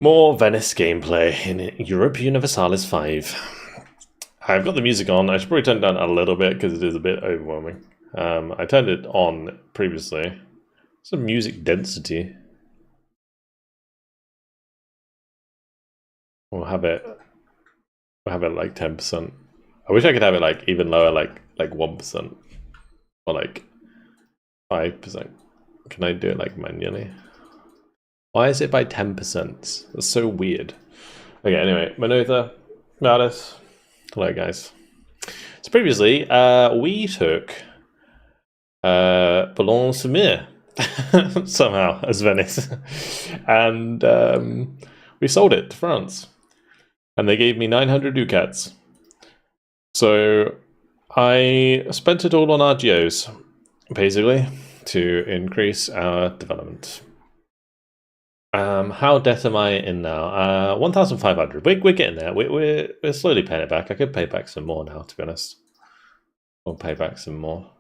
More Venice gameplay in Europa Universalis 5. I've got the music on. I should probably turn it down a little bit because it is a bit overwhelming. I turned it on previously. Some music density. We'll have it like 10%. I wish I could have it like even lower, like 1% or like 5%. Can I do it like manually? Why is it by 10%? That's so weird. Okay, anyway, Manutha, Maris. Hello, guys. So previously, we took Boulogne-sur-Mer somehow as Venice, and we sold it to France, and they gave me 900 ducats. So I spent it all on RGOs, basically, to increase our development. How debt am I in now? 1,500. We're getting there. We're slowly paying it back. I could pay back some more now, to be honest. We'll pay back some more.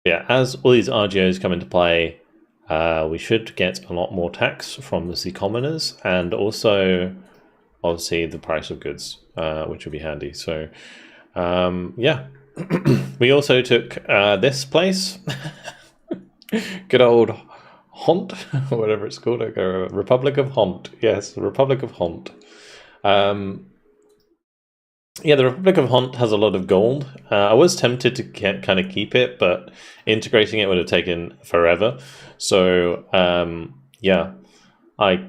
Yeah, as all these RGOs come into play, we should get a lot more tax from the commoners, and also, obviously, the price of goods, which will be handy. So, yeah. We also took this place. Good old Hont, or whatever it's called, Republic of Hont. Yes, the Republic of Hont. Yeah, the Republic of Hont has a lot of gold. I was tempted to kind of keep it, but integrating it would have taken forever. So, yeah, I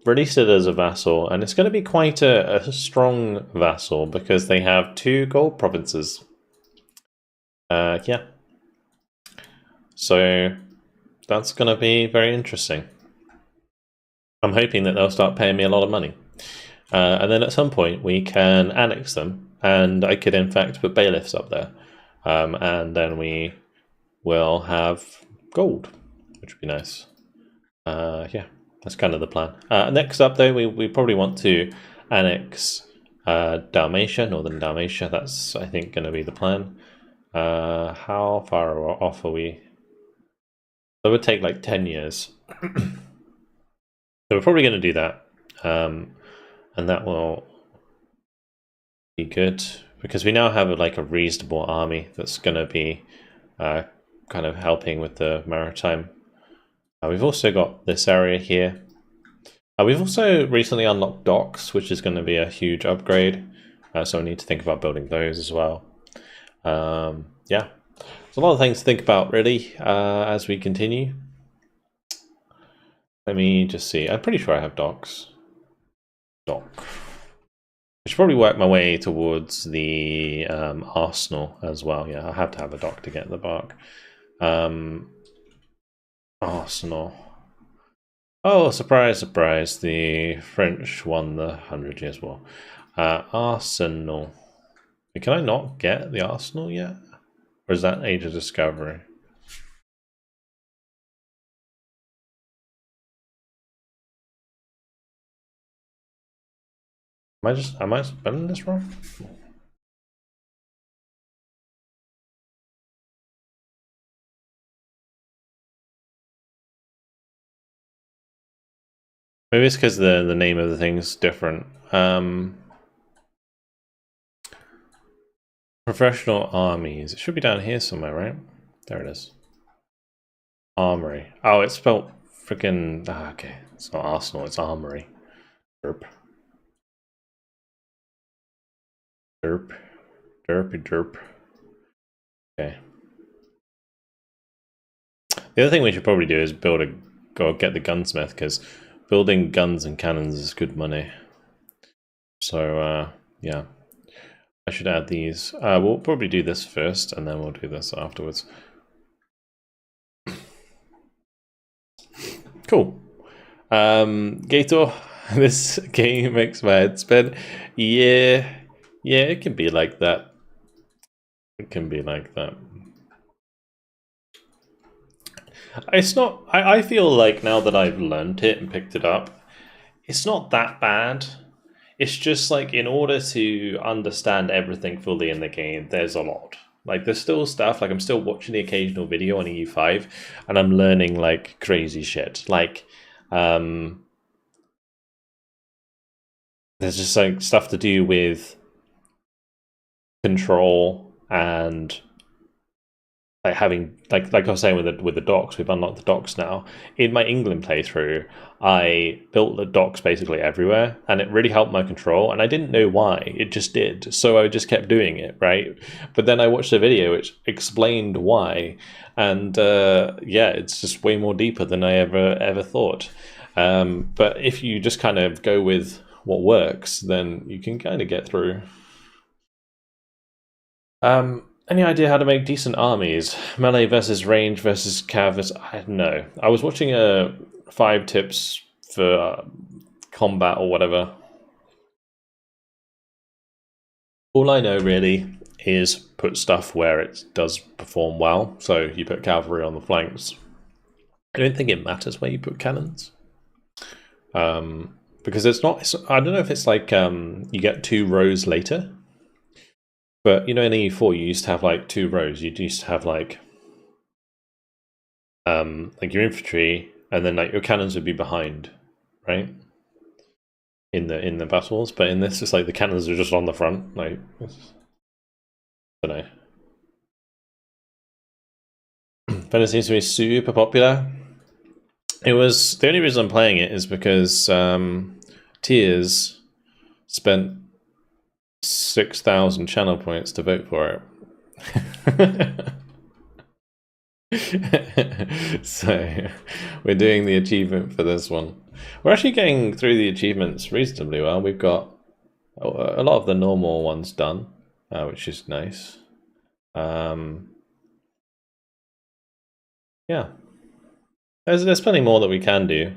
released it as a vassal, and it's going to be quite a strong vassal because they have 2 gold provinces. Yeah. So that's going to be very interesting. I'm hoping that they'll start paying me a lot of money. And then at some point we can annex them, and I could in fact put bailiffs up there. And then we will have gold, which would be nice. Yeah, that's kind of the plan. Next up though, we probably want to annex Dalmatia, Northern Dalmatia. That's, I think, going to be the plan. How far off are we? That would take like 10 years. So we're probably going to do that. And that will be good because we now have like a reasonable army that's going to be kind of helping with the maritime. We've also got this area here. We've also recently unlocked docks, which is going to be a huge upgrade. So we need to think about building those as well. Yeah, there's a lot of things to think about really as we continue. Let me just see. I'm pretty sure I have docks. Dock. I should probably work my way towards the arsenal as well. Yeah, I have to have a dock to get the bark. Arsenal. Oh, surprise, surprise. The French won the 100 Years' War. Arsenal. Can I not get the arsenal yet? Or is that Age of Discovery? Am I spelling this wrong? Maybe it's because the name of the thing's different. Professional armies. It should be down here somewhere, right? There it is. Armory. Oh, it's spelled freaking. Okay, it's not arsenal. It's armory. Derp. Derp. Derpy derp. Okay. The other thing we should probably do is go get the gunsmith, because building guns and cannons is good money. So, yeah. I should add these. We'll probably do this first, and then we'll do this afterwards. Cool. Gator, this game makes my head spin. Yeah, it can be like that. It can be like that. It's not. I feel like now that I've learned it and picked it up, it's not that bad. It's just like, in order to understand everything fully in the game, there's a lot. Like, there's still stuff, like I'm still watching the occasional video on EU5, and I'm learning like crazy shit. Like, there's just like stuff to do with control and like having like I was saying with the docks, we've unlocked the docks now. In my England playthrough, I built the docks basically everywhere, and it really helped my control. And I didn't know why; it just did. So I just kept doing it, right? But then I watched a video which explained why, and yeah, it's just way more deeper than I ever thought. But if you just kind of go with what works, then you can kind of get through. Any idea how to make decent armies? Melee versus range versus cav? I don't know. I was watching 5 tips for combat or whatever. All I know really is put stuff where it does perform well. So you put cavalry on the flanks. I don't think it matters where you put cannons. Because it's not. I don't know if it's like you get 2 rows later. But you know, in EU4 you used to have like 2 rows. You used to have like your infantry, and then like your cannons would be behind, right? In the battles, but in this, it's like the cannons are just on the front. Like, I don't know. Venice seems to be super popular. It was the only reason I'm playing it is because Tears spent 6,000 channel points to vote for it. So we're doing the achievement for this one. We're actually getting through the achievements reasonably well. We've got a lot of the normal ones done, which is nice. Yeah, there's plenty more that we can do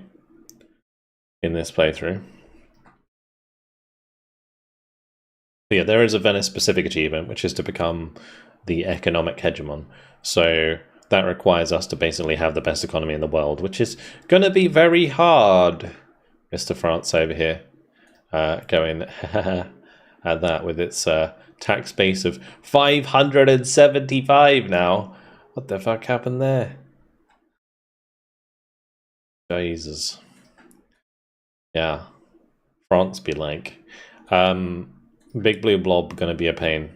in this playthrough. But yeah, there is a Venice specific achievement, which is to become the economic hegemon. So that requires us to basically have the best economy in the world, which is going to be very hard. Mr. France over here going at that with its tax base of 575 now. What the fuck happened there? Jesus. Yeah. France be like. Big blue blob gonna be a pain.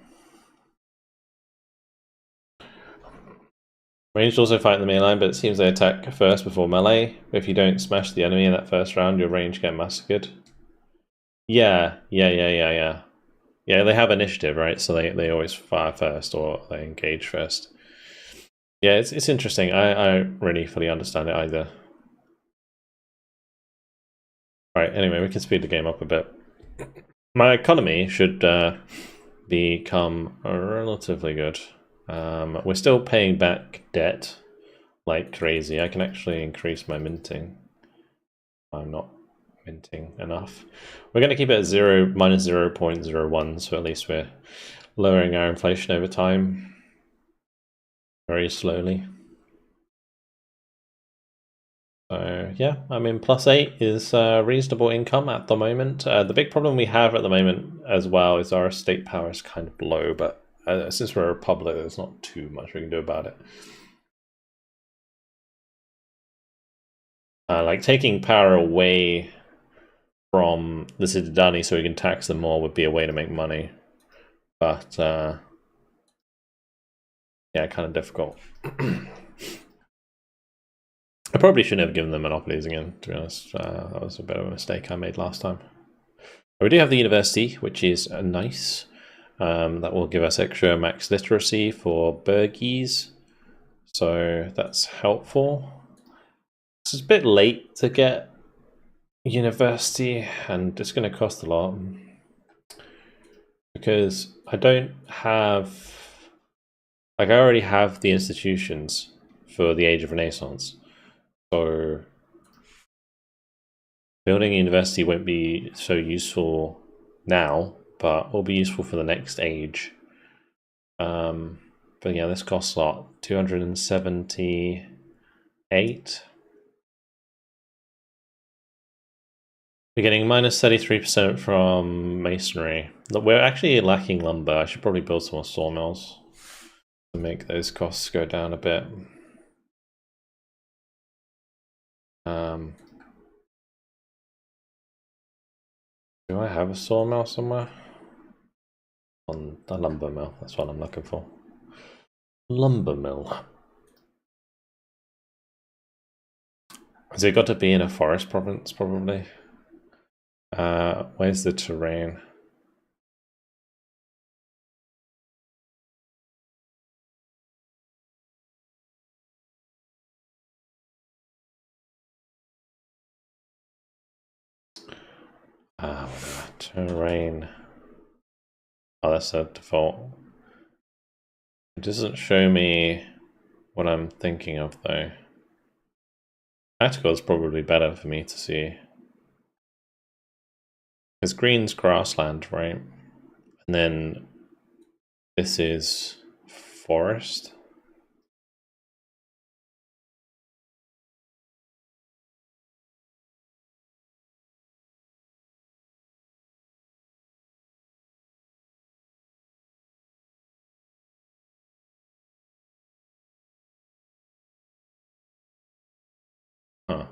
Ranged also fight in the main line, but it seems they attack first before melee. If you don't smash the enemy in that first round, your range get massacred. Yeah. Yeah, they have initiative, right? So they always fire first or they engage first. Yeah, it's interesting. I really fully understand it either. Alright, anyway, we can speed the game up a bit. My economy should become relatively good. We're still paying back debt like crazy. I can actually increase my minting. I'm not minting enough. We're going to keep it at minus 0.01, so at least we're lowering our inflation over time very slowly. So yeah, I mean, +8 is reasonable income at the moment. The big problem we have at the moment as well is our state power is kind of low, but since we're a republic, there's not too much we can do about it. Like taking power away from the Cittadini so we can tax them more would be a way to make money, but yeah, kind of difficult. I probably shouldn't have given them monopolies again, to be honest. That was a bit of a mistake I made last time. But we do have the university, which is nice. That will give us extra max literacy for Burgies, so that's helpful. It's a bit late to get university, and it's going to cost a lot because I don't have, like, I already have the institutions for the Age of Renaissance, so building a university won't be so useful now, but will be useful for the next age. But yeah, this costs a lot. 278. We're getting minus 33% from masonry. We're actually lacking lumber. I should probably build some more sawmills to make those costs go down a bit. Do I have a sawmill somewhere? On the lumber mill, that's what I'm looking for. Lumber mill. Has it got to be in a forest province, probably? Where's the terrain? Terrain. Oh, that's the default. It doesn't show me what I'm thinking of, though. Tactical is probably better for me to see. Because green's grassland, right? And then this is forest. Huh.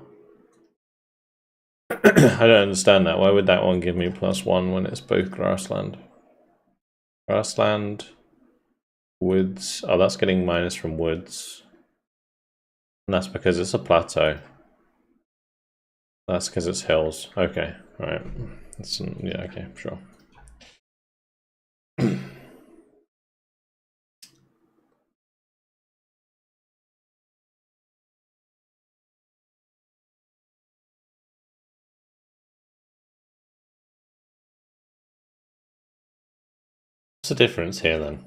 I don't understand that. Why would that one give me +1 when it's both grassland? Grassland, woods. Oh, that's getting minus from woods. And that's because it's a plateau. That's because it's hills. Okay, alright. Yeah, okay, sure. What's the difference here then?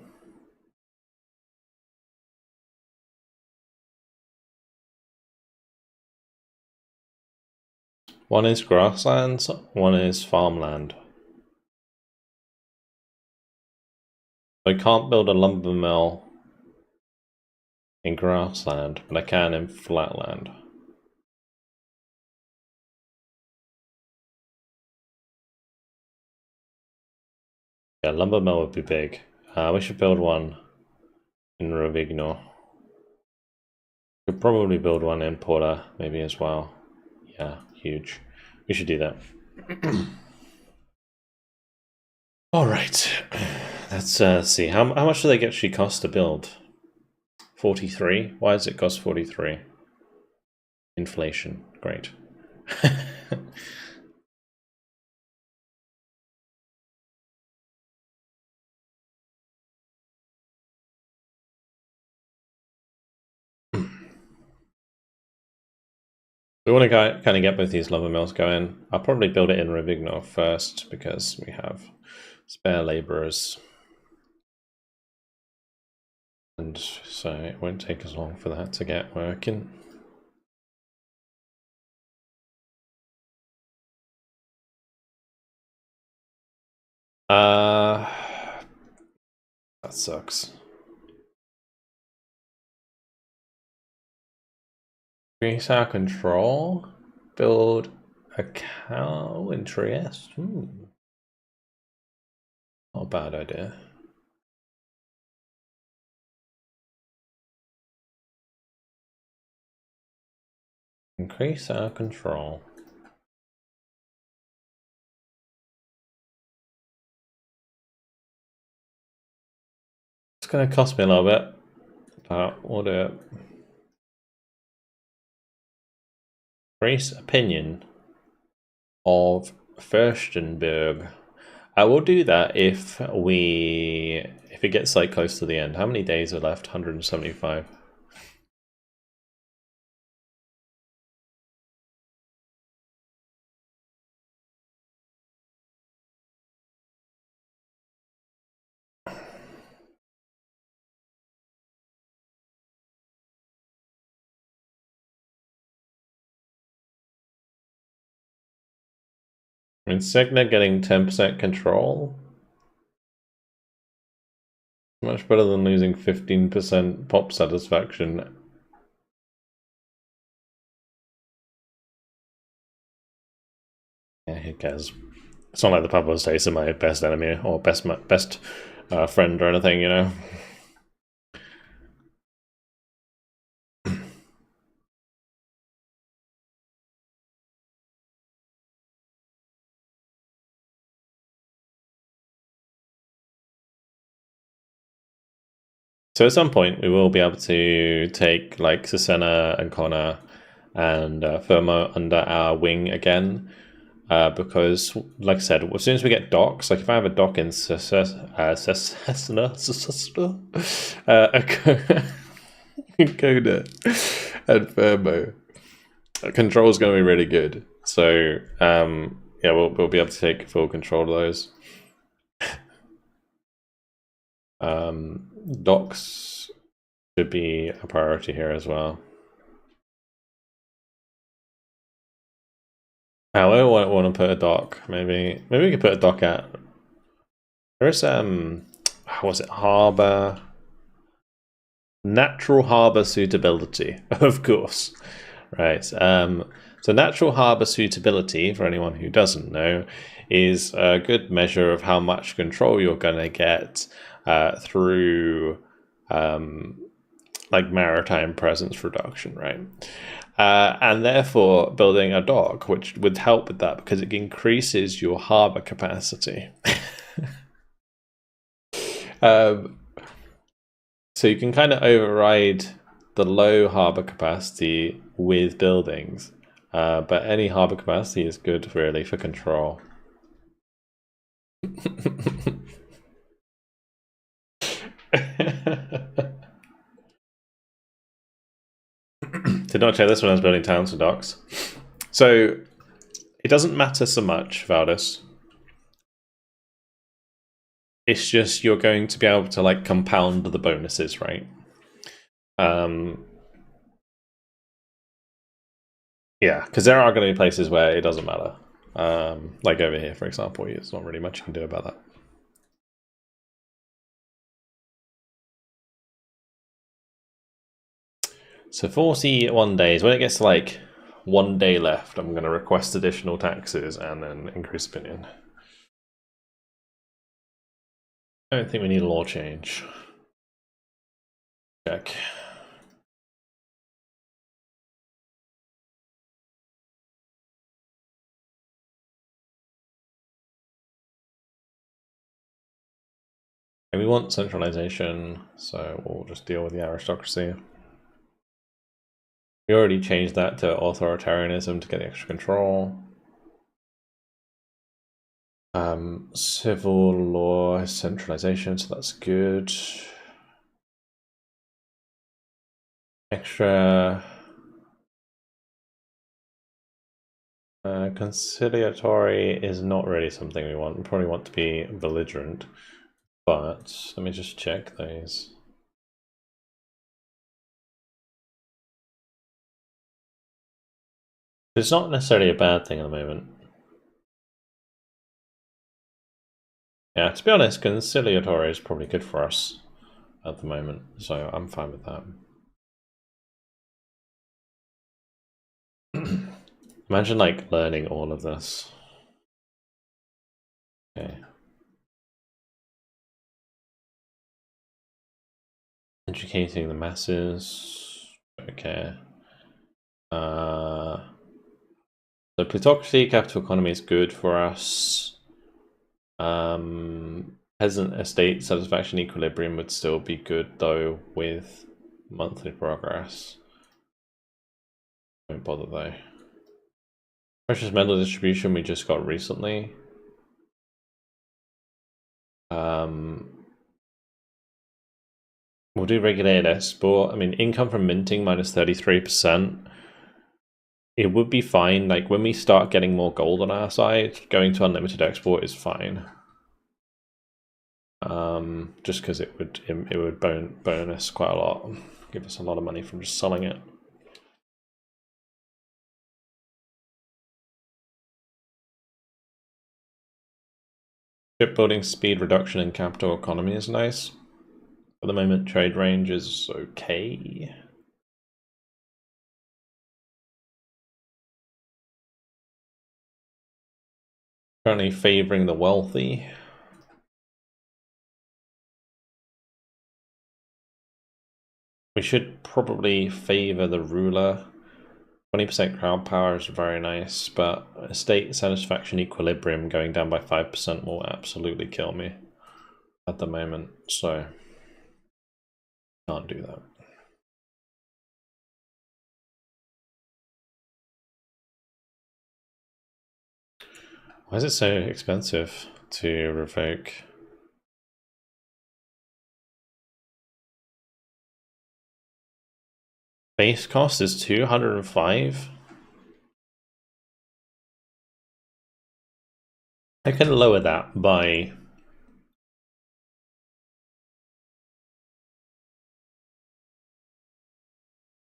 One is grasslands, one is farmland. I can't build a lumber mill in grassland, but I can in flatland. Yeah, lumber mill would be big. We should build one in Rovigno. Could probably build one in Porta, maybe as well. Yeah, huge. We should do that. All right, let's see. How much do they actually cost to build? 43. Why does it cost 43? Inflation. Great. We want to kind of get both these lumber mills going. I'll probably build it in Rovigno first because we have spare laborers. And so it won't take as long for that to get working. That sucks. Increase our control. Build a cow in Trieste. Not a bad idea. Increase our control. It's going to cost me a little bit, but we'll do it. Increase opinion of Fürstenberg. I will do that if it gets like close to the end. How many days are left? 175. Insignia getting 10% control. Much better than losing 15% pop satisfaction. Yeah, who cares? It's not like the Pablo Stays my best enemy or best friend or anything, you know. So at some point we will be able to take like Susanna and Connor and Firmo under our wing again, because, like I said, as soon as we get docks, like if I have a dock in Cessna, Coda and Firmo, control is going to be really good. So yeah, we'll be able to take full control of those. Docks should be a priority here as well. I want to put a dock. Maybe we could put a dock at. There's was it harbor? Natural harbor suitability, of course. Right. So natural harbor suitability, for anyone who doesn't know, is a good measure of how much control you're going to get through like maritime presence reduction, right? And therefore building a dock, which would help with that because it increases your harbor capacity. So you can kind of override the low harbor capacity with buildings, but any harbor capacity is good really for control. Did not check this when I was building towns and docks. So it doesn't matter so much, Valdis. It's just you're going to be able to like compound the bonuses, right? Yeah, because there are going to be places where it doesn't matter. Like over here, for example, there's not really much you can do about that. So 41 days. When it gets to like 1 day left, I'm going to request additional taxes and then increase opinion. I don't think we need a law change. Check. And we want centralization, so we'll just deal with the aristocracy. We already changed that to authoritarianism to get extra control. Civil law centralization, so that's good. Extra conciliatory is not really something we want. We probably want to be belligerent, but let me just check those. It's not necessarily a bad thing at the moment. Yeah, to be honest, conciliatory is probably good for us at the moment, so I'm fine with that. Imagine like learning all of this. Okay. Educating the masses. Okay. So plutocracy, capital economy is good for us. Peasant estate satisfaction equilibrium would still be good though with monthly progress. Won't bother though. Precious metal distribution we just got recently. We'll do regulated export. I mean, income from minting minus 33%. It would be fine. Like when we start getting more gold on our side, going to unlimited export is fine. Just because it would bonus quite a lot, give us a lot of money from just selling it. Shipbuilding speed reduction in capital economy is nice. At the moment, trade range is okay. Currently favoring the wealthy. We should probably favor the ruler. 20% crowd power is very nice, but estate satisfaction equilibrium going down by 5% will absolutely kill me at the moment, so Can't do that. Why is it so expensive to revoke? Base cost is 205. I can lower that by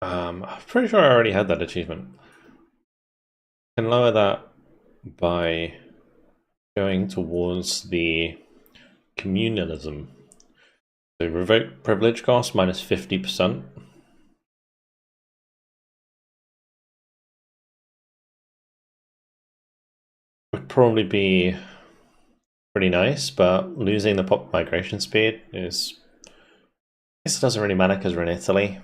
I'm pretty sure I already had that achievement. I can lower that by going towards the communalism. So revoke privilege cost minus 50%. Would probably be pretty nice, but losing the pop migration speed is, I guess it doesn't really matter because we're in Italy.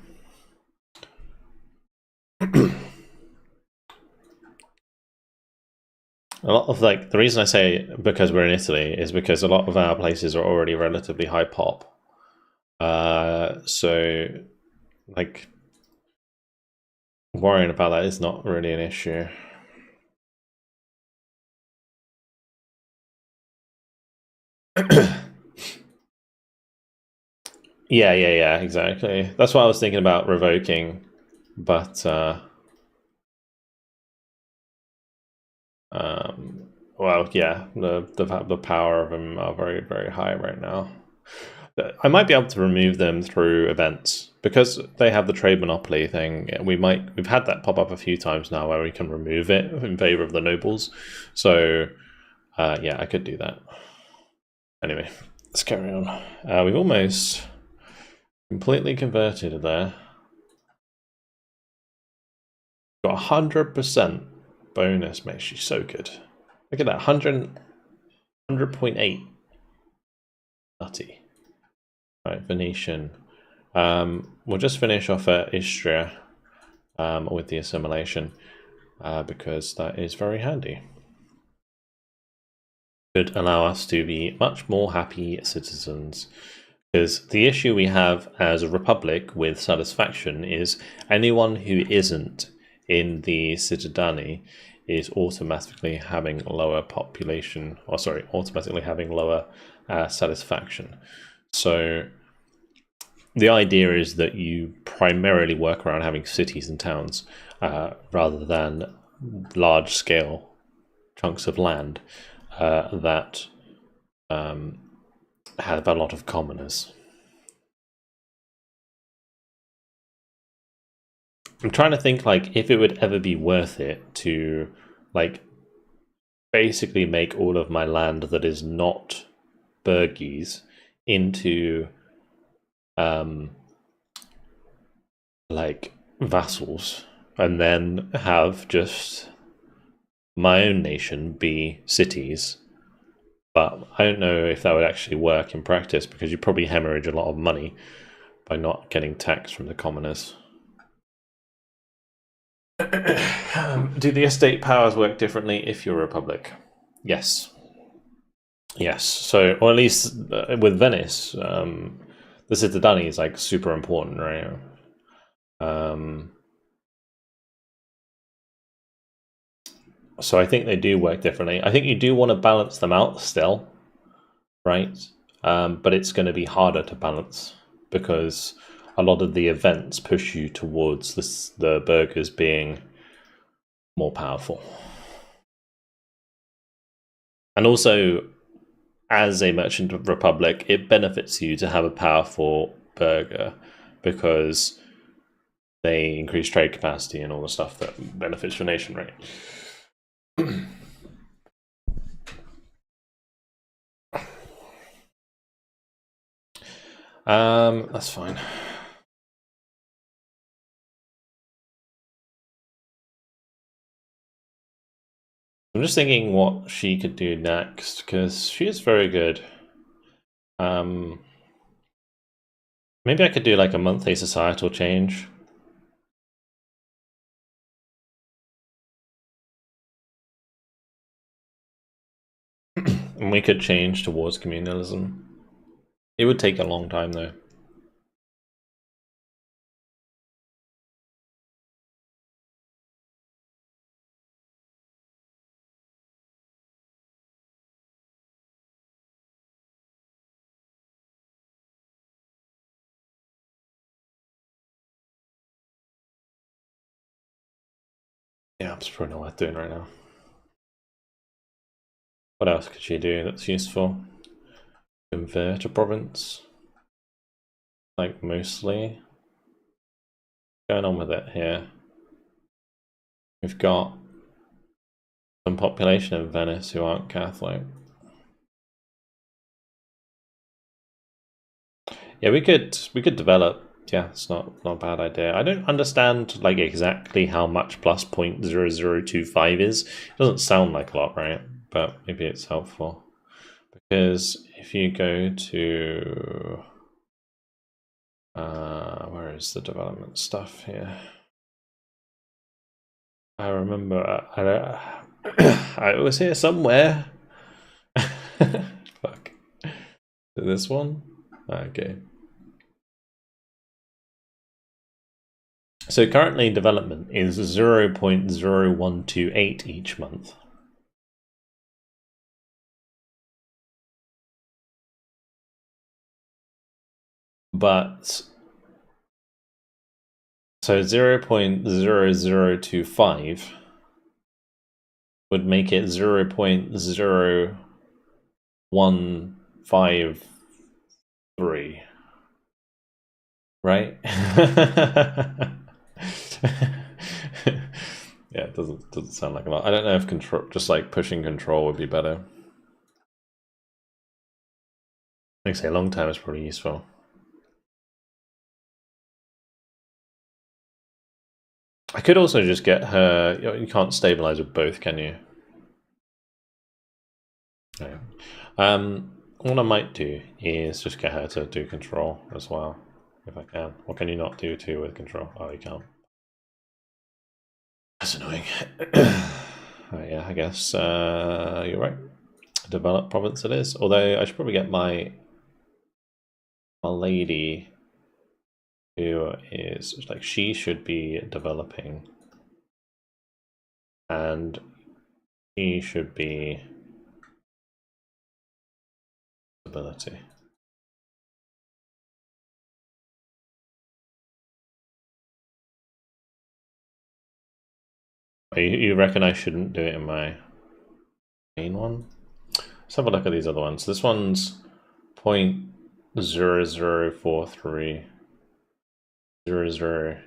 A lot of like the reason I say because we're in Italy is because a lot of our places are already relatively high pop. So like worrying about that is not really an issue. Yeah, exactly. That's what I was thinking about revoking, but well, yeah, the power of them are very, very high right now. I might be able to remove them through events because they have the trade monopoly thing. We've had that pop up a few times now where we can remove it in favor of the nobles. So yeah, I could do that. Anyway, let's carry on. We've almost completely converted there. Got 100% bonus makes you so good. Look at that, 100.8. Nutty. Right, Venetian. We'll just finish off at Istria with the assimilation because that is very handy. Could allow us to be much more happy citizens. Because the issue we have as a republic with satisfaction is anyone who isn't in the Citadani is automatically having lower population, or sorry, automatically having lower satisfaction. So the idea is that you primarily work around having cities and towns rather than large-scale chunks of land that have a lot of commoners. I'm trying to think like if it would ever be worth it to like basically make all of my land that is not burgies into like vassals and then have just my own nation be cities. But I don't know if that would actually work in practice because you probably hemorrhage a lot of money by not getting tax from the commoners. Do the estate powers work differently if you're a republic? Yes. Yes. So, or at least with Venice, the Citadani is like super important, right? So I think they do work differently. I think you do want to balance them out still, right? But it's going to be harder to balance because a lot of the events push you towards the burghers being more powerful. And also, as a merchant republic, it benefits you to have a powerful burgher because they increase trade capacity and all the stuff that benefits your nation, right? That's fine. I'm just thinking what she could do next because she is very good. Maybe I could do like a monthly societal change. And we could change towards communalism. It would take a long time though. Yeah, it's probably not worth doing right now. What else could she do that's useful? Convert a province? Like, mostly? Going on with it here. We've got some population in Venice who aren't Catholic. Yeah, we could develop. Yeah, it's not a bad idea. I don't understand like exactly how much plus 0.0025 is. It doesn't sound like a lot, right? But maybe it's helpful. Because if you go to where is the development stuff here? I remember I was here somewhere. Fuck. This one? Okay. So currently development is 0.0128 each month. But so 0.0025 would make it 0.0153, right? Yeah, it doesn't sound like a lot. I don't know if control, just like pushing control, would be better. Like I say, long term is probably useful. I could also just get her. You can't stabilize with both, can you? No. What I might do is just get her to do control as well, if I can. Or can you not do two with control? Oh, you can't. That's annoying. Right, yeah, I guess you're right. Develop province it is. Although I should probably get my lady, who is like, she should be developing, and he should be stability. You reckon I shouldn't do it in my main one? Let's have a look at these other ones. This one's 0.004300.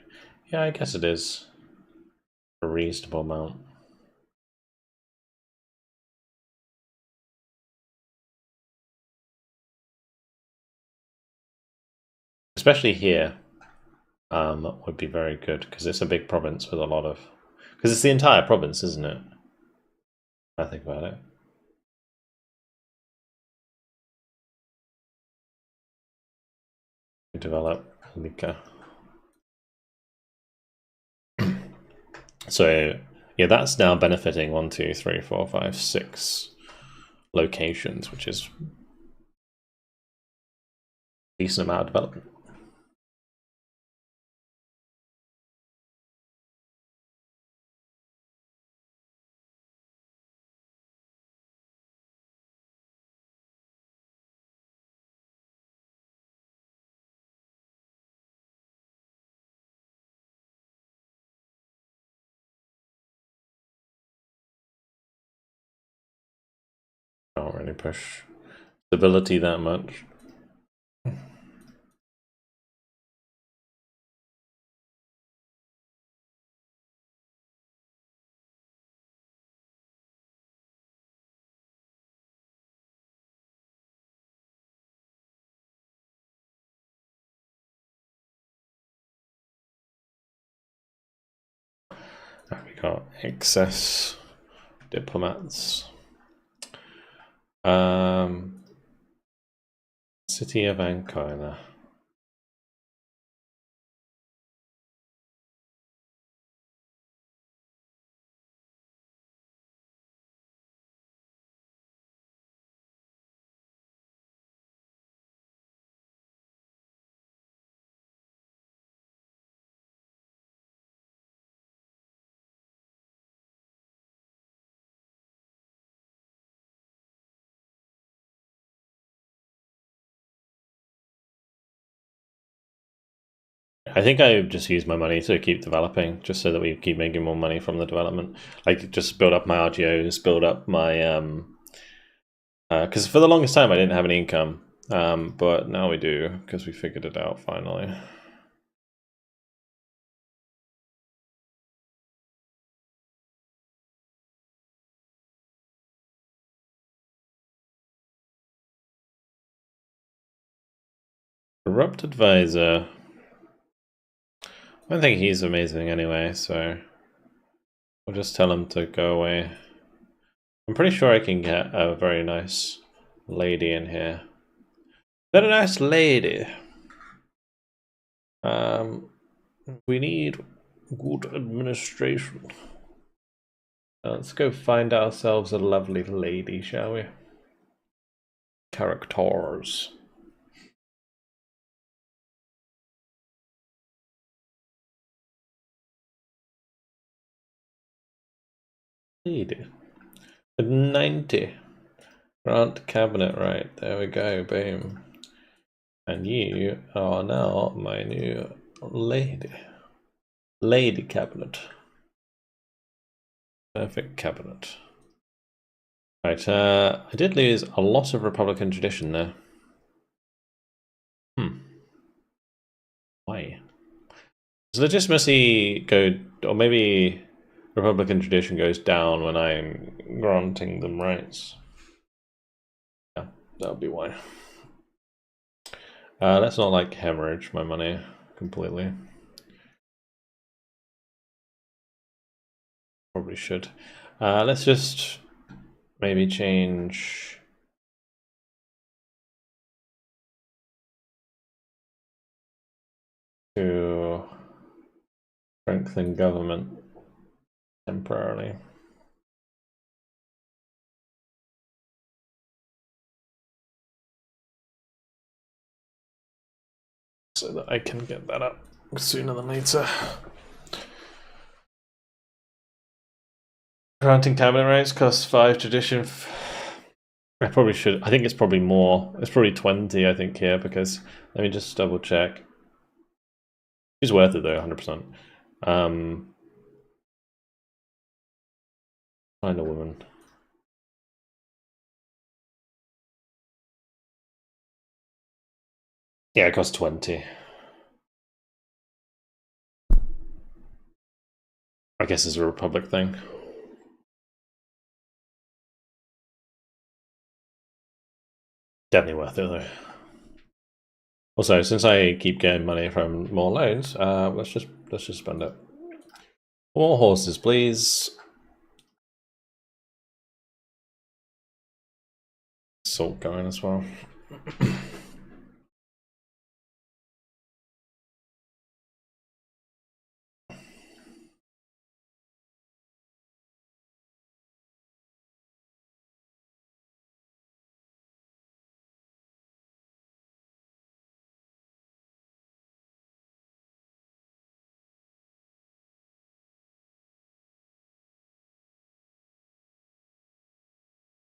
Yeah, I guess it is a reasonable amount. Especially here, would be very good because it's a big province with a lot of. Because it's the entire province, isn't it? I think about it. Develop Lika. So yeah, that's now benefiting 1, 2, 3, 4, 5, 6 locations, which is a decent amount of development. Can't really push stability that much. We got excess diplomats. City of Ancona. I think I just use my money to keep developing, just so that we keep making more money from the development. Like, just build up my RGOs, build up my because for the longest time I didn't have any income, but now we do because we figured it out finally. Corrupt advisor. I don't think he's amazing anyway, so we'll just tell him to go away. I'm pretty sure I can get a very nice lady in here. Very nice lady. We need good administration. Let's go find ourselves a lovely lady, shall we? Characters. Lady. 90. Grant cabinet right. There we go. Boom. And you are now my new lady. Lady cabinet. Perfect cabinet. Right, I did lose a lot of Republican tradition there. Why? Does legitimacy go, or maybe Republican tradition goes down when I'm granting them rights? Yeah, that'll be why. Let's not like hemorrhage my money completely. Probably should. Let's just maybe change to strengthen government temporarily. So that I can get that up sooner than later. Granting cabinet rights costs 5 tradition. I probably should. I think it's probably more. It's probably 20, I think, here, because let me just double check. It's worth it though, 100%. Find a woman. Yeah, it costs 20. I guess it's a Republic thing. Definitely worth it though. Also, since I keep getting money from more loans, let's just spend it. More horses, please. Salt going as well.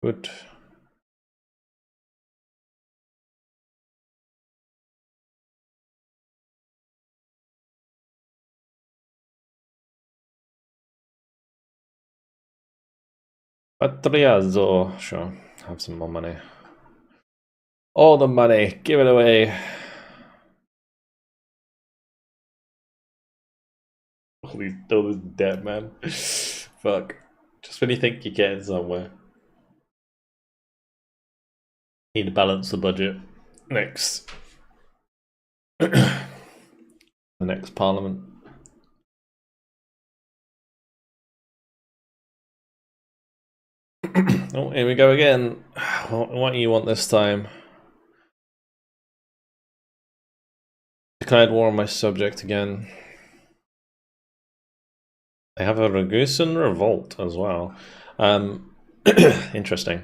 Good. Patriazzo. Sure, have some more money. All the money, give it away. All this debt, man. Fuck. Just when you think you're getting somewhere. Need to balance the budget. Next. The next parliament. Oh, here we go again. What do you want this time? Declared war on my subject again. They have a Ragusan revolt as well. Interesting.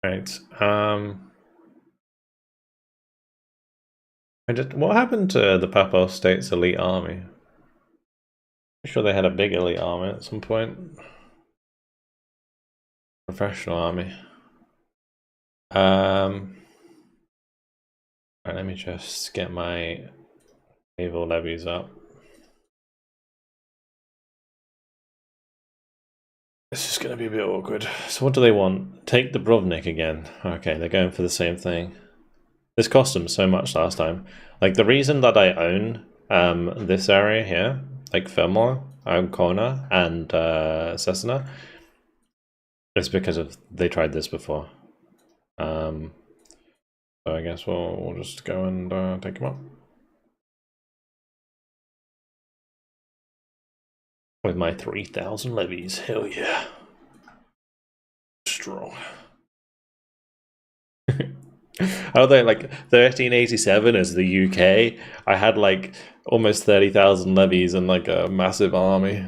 Right. What happened to the Papal States elite army? I'm sure they had a big elite army at some point. Professional army. Right, let me just get my Naval levies up. This is going to be a bit awkward. So what do they want? Take Dubrovnik again. Okay, they're going for the same thing. This cost them so much last time. Like, the reason that I own this area here, like Fermo, Ancona, and Cesena, is because of they tried this before. So I guess we'll just go and take them up. With my 3,000 levies, hell yeah. Strong. Although, like, 1387 is the UK, I had like almost 30,000 levies and like a massive army.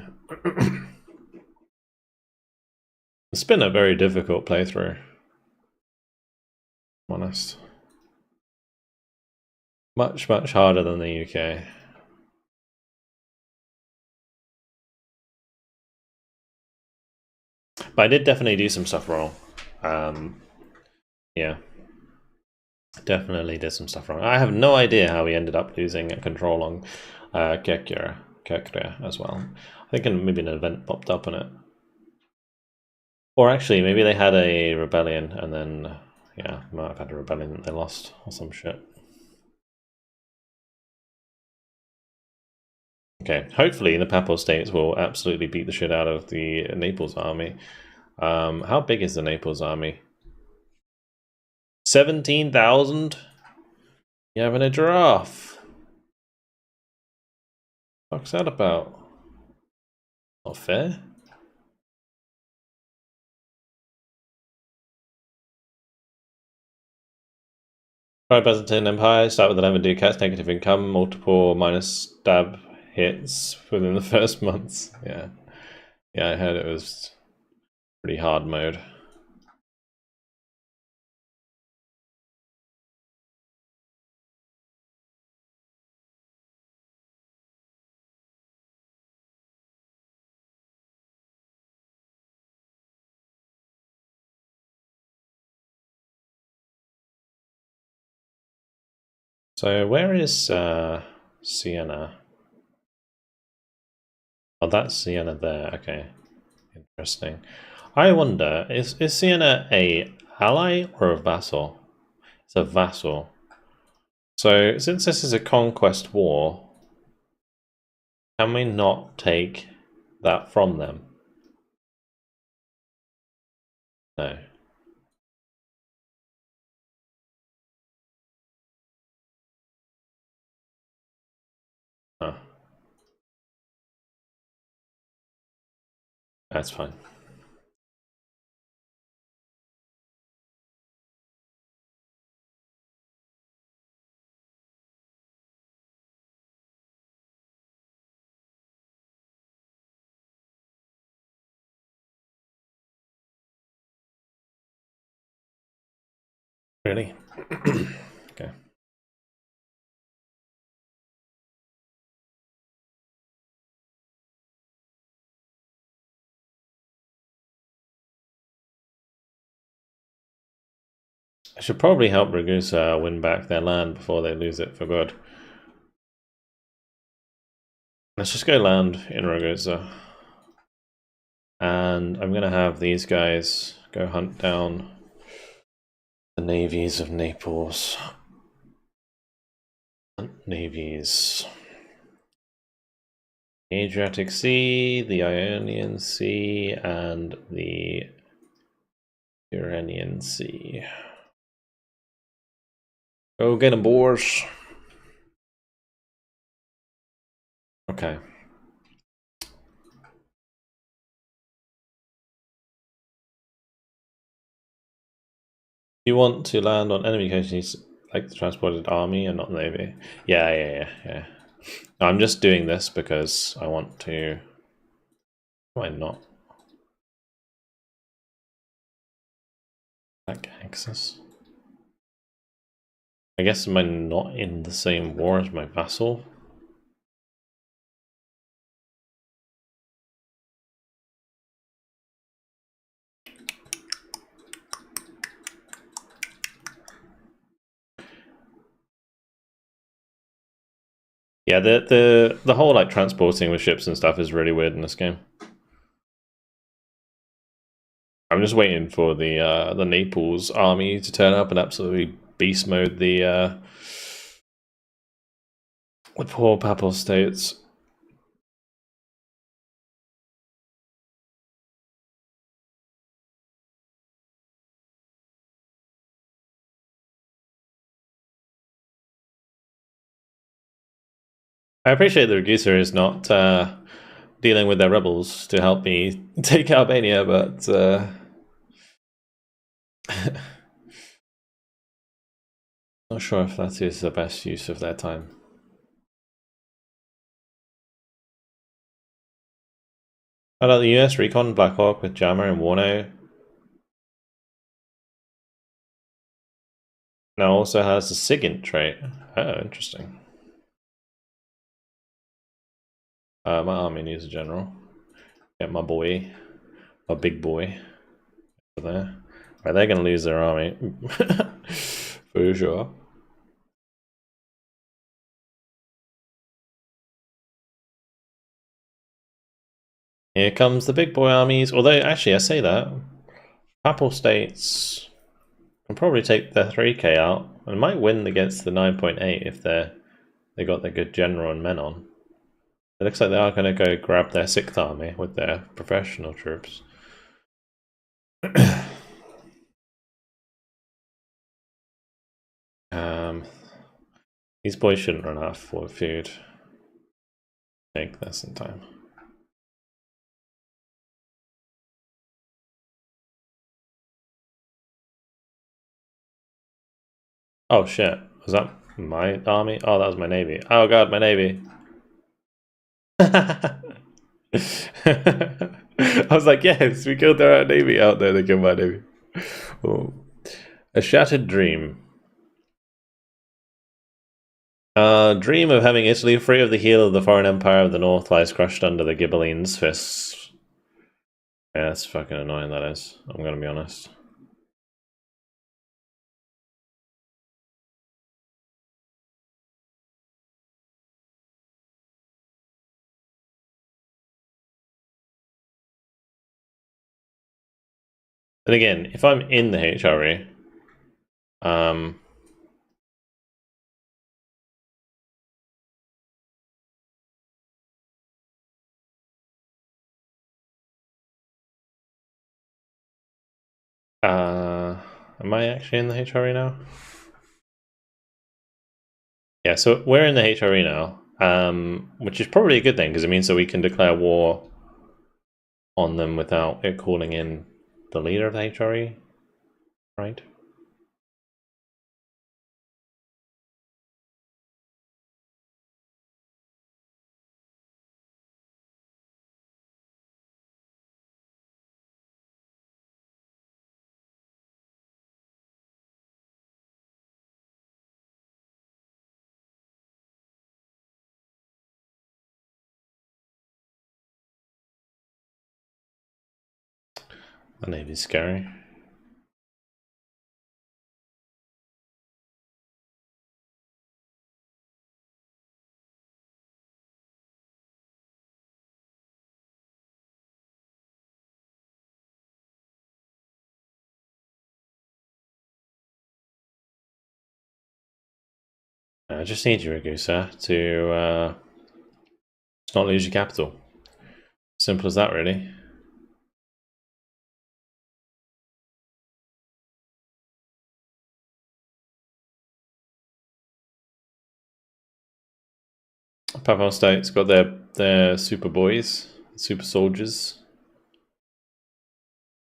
It's been a very difficult playthrough, I'm honest. Much, much harder than the UK. But I did definitely do some stuff wrong. Yeah. Definitely did some stuff wrong. I have no idea how we ended up losing control on Kekre as well. I think maybe an event popped up on it. Or actually, maybe they had a rebellion and then, yeah, might have had a rebellion that they lost or some shit. Okay, hopefully the Papal States will absolutely beat the shit out of the Naples army. How big is the Naples army? 17,000? You having a giraffe? What's that about? Not fair. Try Byzantine Empire, start with 11 ducats, negative income, multiple minus stab hits within the first months. Yeah. Yeah, I heard it was pretty hard mode. So where is Siena? Oh, that's Siena there. Okay, interesting. I wonder, is Siena a ally or a vassal? It's a vassal. So since this is a conquest war, can we not take that from them? No. Huh. That's fine. Really? Okay. I should probably help Ragusa win back their land before they lose it for good. Let's just go land in Ragusa. And I'm gonna have these guys go hunt down the navies of Naples. Navies. The Adriatic Sea, the Ionian Sea, and the Tyrrhenian Sea. Go get them, boys. Okay. You want to land on enemy coast, like the transported army and not navy. Yeah. I'm just doing this because I want to. Why not? Back access. I guess am I not in the same war as my vassal? Yeah, the whole like transporting with ships and stuff is really weird in this game. I'm just waiting for the Naples army to turn up and absolutely beast mode the poor Papal States. I appreciate the Ragusa is not dealing with their rebels to help me take Albania, but not sure if that is the best use of their time. How about the US Recon Black Hawk with Jammer and Warno? Now also has the SIGINT trait. Oh, interesting. My army needs a general. Get my boy, my big boy, over there. Right, they're going to lose their army for sure. Here comes the big boy armies. Although, actually, I say that Papal States can probably take their 3k out and might win against the 9.8 if they got their good general and men on. It looks like they are going to go grab their 6th army with their professional troops. These boys shouldn't run out of food. Take this in time. Oh shit, was that my army? Oh, that was my navy. Oh god, my navy. I was like, yes, we killed their navy. Out there, they killed my navy. Oh. A shattered dream. Dream of having Italy free of the heel of the foreign empire of the north lies crushed under the Ghibellines' fists. Yeah, that's fucking annoying, that is. I'm gonna be honest. And again, if I'm in the HRE, am I actually in the HRE now? Yeah, so we're in the HRE now, which is probably a good thing because it means that we can declare war on them without it calling in the leader of the HRE, right? The Navy's scary. I just need you, Ragusa, to not lose your capital. Simple as that, really. Papal State's got their super boys, super soldiers.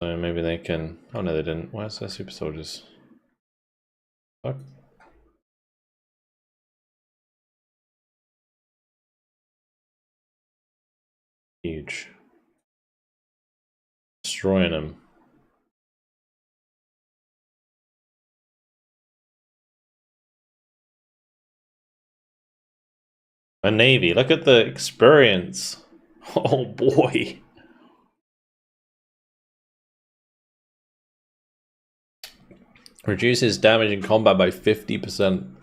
So maybe they can. Oh no, they didn't. Where's their super soldiers? Fuck. Huge. Destroying them. A navy. Look at the experience. Oh boy. Reduces damage in combat by 50%.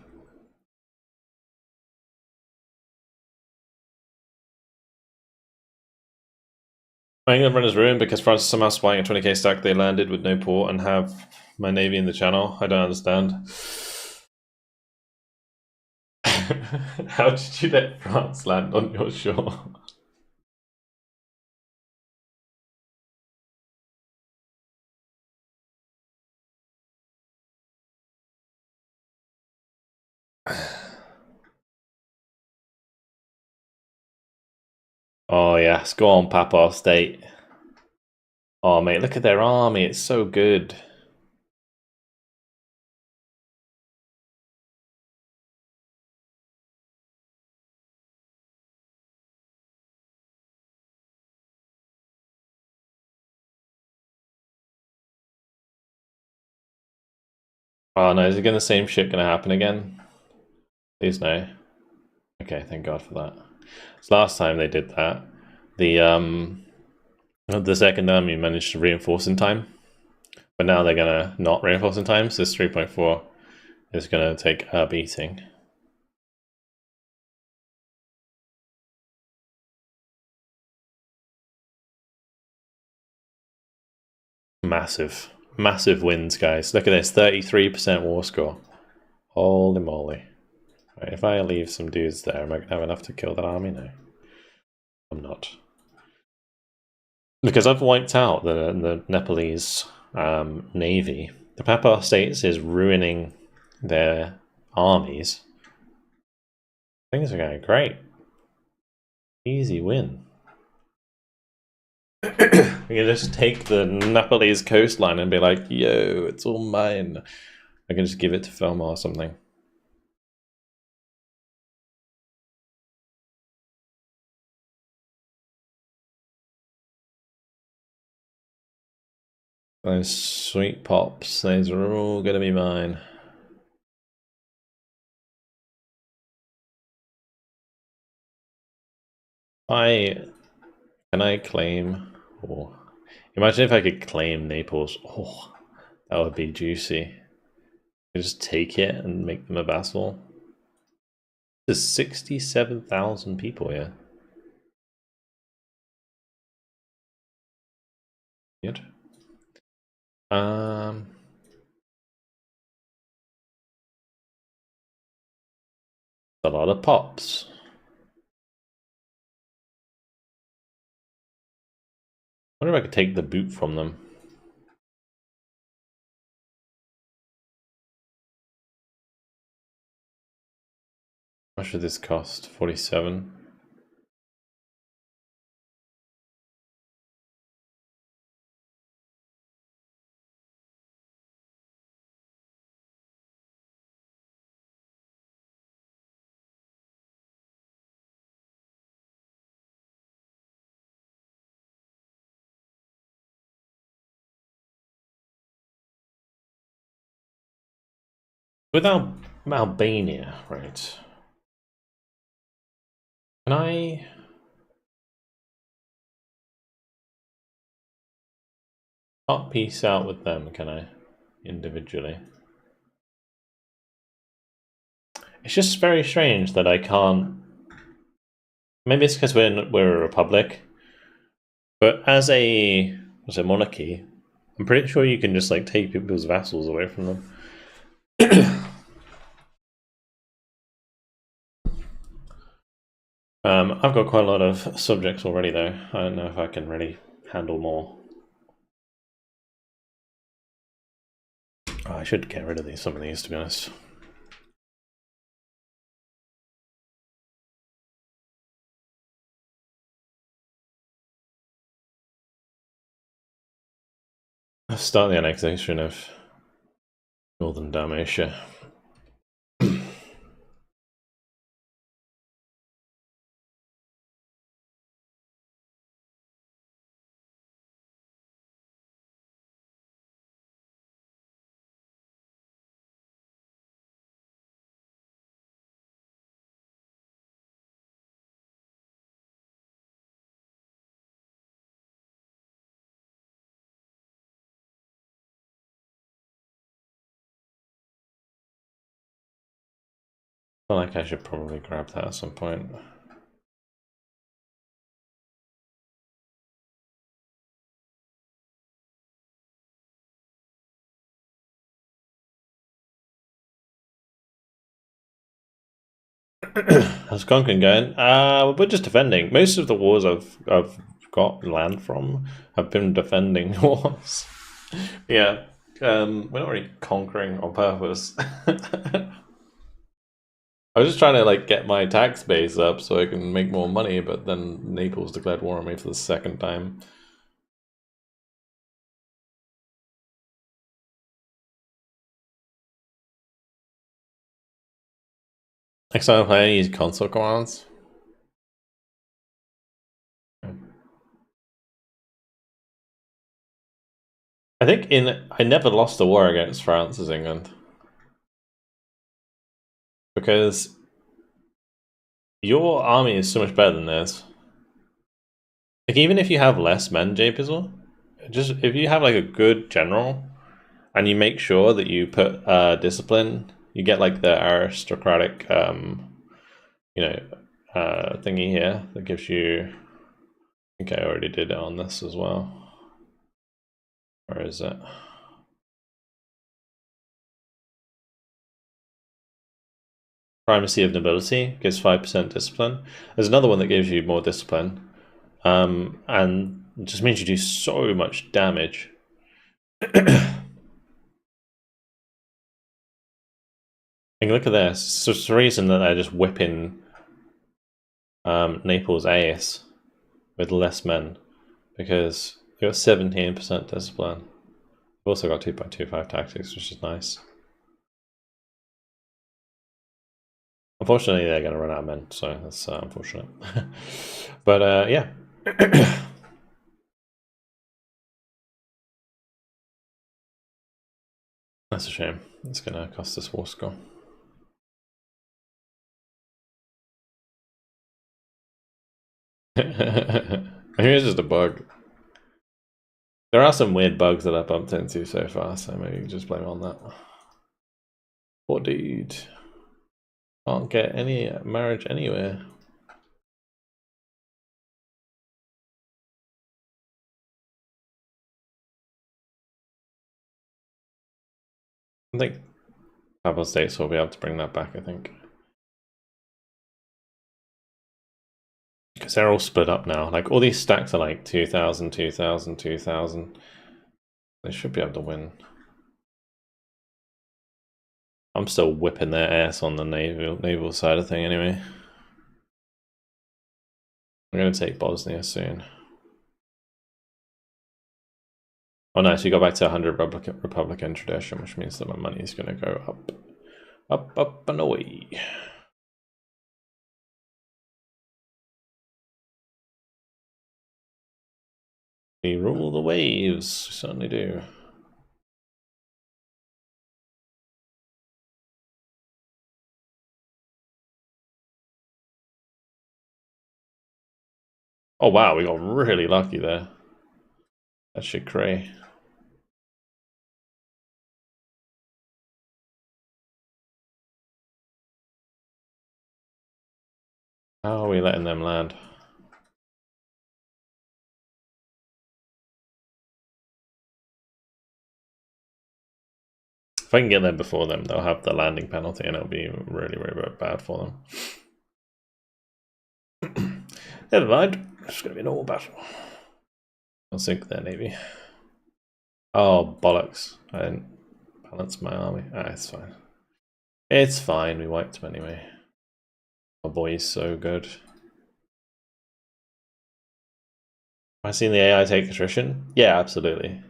My England run is ruined because France is somehow spying a 20k stack they landed with no port and have my navy in the channel. I don't understand. How did you let France land on your shore? Oh yes, go on, Papa State. Oh mate, look at their army, it's so good. Oh no, is it gonna the same shit gonna happen again? Please no. Okay, thank God for that. So last time they did that, the second army managed to reinforce in time, but now they're gonna not reinforce in time. So this 3.4 is gonna take a beating. Massive, massive wins, guys. Look at this, 33% war score. Holy moly! Right, if I leave some dudes there, am I gonna have enough to kill that army? No, I'm not. Because I've wiped out the Nepalese navy. The Papar States is ruining their armies. Things are going great. Easy win. We can just take the Nepalese coastline and be like, yo, it's all mine. I can just give it to Felma or something. Those sweet pops, those are all gonna be mine. Can I claim? Oh, imagine if I could claim Naples. Oh, that would be juicy. I just take it and make them a vassal. There's 67,000 people here. Good. A lot of pops. I wonder if I could take the boot from them. How much would this cost? 47. Without Albania, right? Can I? Can't peace out with them, can I? Individually. It's just very strange that I can't. Maybe it's because we're a republic, but as a monarchy, I'm pretty sure you can just like take people's vassals away from them. I've got quite a lot of subjects already, though. I don't know if I can really handle more. Oh, I should get rid of some of these, to be honest. Let's start the annexation of Northern Dalmatia. I feel like I should probably grab that at some point. How's Conquering going? We're just defending. Most of the wars I've got land from have been defending wars. Yeah, we're not really conquering on purpose. I was just trying to like get my tax base up so I can make more money, but then Naples declared war on me for the second time. Next time I play, I use console commands. I think I never lost a war against France as England. Because your army is so much better than theirs. Like, even if you have less men, J-Pizzle, just if you have like a good general and you make sure that you put discipline, you get like the aristocratic thingy here that gives you, I think I already did it on this as well. Where is it? Primacy of nobility gives 5% discipline. There's another one that gives you more discipline. And it just means you do so much damage. And look at this. So it's the reason that they're just whipping Naples AS with less men, because they got 17% discipline. They've also got 2.25 tactics, which is nice. Unfortunately, they're going to run out of men, so that's unfortunate. But yeah. That's a shame. It's going to cost us war score. I think it's just a bug. There are some weird bugs that I bumped into so far, so maybe you can just blame it on that. Poor dude. Can't get any marriage anywhere. I think Pablo States will be able to bring that back, I think. Because they're all split up now. Like, all these stacks are like 2,000, 2,000, 2,000. They should be able to win. I'm still whipping their ass on the naval side of thing anyway. I'm going to take Bosnia soon. Oh nice, we got back to 100 Republican tradition, which means that my money is going to go up. Up, up, and away. We rule the waves, we certainly do. Oh wow, we got really lucky there. That shit cray. How are we letting them land? If I can get there before them, they'll have the landing penalty and it'll be really, really bad for them. Never mind, it's going to be a normal battle. I'll sink their navy. Oh, bollocks. I didn't balance my army. Ah, it's fine. It's fine, we wiped them anyway. My boy is so good. Have I seen the AI take attrition? Yeah, absolutely.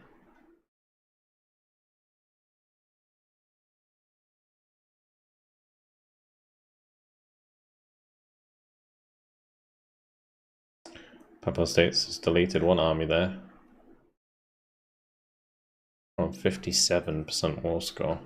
Papal States has deleted one army there. On 57% war score.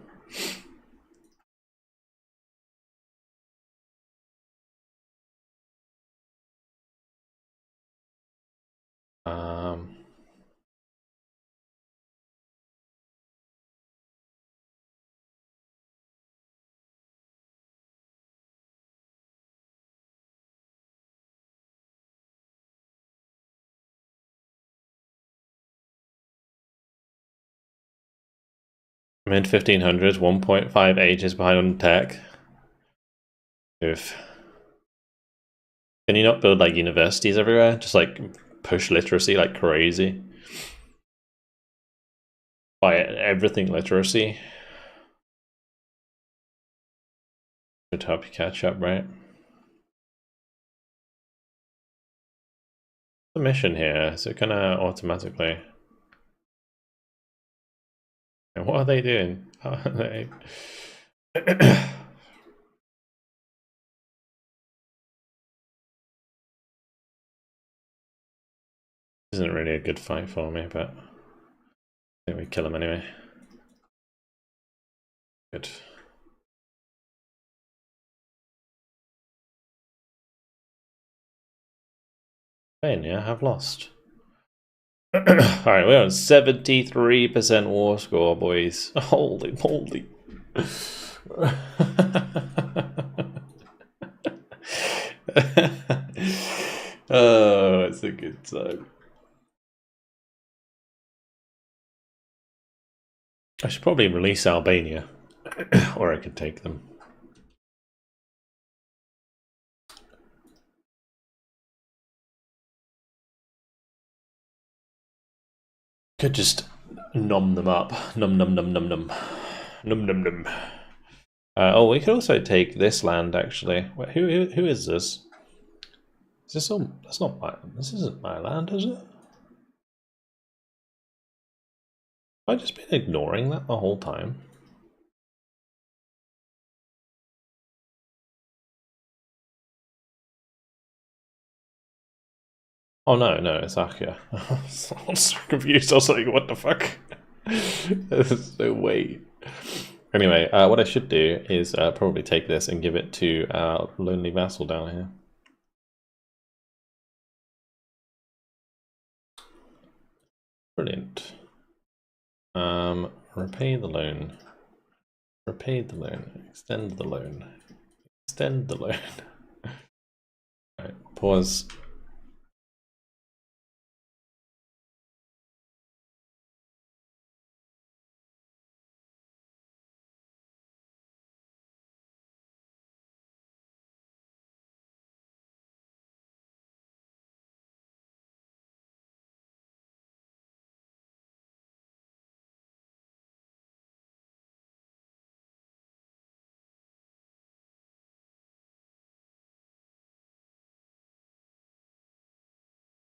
Mid 1500s, 1.5 ages behind on tech. Oof. Can you not build like universities everywhere? Just like push literacy like crazy. Buy everything literacy. Should help you catch up, right? The mission here, is it gonna automatically? And what are they doing? How are they? Isn't really a good fight for me, but I think we kill him anyway. Good. Spain, yeah, have lost. Alright, we're on 73% war score, boys. Holy moly. Oh, it's a good time. I should probably release Albania, or I could take them. Could just nom them up. Num num num num num. Num num num. Oh, we could also take this land actually. Wait, who is this? Is this all? That's not my. This isn't my land, is it? I've just been ignoring that the whole time. Oh no, it's Akia. I was so confused. I was like, what the fuck? There's no way. Anyway, what I should do is probably take this and give it to our lonely vassal down here. Brilliant. Repay the loan. Repay the loan. Extend the loan. Extend the loan. Alright, pause.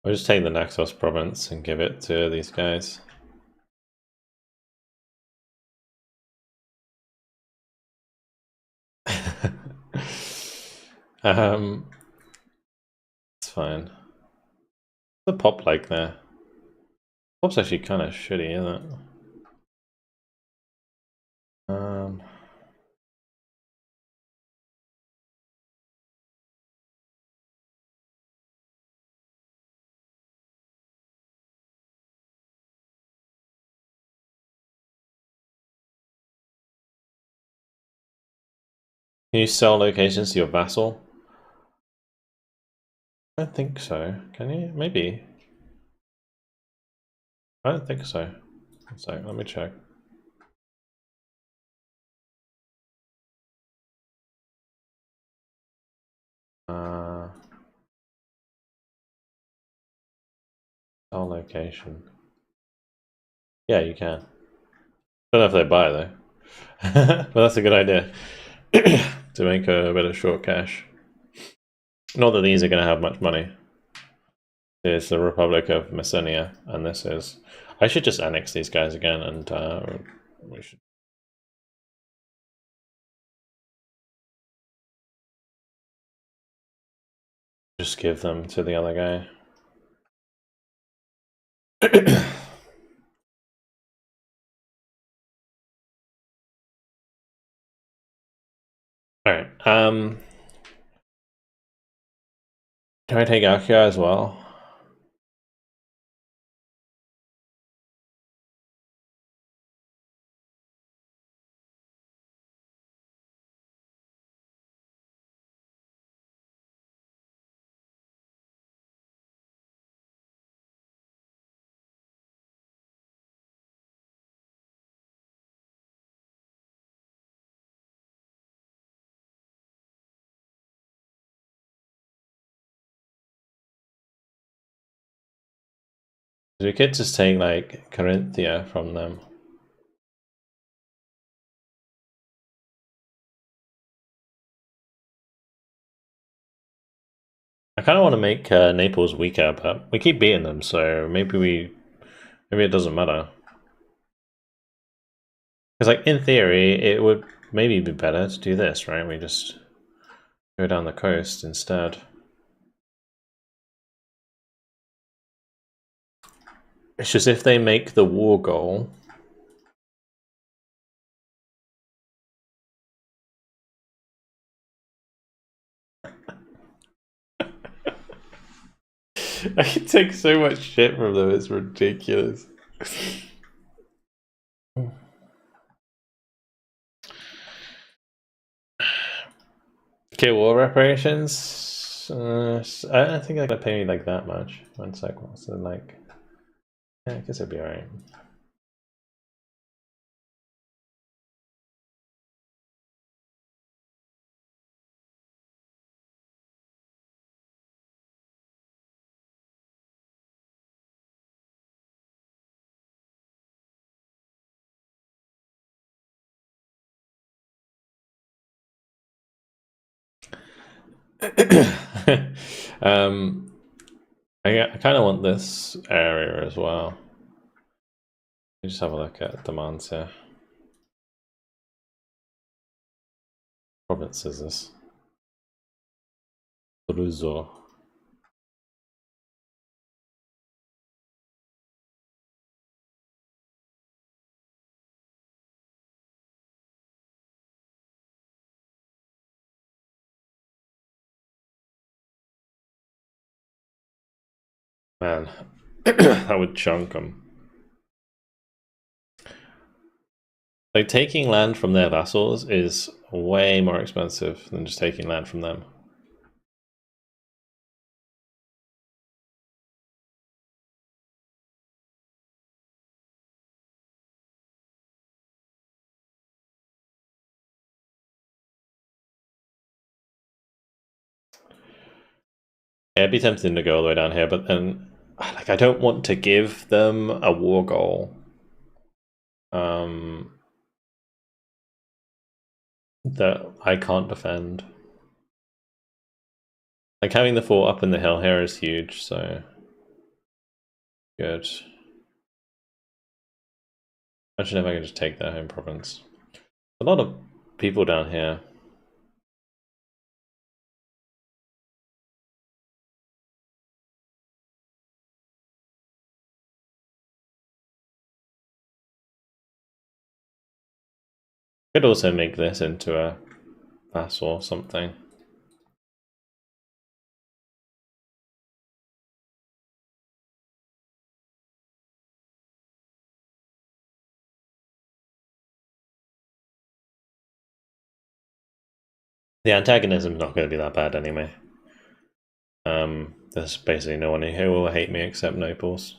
We'll just take the Naxos province and give it to these guys. It's fine. The pop like there. Pop's actually kind of shitty, isn't it? Can you sell locations to your vassal? I don't think so. Can you? Maybe. I don't think so. One sec, let me check. Sell location. Yeah, you can. Don't know if they buy though. But that's a good idea. To make a bit of short cash. Not that these are going to have much money. There's the Republic of Messenia, and this is... I should just annex these guys again, and we should... just give them to the other guy. Alright, can I take Akia as well? We could just take like Carinthia from them. I kind of want to make Naples weaker, but we keep beating them, so maybe it doesn't matter. Because like in theory, it would maybe be better to do this, right? We just go down the coast instead. It's just if they make the war goal. I can take so much shit from them, it's ridiculous. Okay, war reparations. I don't think they're gonna pay me like that much. 1 sec, so like, yeah, I guess it'd be alright. um, I kind of want this area as well. Let me just have a look at demands here. Province is this? Abruzzo. Man, that would chunk them. Like, taking land from their vassals is way more expensive than just taking land from them. Yeah, it'd be tempting to go all the way down here, but then, like, I don't want to give them a war goal. That I can't defend. Like, having the fort up in the hill here is huge, so good. Imagine if I could just take their home province. A lot of people down here. Could also make this into a vassal or something. The antagonism's not going to be that bad anyway. There's basically no one who will hate me except Naples.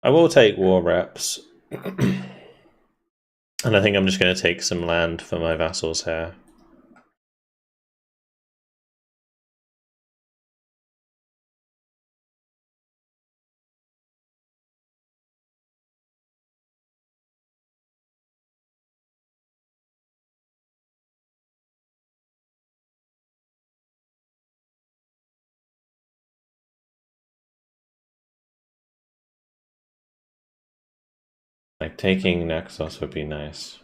I will take war reps. And I think I'm just going to take some land for my vassals here. Like, taking Naxos would be nice.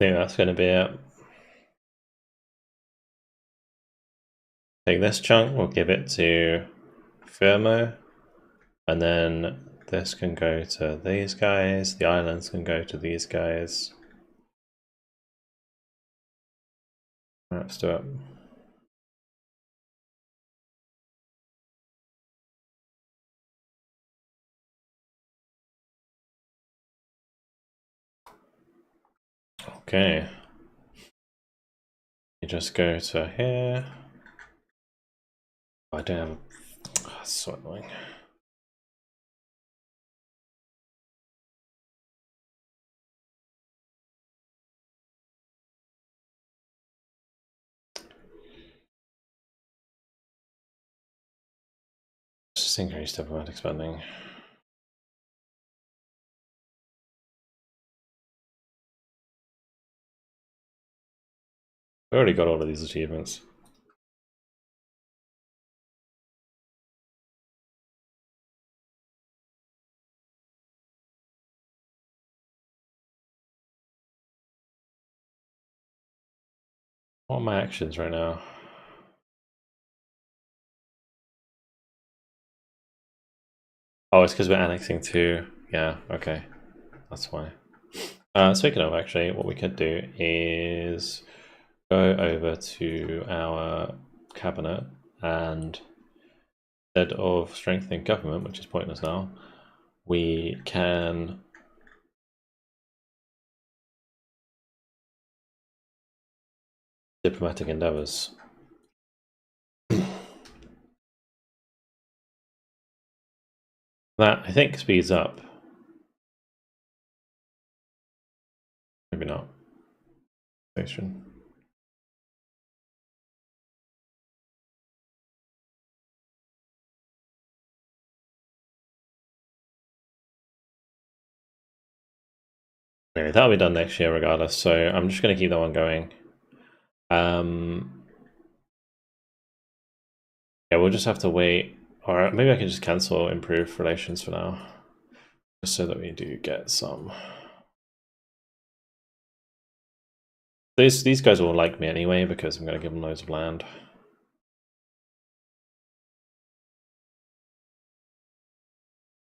I think that's going to be it. Take this chunk, we'll give it to Firmo, and then this can go to these guys, the islands can go to these guys. Let's do it. Okay. You just go to here. I don't have That's so annoying. Just increase diplomatic spending. I already got all of these achievements. What are my actions right now? Oh, it's because we're annexing too. Yeah, okay. That's why. Speaking of, actually, what we could do is go over to our cabinet and instead of strengthening government, which is pointless now, we can diplomatic endeavors. That, I think, speeds up. Maybe not. Station. Anyway, that'll be done next year regardless, so I'm just going to keep that one going. Yeah, we'll just have to wait. Or maybe I can just cancel improved relations for now. Just so that we do get some. These guys will like me anyway because I'm going to give them loads of land.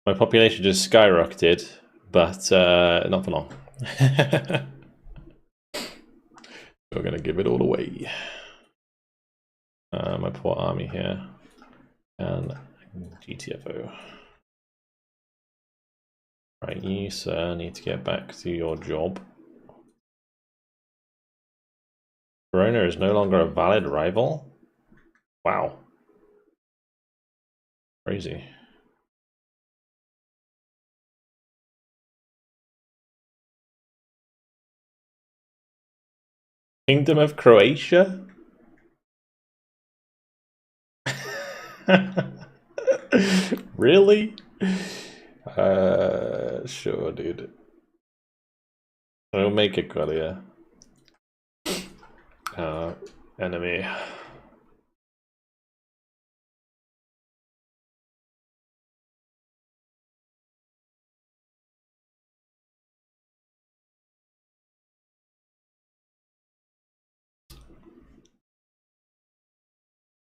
My population just skyrocketed, but not for long. We're going to give it all away. My poor army here. And GTFO. Right, you, sir, need to get back to your job. Verona is no longer a valid rival? Wow. Crazy. Kingdom of Croatia? Really? Sure, dude. I'll make it, Korea. Enemy.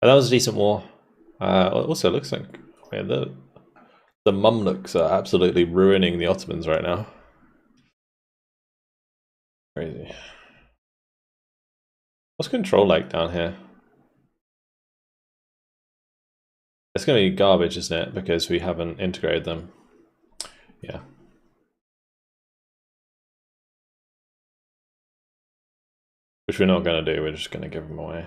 That was a decent war. Also, looks like the Mamluks are absolutely ruining the Ottomans right now. Crazy. What's control like down here? It's going to be garbage, isn't it? Because we haven't integrated them. Yeah. Which we're not going to do. We're just going to give them away.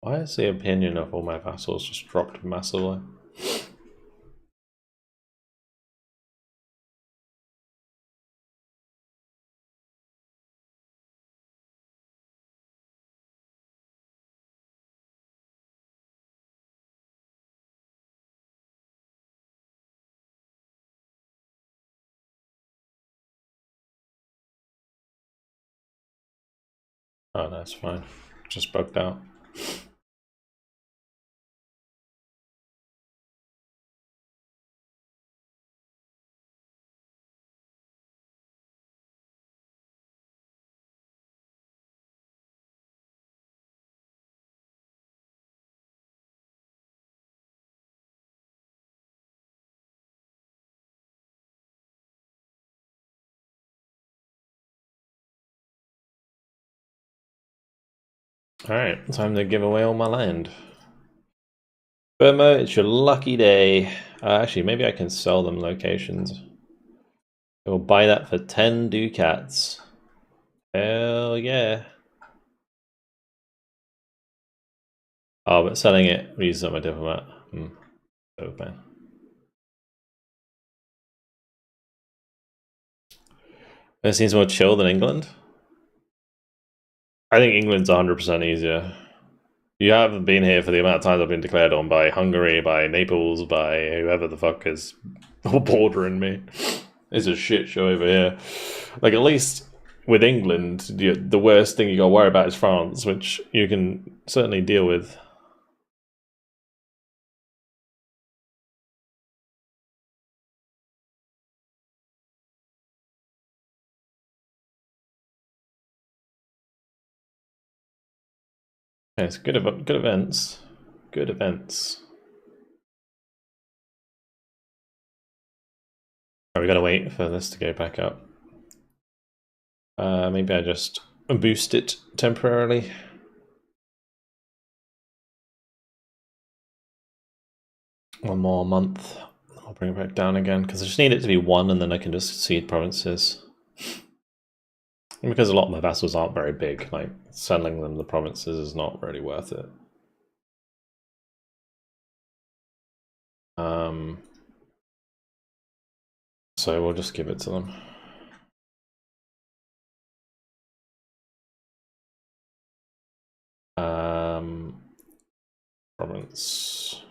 Why is the opinion of all my vassals just dropped massively? Oh, that's fine. Just bugged out. Alright, time to give away all my land. Burma, it's your lucky day. Actually, maybe I can sell them locations. I will buy that for 10 ducats. Hell yeah. Oh, but selling it uses up my diplomat. Open. It seems more chill than England. I think England's 100% easier. You haven't been here for the amount of times I've been declared on by Hungary, by Naples, by whoever the fuck is bordering me. It's a shit show over here. Like, at least with England, the worst thing you gotta worry about is France, which you can certainly deal with. Yeah, it's good events. Good events. Oh, we gotta wait for this to go back up. Maybe I just boost it temporarily. One more month. I'll bring it back down again because I just need it to be 1 and then I can just cede provinces. And because a lot of my vassals aren't very big, like selling them the provinces is not really worth it. So we'll just give it to them. Province.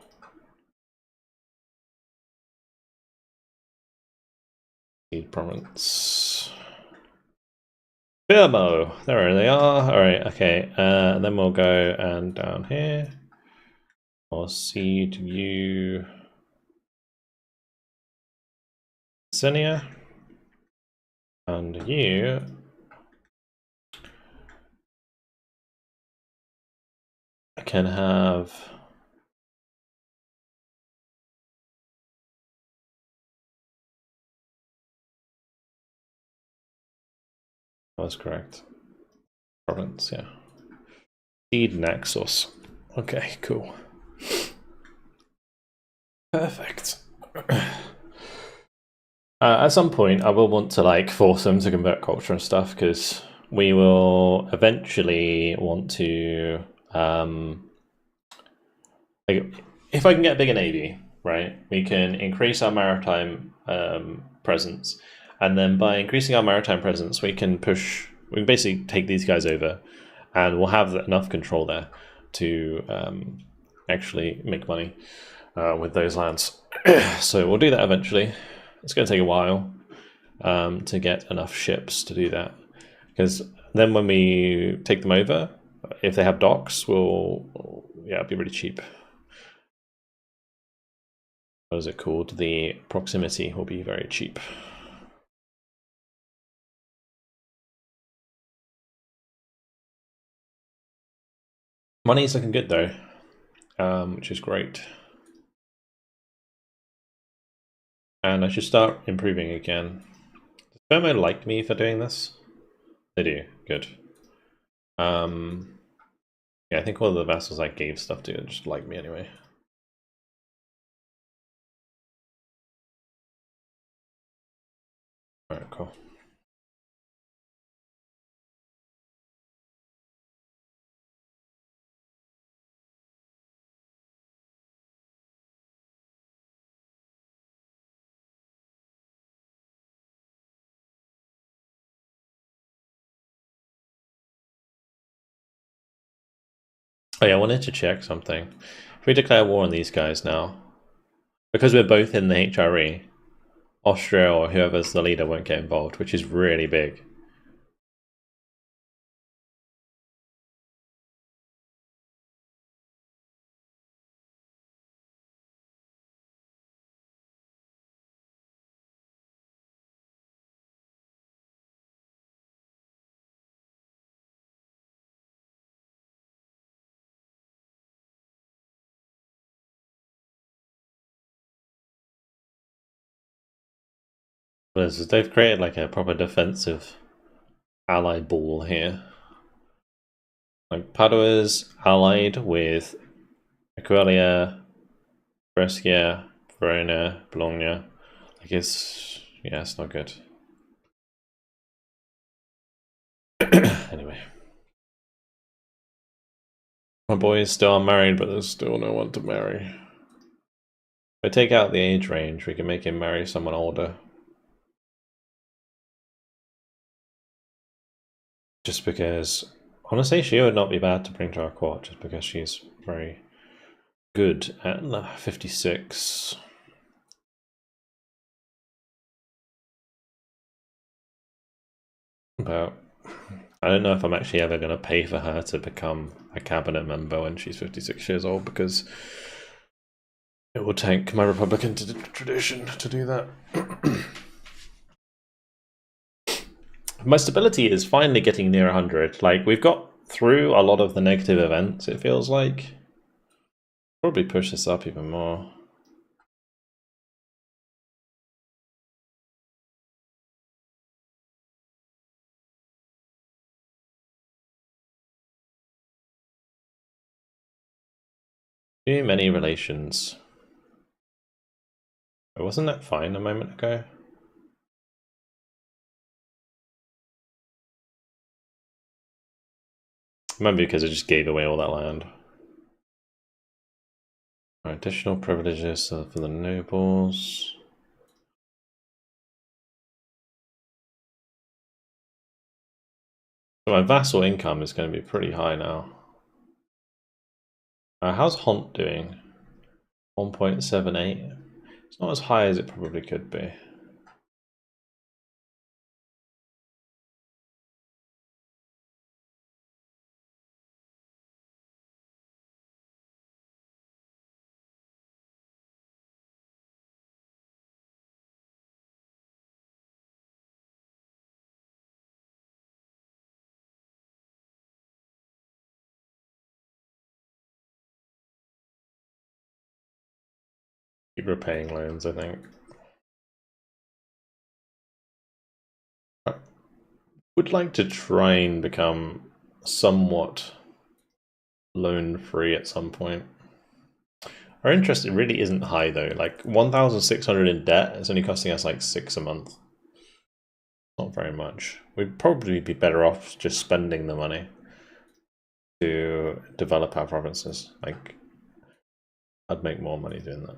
Cede province. Birmo! There they are. Alright, okay. Then we'll go and down here. I'll cede you Xenia. And you can have that's correct. Province, yeah. Cede Naxos. Okay, cool. Perfect. At some point, I will want to like force them to convert culture and stuff because we will eventually want to. Like, if I can get a bigger navy, right, we can increase our maritime presence, and then by increasing our maritime presence, we can push. We can basically take these guys over, and we'll have enough control there to actually make money with those lands. So we'll do that eventually. It's going to take a while to get enough ships to do that, because then when we take them over, if they have docks, it'll be really cheap. What is it called? The proximity will be very cheap. Money's looking good though, which is great. And I should start improving again. Does Thermo like me for doing this? They do. Good. Yeah, I think all of the vassals I gave stuff to just like me anyway. Alright, cool. Oh yeah, I wanted to check something. If we declare war on these guys now, because we're both in the HRE, Austria or whoever's the leader won't get involved, which is really big. They've created like a proper defensive ally ball here. Like Padua's allied with Aquileia, Brescia, Verona, Bologna. Like it's not good. Anyway. My boys still unmarried, but there's still no one to marry. If I take out the age range, we can make him marry someone older. Just because, honestly, she would not be bad to bring to our court, just because she's very good at 56. But I don't know if I'm actually ever going to pay for her to become a cabinet member when she's 56 years old, because it will take my Republican tradition to do that. My stability is finally getting near 100. Like, we've got through a lot of the negative events, it feels like. Probably push this up even more. Too many relations. Wasn't that fine a moment ago? Maybe because I just gave away all that land. Additional privileges for the nobles. So my vassal income is going to be pretty high now. How's Hont doing? 1.78. It's not as high as it probably could be. Keep repaying loans, I think. I would like to try and become somewhat loan free at some point. Our interest really isn't high though. Like 1,600 in debt is only costing us like 6 a month. Not very much. We'd probably be better off just spending the money to develop our provinces. Like, I'd make more money doing that.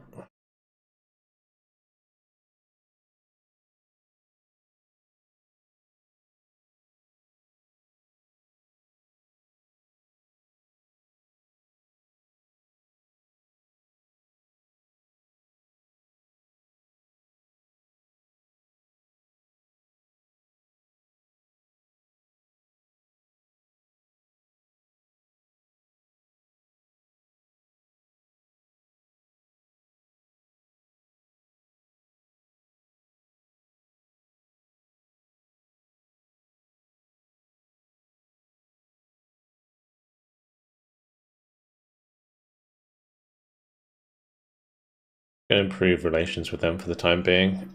Gonna improve relations with them for the time being.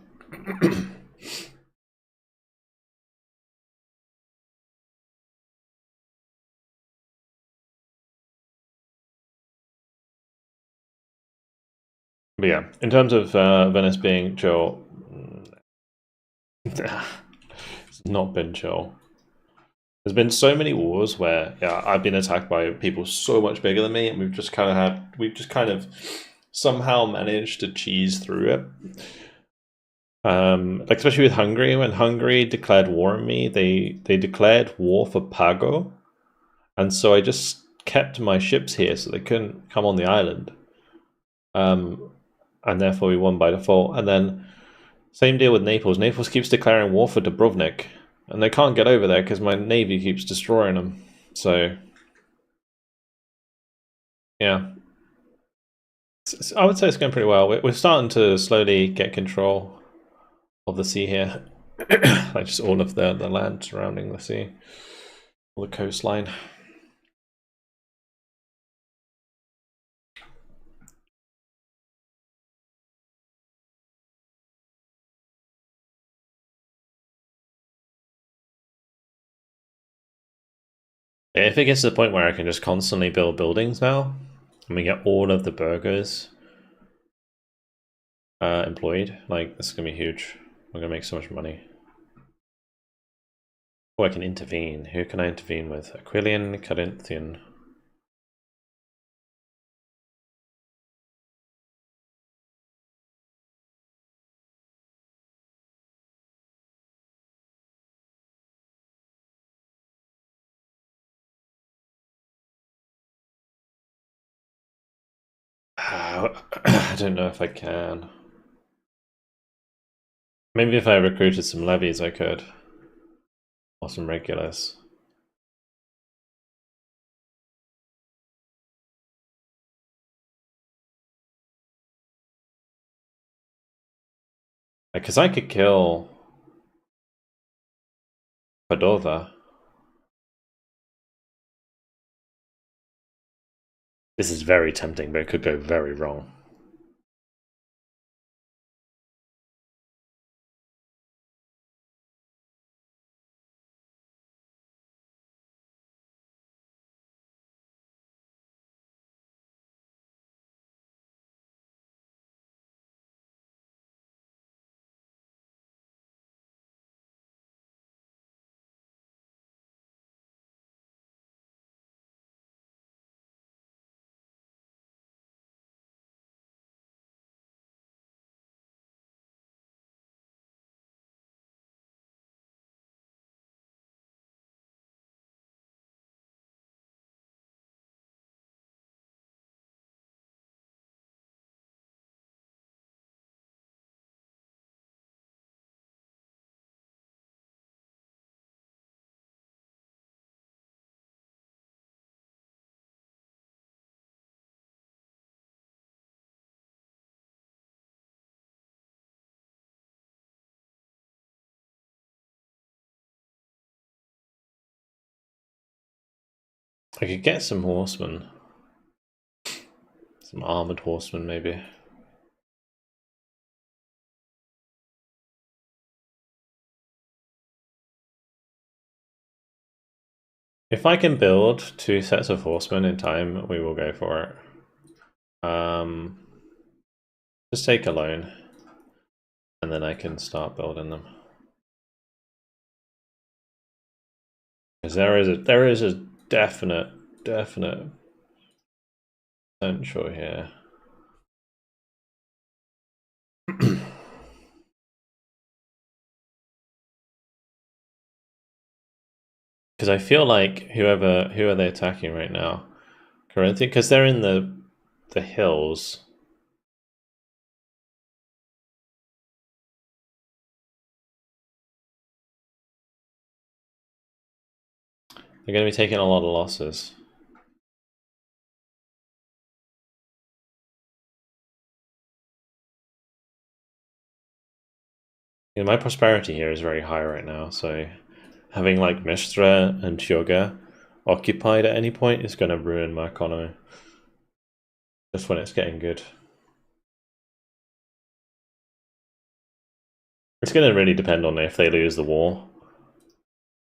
But yeah, in terms of Venice being chill, it's not been chill. There's been so many wars where I've been attacked by people so much bigger than me, and we've just kind of somehow managed to cheese through it. Like especially with Hungary, when Hungary declared war on me, they declared war for Pago, and so I just kept my ships here so they couldn't come on the island. And therefore we won by default. And then same deal with Naples. Naples keeps declaring war for Dubrovnik, and they can't get over there because my navy keeps destroying them. So yeah, I would say it's going pretty well. We're starting to slowly get control of the sea here, like just all of the land surrounding the sea, or the coastline. If it gets to the point where I can just constantly build buildings now, and we get all of the burghers employed, like, this is gonna be huge. We're gonna make so much money. Oh, I can intervene. Who can I intervene with? Aquilian, Corinthian. I don't know if I can. Maybe if I recruited some levies, I could. Or some regulars. Because I could kill Padova. This is very tempting, but it could go very wrong. I could get some horsemen. Some armored horsemen, maybe. If I can build 2 sets of horsemen in time, we will go for it. Just take a loan, and then I can start building them. Because there is a definite potential here. Because I feel like who are they attacking right now? Corinthian, because they're in the hills. They're going to be taking a lot of losses. Yeah, my prosperity here is very high right now, so having like Mistra and Tioga occupied at any point is going to ruin my economy. Just when it's getting good. It's going to really depend on if they lose the war.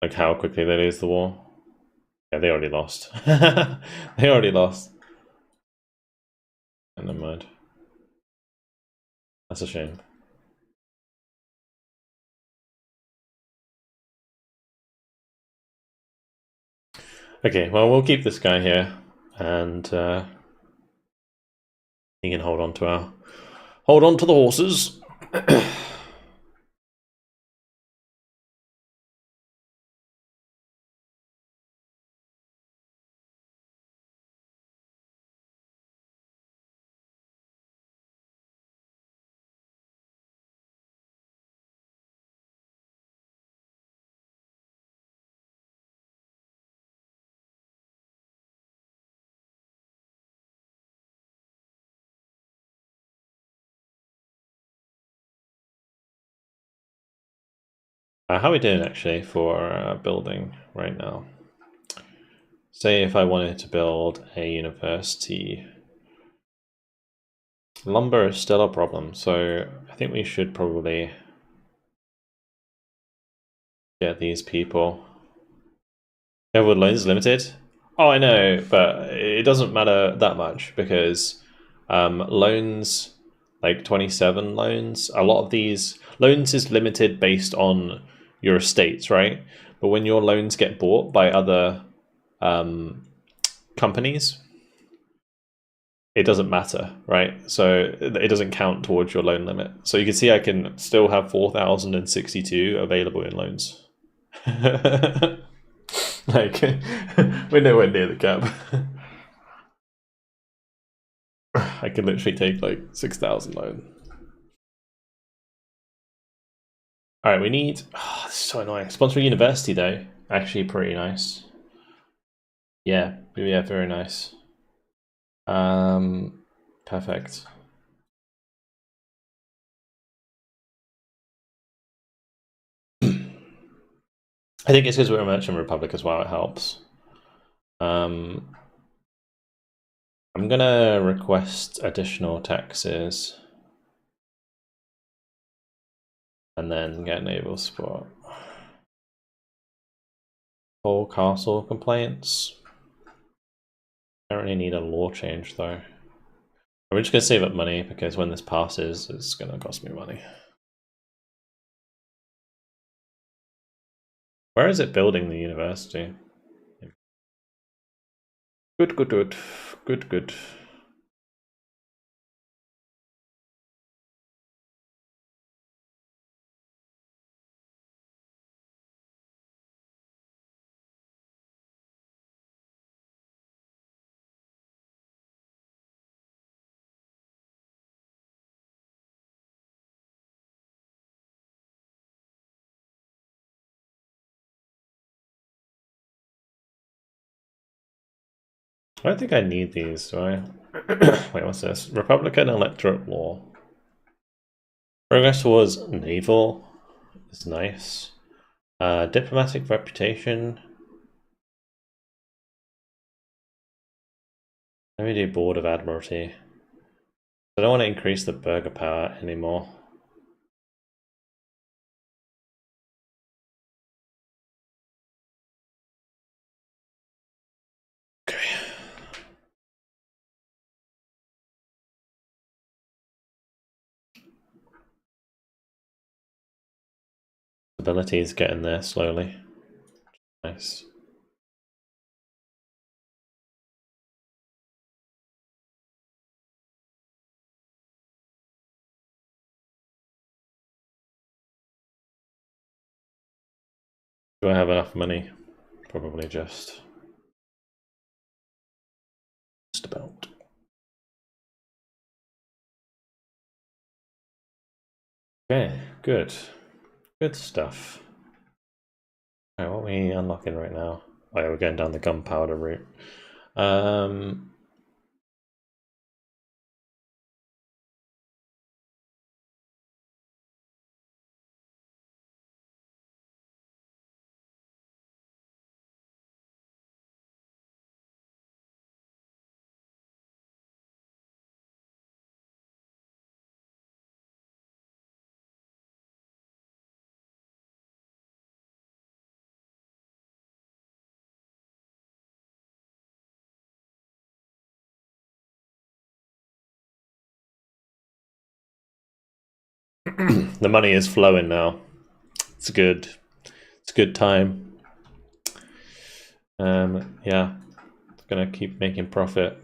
Like how quickly they lose the war. Yeah, they already lost. They already lost. Never mind. That's a shame. Okay, well, we'll keep this guy here, and he can hold on to the horses. How are we doing actually for building right now? Say if I wanted to build a university. Lumber is still a problem, so I think we should probably get these people Everyone loans is limited. Oh, I know, but it doesn't matter that much because loans, like 27 loans, a lot of these loans is limited based on your estates, right? But when your loans get bought by other companies, it doesn't matter, right? So it doesn't count towards your loan limit. So you can see I can still have 4,062 available in loans. Like, we're nowhere near the cap. I could literally take like 6,000 loan. All right, we need. Oh, this is so annoying. Sponsor university though, actually pretty nice. Yeah, very nice. Perfect. I think it's because we're a merchant republic as well. It helps. I'm gonna request additional taxes, and then get naval support. Whole castle complaints. I don't really need a law change though. We're just gonna save up money because when this passes, it's gonna cost me money. Where is it building the university? Good. I don't think I need these, do I? Wait, what's this? Republican electorate law. Progress towards naval is nice. Diplomatic reputation. Let me do Board of Admiralty. I don't want to increase the burger power anymore. Okay. Ability is getting there slowly. Nice. Do I have enough money? Probably just about. Okay, good. Good stuff. Alright, what are we unlocking right now? Oh yeah, we're going down the gunpowder route. The money is flowing now. It's good. It's a good time. Yeah, it's gonna keep making profit.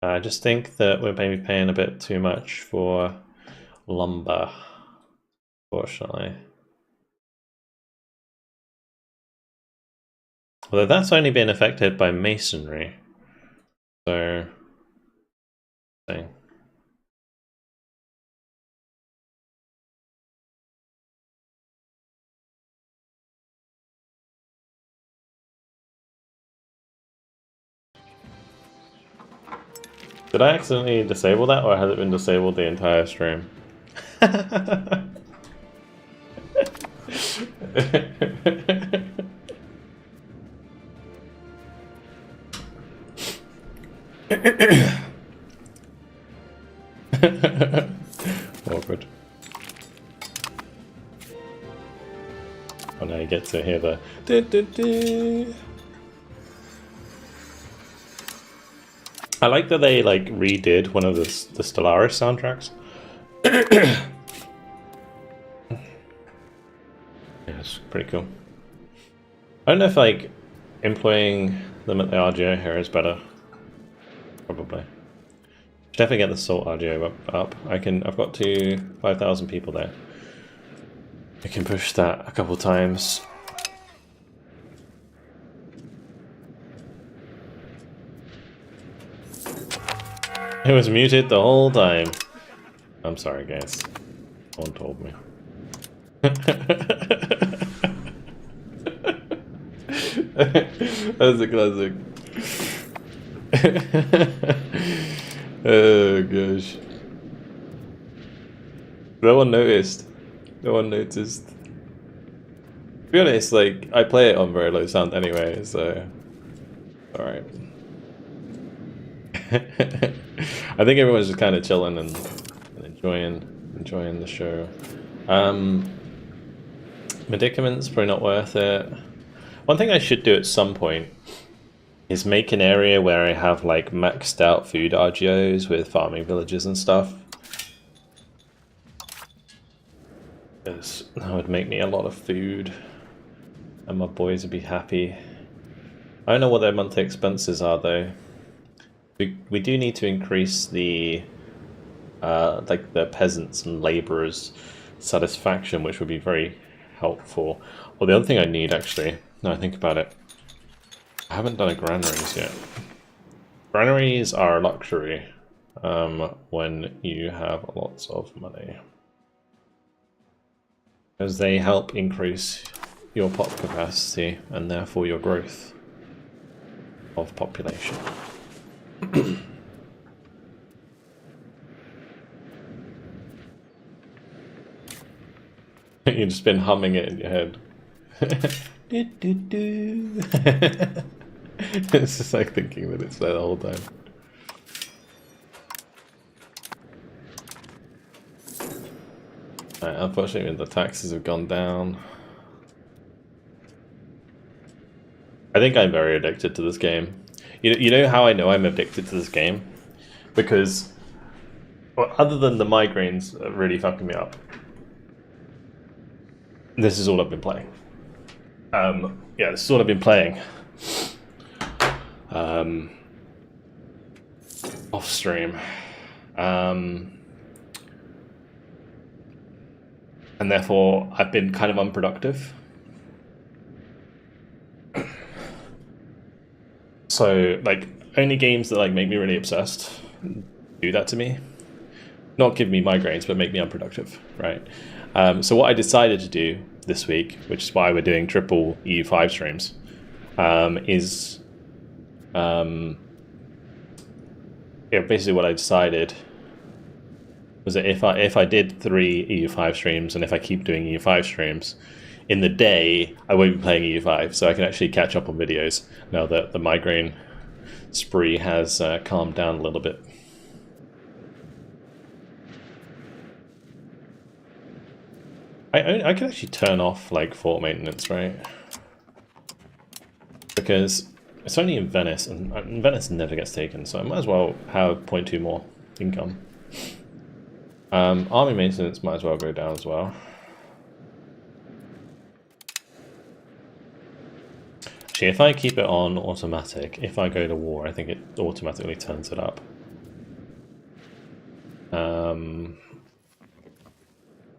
I just think that we're maybe paying a bit too much for lumber, fortunately. Although that's only been affected by masonry. So, did I accidentally disable that, or has it been disabled the entire stream? Awkward. Oh, now you get to hear the du-du-du. I like that they like redid one of the Stellaris soundtracks. Yeah, it's pretty cool. I don't know if like employing them at the RGO here is better. Probably. Should definitely get the Salt RGO up. I've got to 5,000 people there. I can push that a couple times. It was muted the whole time. I'm sorry, guys. No one told me. That's a classic. Oh gosh. No one noticed. No one noticed. To be honest, like, I play it on very low sound anyway, so... Alright. I think everyone's just kind of chilling and enjoying the show. Medicaments, probably not worth it. One thing I should do at some point is make an area where I have like maxed out food RGOs with farming villages and stuff. Because that would make me a lot of food and my boys would be happy. I don't know what their monthly expenses are though. We do need to increase the like the peasants and laborers satisfaction, which would be very helpful. Well, the other thing I need actually, now I think about it, I haven't done a granaries yet. Granaries are a luxury when you have lots of money, as they help increase your pop capacity and therefore your growth of population. You've just been humming it in your head. Do, do, do. It's just like thinking that it's there the whole time. Right, unfortunately the taxes have gone down. I think I'm very addicted to this game. You know how I know I'm addicted to this game? Because, well, other than the migraines really fucking me up, this is all I've been playing. Yeah, this is all I've been playing. Off stream. And therefore I've been kind of unproductive. So, like, only games that like make me really obsessed do that to me. Not give me migraines, but make me unproductive, right? So what I decided to do this week, which is why we're doing triple EU5 streams, is yeah, basically what I decided was that if I did 3 EU5 streams, and if I keep doing EU5 streams, in the day I won't be playing EU5, so I can actually catch up on videos now that the migraine spree has calmed down a little bit. I can actually turn off like fort maintenance, right? Because it's only in Venice, and Venice never gets taken, so I might as well have 0.2 more income. Army maintenance might as well go down as well. Actually, if I keep it on automatic, if I go to war, I think it automatically turns it up.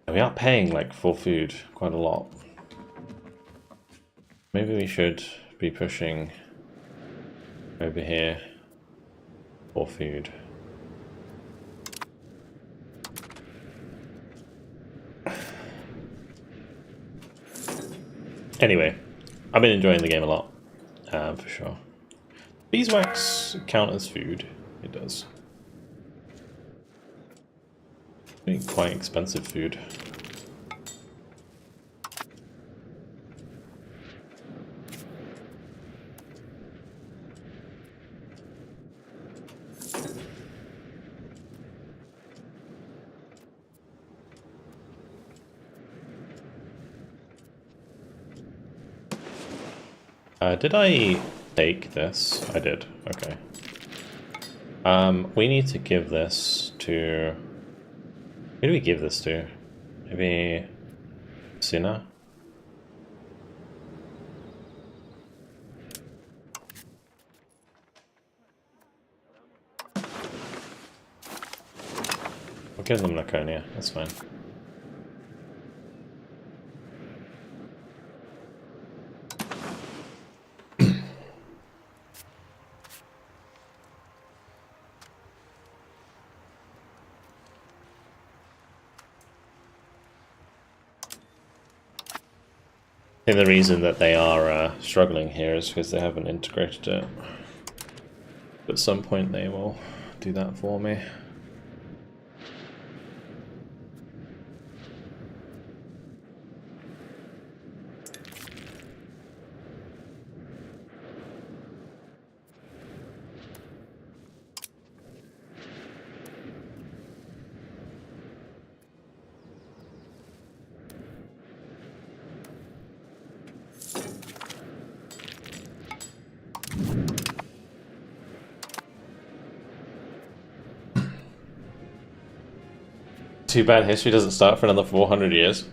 We are paying like for food quite a lot. Maybe we should be pushing over here for food. Anyway, I've been enjoying the game a lot, for sure. Beeswax count as food? It does. Quite expensive food. Did I take this? I did. Okay. We need to give this to... Who do we give this to? Maybe... Sina? We'll give them Laconia, that's fine. I think the reason that they are struggling here is because they haven't integrated it. At some point they will do that for me. Too bad history doesn't start for another 400 years.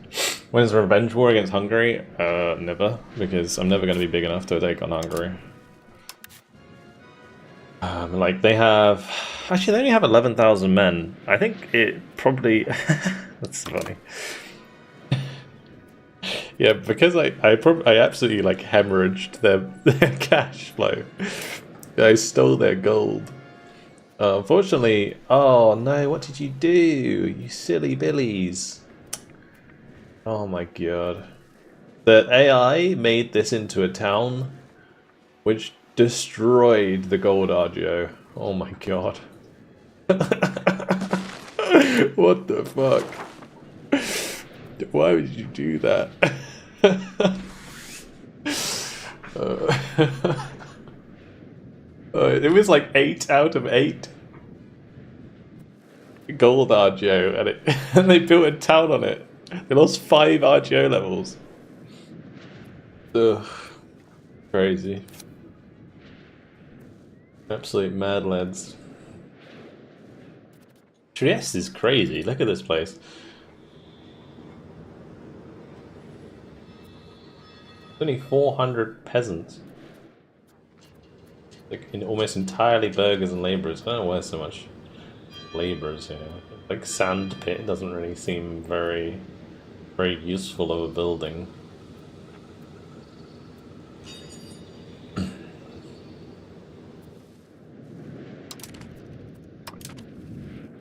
When's the revenge war against Hungary? Never, because I'm never going to be big enough to take on Hungary. Like, they have... Actually, they only have 11,000 men. I think it probably... That's funny. Yeah, because I absolutely, like, hemorrhaged their cash flow. I stole their gold. Unfortunately, oh no, what did you do? You silly billies. Oh my god. The AI made this into a town which destroyed the gold Argio. Oh my god. What the fuck? Why would you do that? It was like 8 out of 8 gold Argio, and they built a town on it. They lost 5 Argio levels. Ugh, crazy. Absolute mad lads. Trieste is crazy. Look at this place. Only 400 peasants. Like, almost entirely burghers and labourers. I don't know why so much labourers here. Like, sand pit doesn't really seem very useful of a building.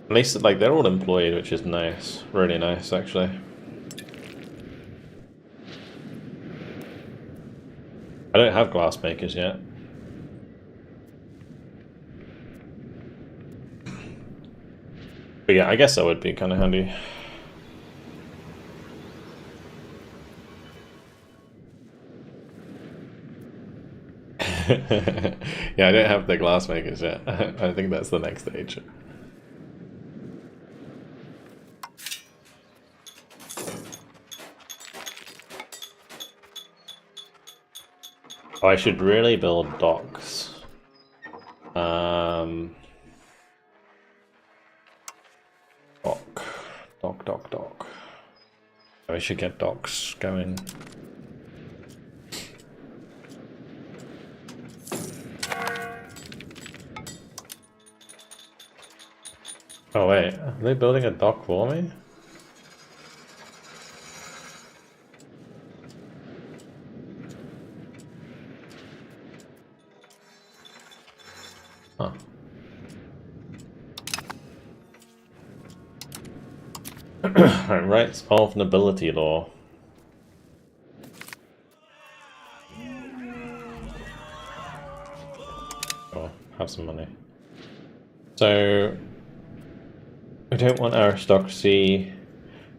At least, like, they're all employed, which is nice. Really nice, actually. I don't have glassmakers yet. But yeah, I guess that would be kind of handy. Yeah, I don't have the glassmakers yet. I think that's the next stage. Oh, I should really build docks. Dock. I should get docks going. Oh wait, are they building a dock for me? Huh. Rights of nobility law. Oh, have some money. So we don't want aristocracy.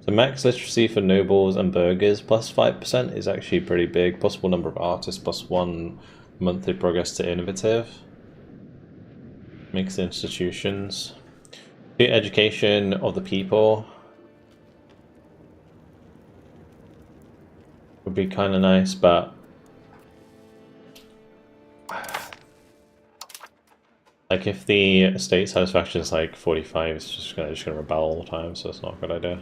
So max literacy for nobles and burghers plus 5% is actually pretty big. Possible number of artists plus 1 monthly progress to innovative. Mixed institutions. Education of the people would be kind of nice, but Like if the state satisfaction is like 45, it's just gonna rebel all the time, so it's not a good idea.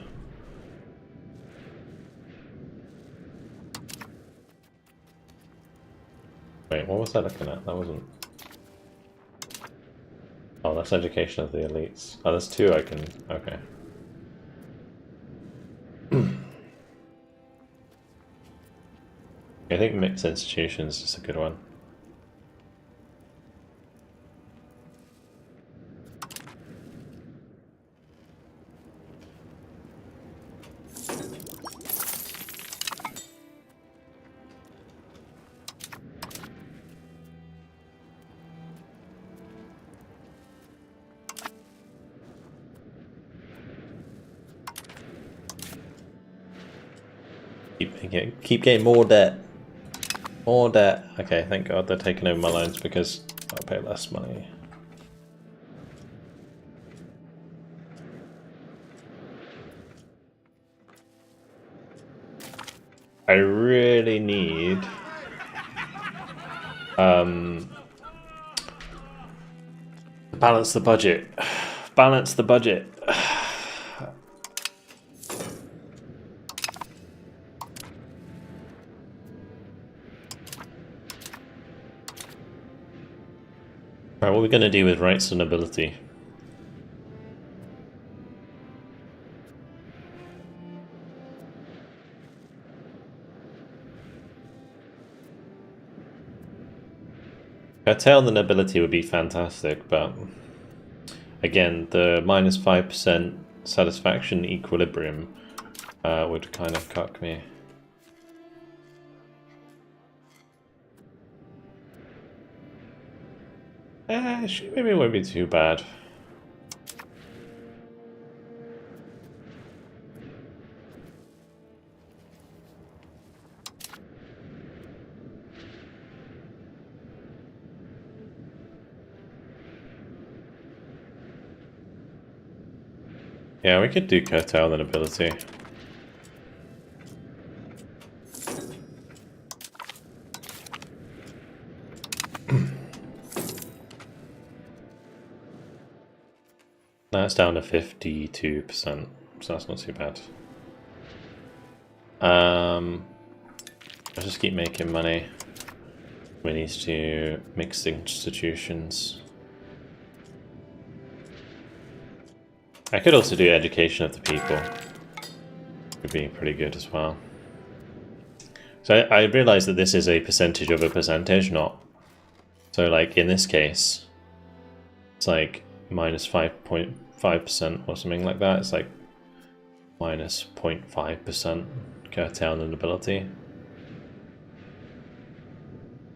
Wait, what was I looking at? That wasn't... Oh, that's education of the elites. Oh, there's two I can... Okay. I think mixed institutions is a good one. Keep getting more debt. More debt. Okay, thank God they're taking over my loans because I'll pay less money. I really need balance the budget. Balance the budget. Right, what are we going to do with rights and nobility? Curtail the nobility would be fantastic, but again, the minus 5% satisfaction equilibrium would kind of cuck me. Maybe it won't be too bad. Yeah, we could do curtail the nobility. That's down to 52%, so that's not too bad. Let's just keep making money. We need to mix institutions. I could also do education of the people. Would be pretty good as well. So I realize that this is a percentage of a percentage, not... So like in this case, it's like minus 5.5% or something like that. It's like minus 0.5% curtail the nobility.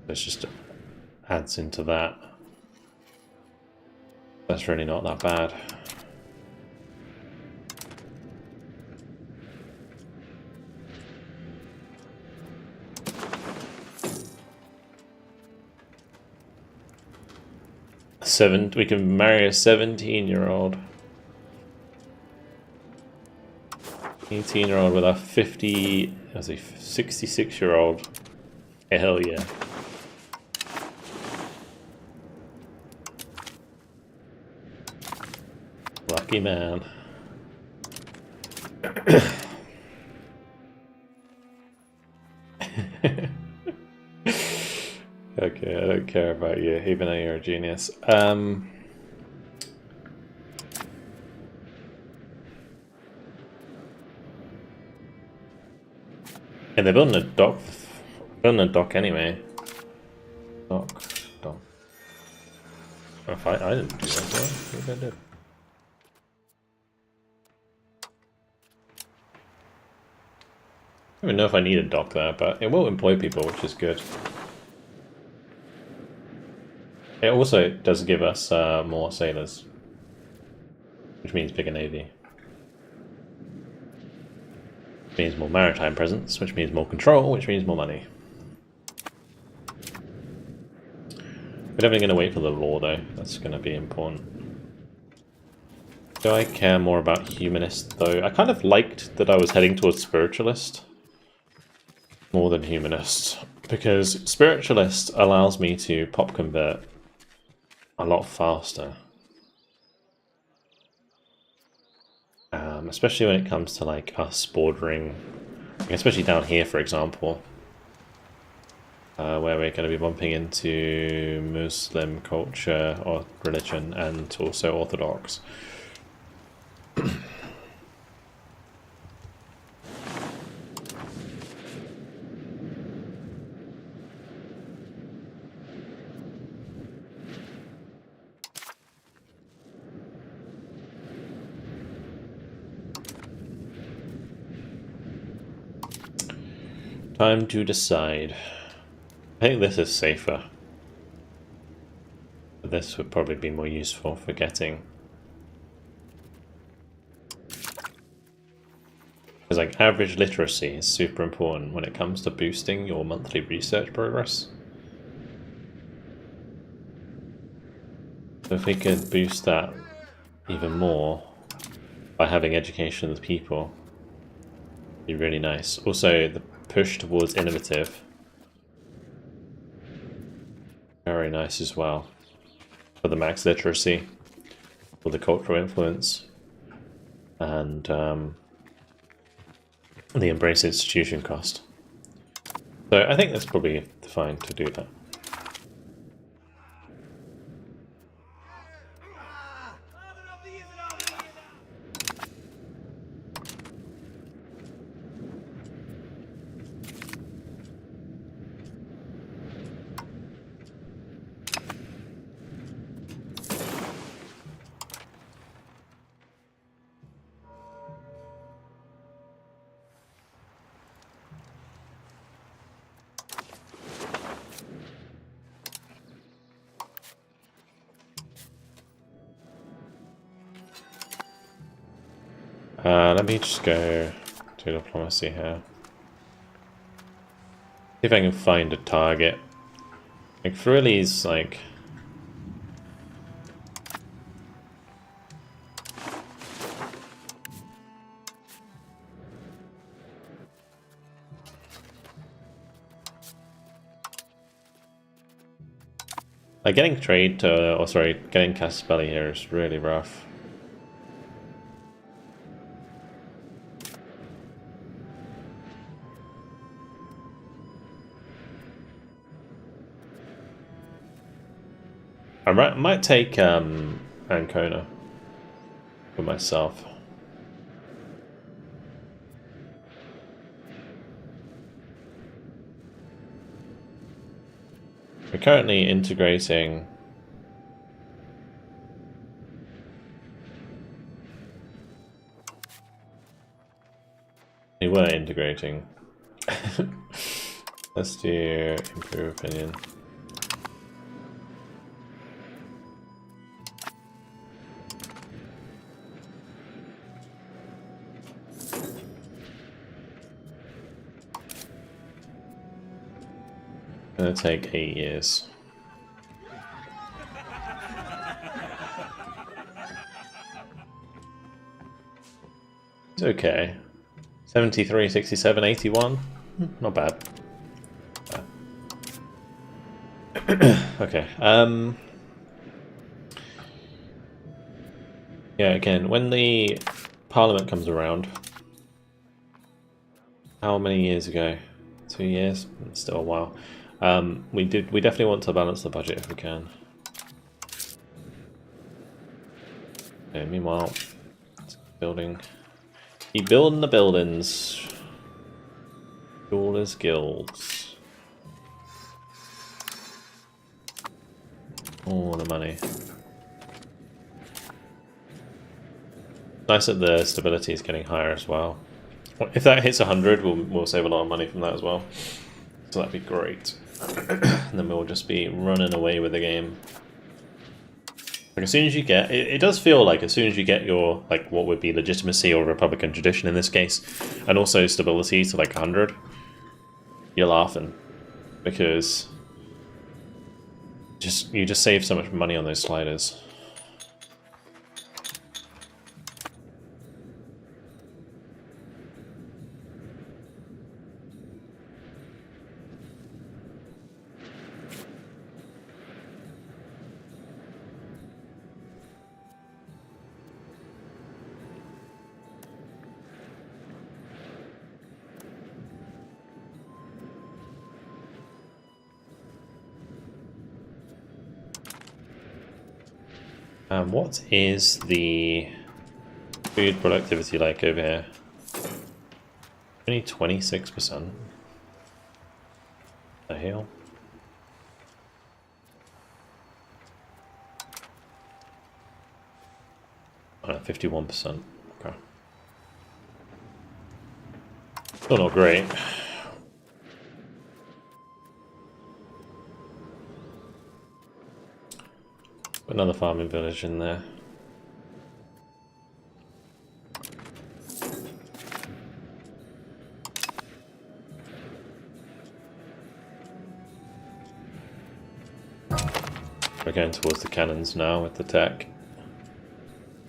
It just adds into that. That's really not that bad. We can marry a 17-year-old. 18-year-old with a 66-year-old. Hell yeah. Lucky man. Okay, I don't care about you, even though you're a genius. And they're building a dock. Building a dock anyway. Dock. If I didn't do that, well, maybe I did. I don't even know if I need a dock there, but it will employ people, which is good. It also does give us more sailors, which means bigger navy. Which means more maritime presence, which means more control, which means more money. We're definitely going to wait for the law though, that's going to be important. Do I care more about humanist though? I kind of liked that I was heading towards spiritualist more than humanist, because spiritualist allows me to pop convert a lot faster. Especially when it comes to like us bordering, especially down here, for example, where we're going to be bumping into Muslim culture or religion and also Orthodox. Time to decide. I think this is safer. This would probably be more useful for getting. Because like average literacy is super important when it comes to boosting your monthly research progress. So if we could boost that even more by having education of the people, it'd be really nice. Also, the push towards innovative, very nice as well. For the max literacy, for the cultural influence, and the embrace institution cost. So I think that's probably fine to do that. Let me just go to diplomacy here. See if I can find a target. Like Thrilly's like getting trade to, or sorry, getting Caspelli here is really rough. I might take Ancona for myself. We're currently integrating we were integrating. Let's do improve opinion. Gonna take 8 years. It's okay. 73, 67, 81. Not bad. Okay. Yeah, again, when the Parliament comes around, how many years ago? 2 years? It's still a while. We definitely want to balance the budget if we can. Okay, meanwhile, keep building the buildings. Jewelers guilds. All the money. Nice that the stability is getting higher as well. If that hits 100, we'll save a lot of money from that as well. So that'd be great. And then we'll just be running away with the game. Like as soon as you get, it does feel like as soon as you get your like what would be legitimacy or Republican tradition in this case, and also stability to like 100, you're laughing because you just save so much money on those sliders. What is the food productivity like over here? Only 26%. The hell? 51%. Okay. Still not great. Another farming village in there. We're going towards the cannons now with the tech.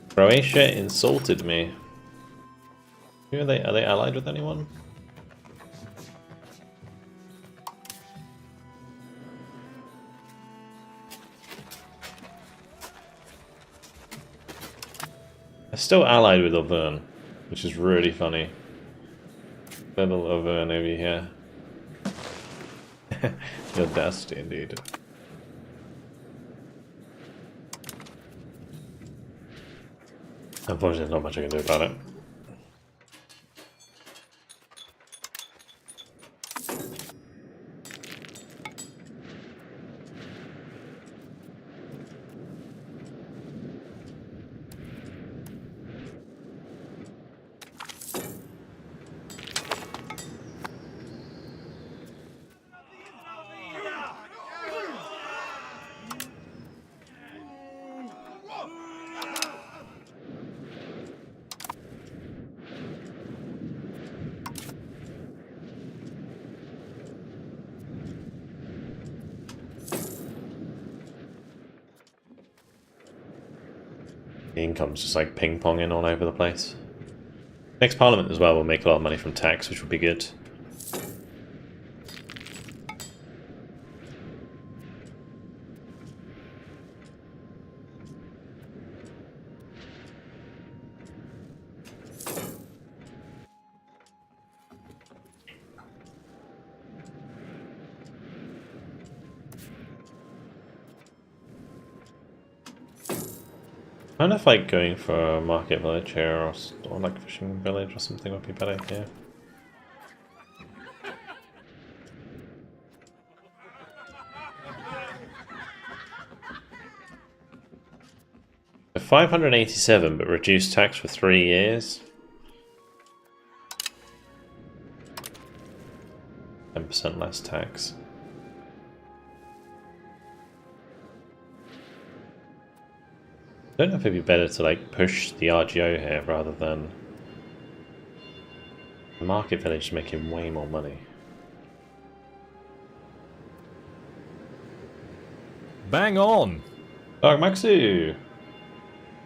Croatia insulted me. Who are they? Are they allied with anyone? They're still allied with Auvergne, which is really funny. Little Auvergne over here. The audacity indeed. Unfortunately, there's not much I can do about it. The income's just like ping-ponging all over the place. Next parliament as well will make a lot of money from tax, which would be good. I don't know if like going for a market village here or like a fishing village or something would be a better idea. So 587, but reduced tax for 3 years. 10% less tax. I don't know if it'd be better to like push the RGO here rather than the market village is making way more money. Bang on! Dark Maxu!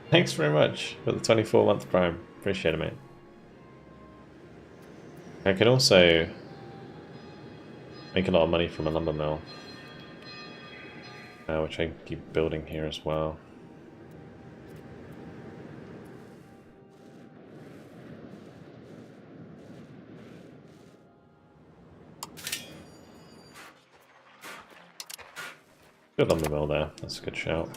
Thanks very much for the 24-month prime. Appreciate it, mate. I can also make a lot of money from a lumber mill, which I keep building here as well. Good lumber mill there, that's a good shout.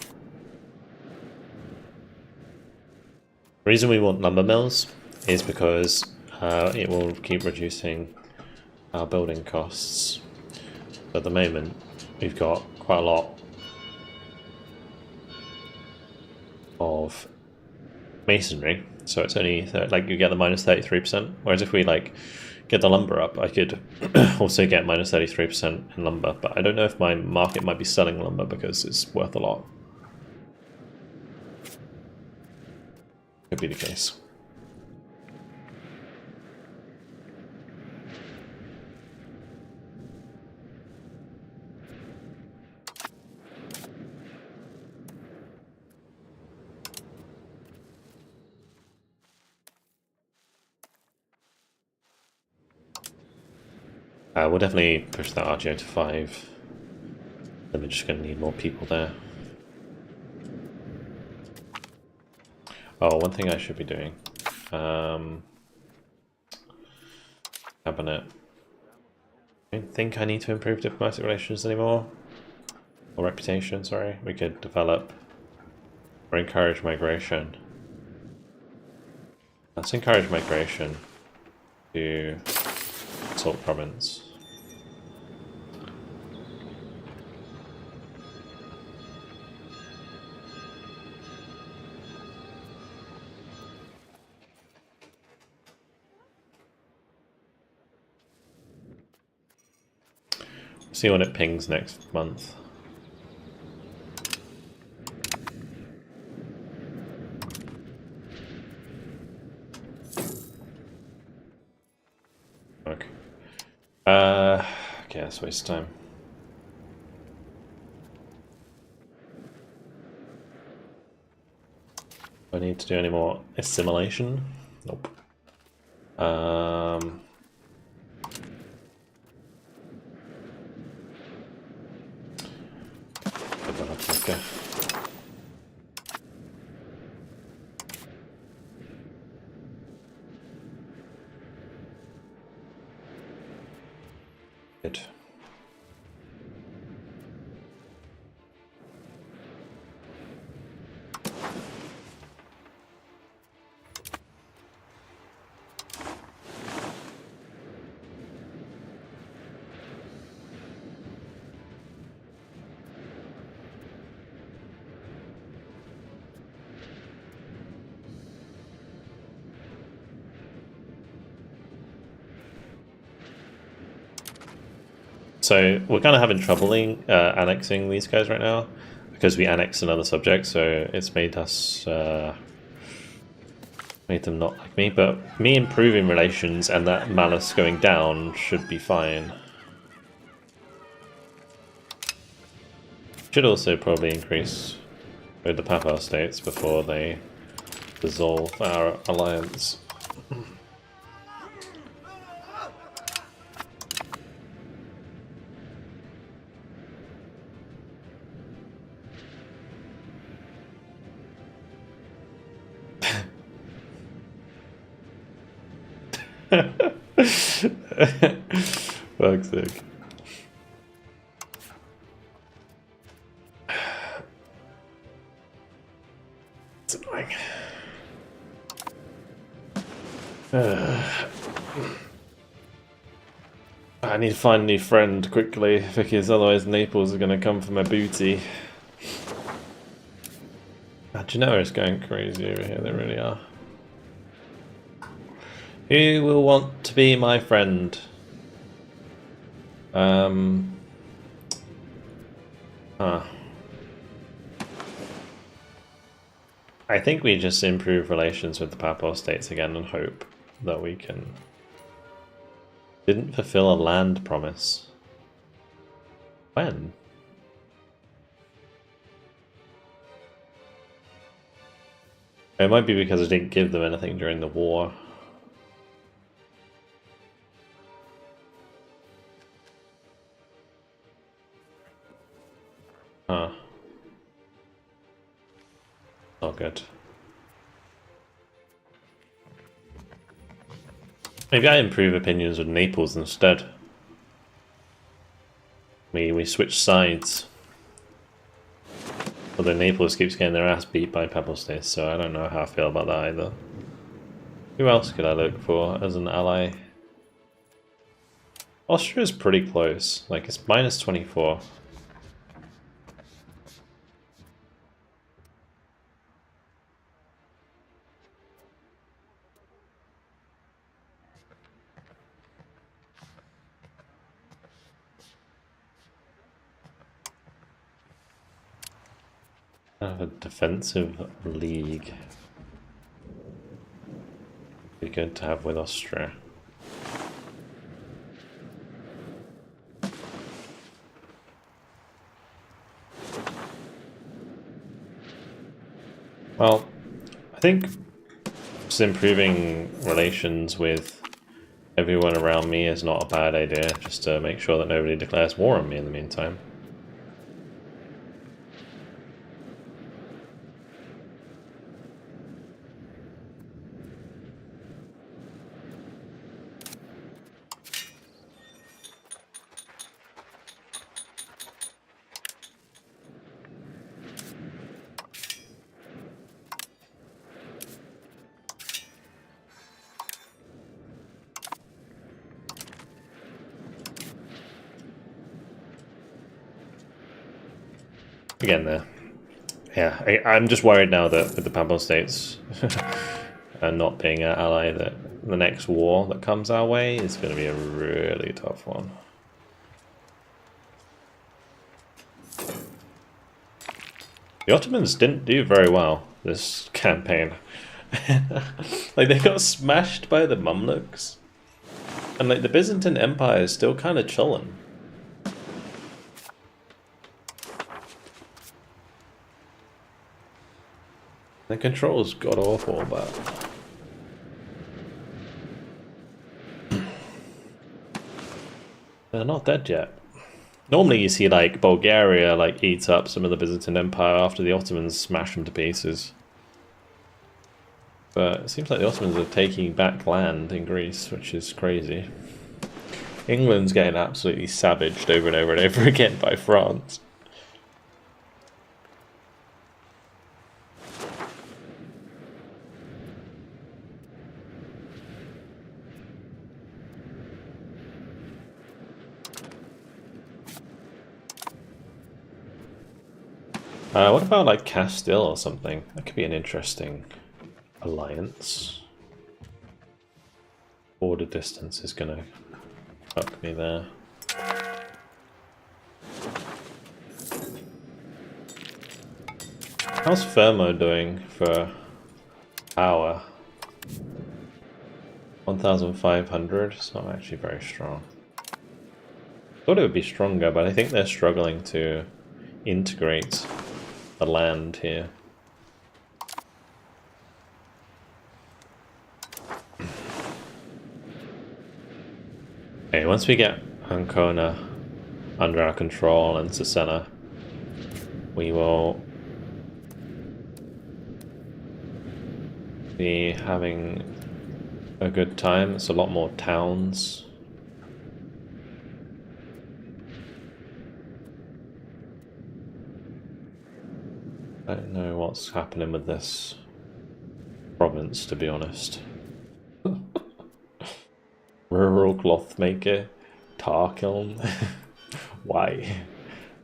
The reason we want lumber mills is because it will keep reducing our building costs. At the moment, we've got quite a lot of masonry, so it's only like you get the minus 33%. Whereas if we like get the lumber up, I could also get minus 33% in lumber, but I don't know if my market might be selling lumber because it's worth a lot. Could be the case. We'll definitely push that RGO to 5. Then we're just going to need more people there. Oh, one thing I should be doing. Cabinet. I don't think I need to improve diplomatic relations anymore. Or reputation, sorry. We could develop Or encourage migration. Let's encourage migration to Salt Province. See what it pings next month. Okay. Okay, that's waste time. Do I need to do any more assimilation? Nope. Okay. Good. So we're kind of having trouble annexing these guys right now because we annexed another subject, so it's made us made them not like me. But me improving relations and that malice going down should be fine. Should also probably increase with the Papal states before they dissolve our alliance. Fuck's sake. It's annoying. I need to find a new friend quickly because otherwise Naples are going to come for my booty. Genoa is going crazy over here, they really are. Who will want to be my friend? I think we just improve relations with the Papal States again and hope that we can... Didn't fulfill a land promise. When? It might be because I didn't give them anything during the war. Huh. Not good. Maybe I improve opinions with Naples instead. We switch sides. Although Naples keeps getting their ass beat by Papal States, so I don't know how I feel about that either. Who else could I look for as an ally? Austria's pretty close, like it's minus 24. I have a defensive league. Be good to have with Austria. Well, I think just improving relations with everyone around me is not a bad idea, just to make sure that nobody declares war on me in the meantime. again there. Yeah, I'm just worried now that with the Papal States and not being an ally, that the next war that comes our way is going to be a really tough one. The Ottomans didn't do very well this campaign. Like, they got smashed by the Mamluks. And like, the Byzantine Empire is still kind of chilling. The control's god awful, but they're not dead yet. Normally you see like Bulgaria like eats up some of the Byzantine Empire after the Ottomans smash them to pieces. But it seems like the Ottomans are taking back land in Greece, which is crazy. England's getting absolutely savaged over and over and over again by France. What about like Castile or something? That could be an interesting alliance. Border distance is gonna fuck me there. How's Fermo doing for power? 1,500. It's not actually very strong. Thought it would be stronger, but I think they're struggling to integrate the land here. Okay, once we get Ancona under our control and Cesena, we will be having a good time. It's a lot more towns. I don't know what's happening with this province, to be honest. Rural cloth maker, tar kiln. Why?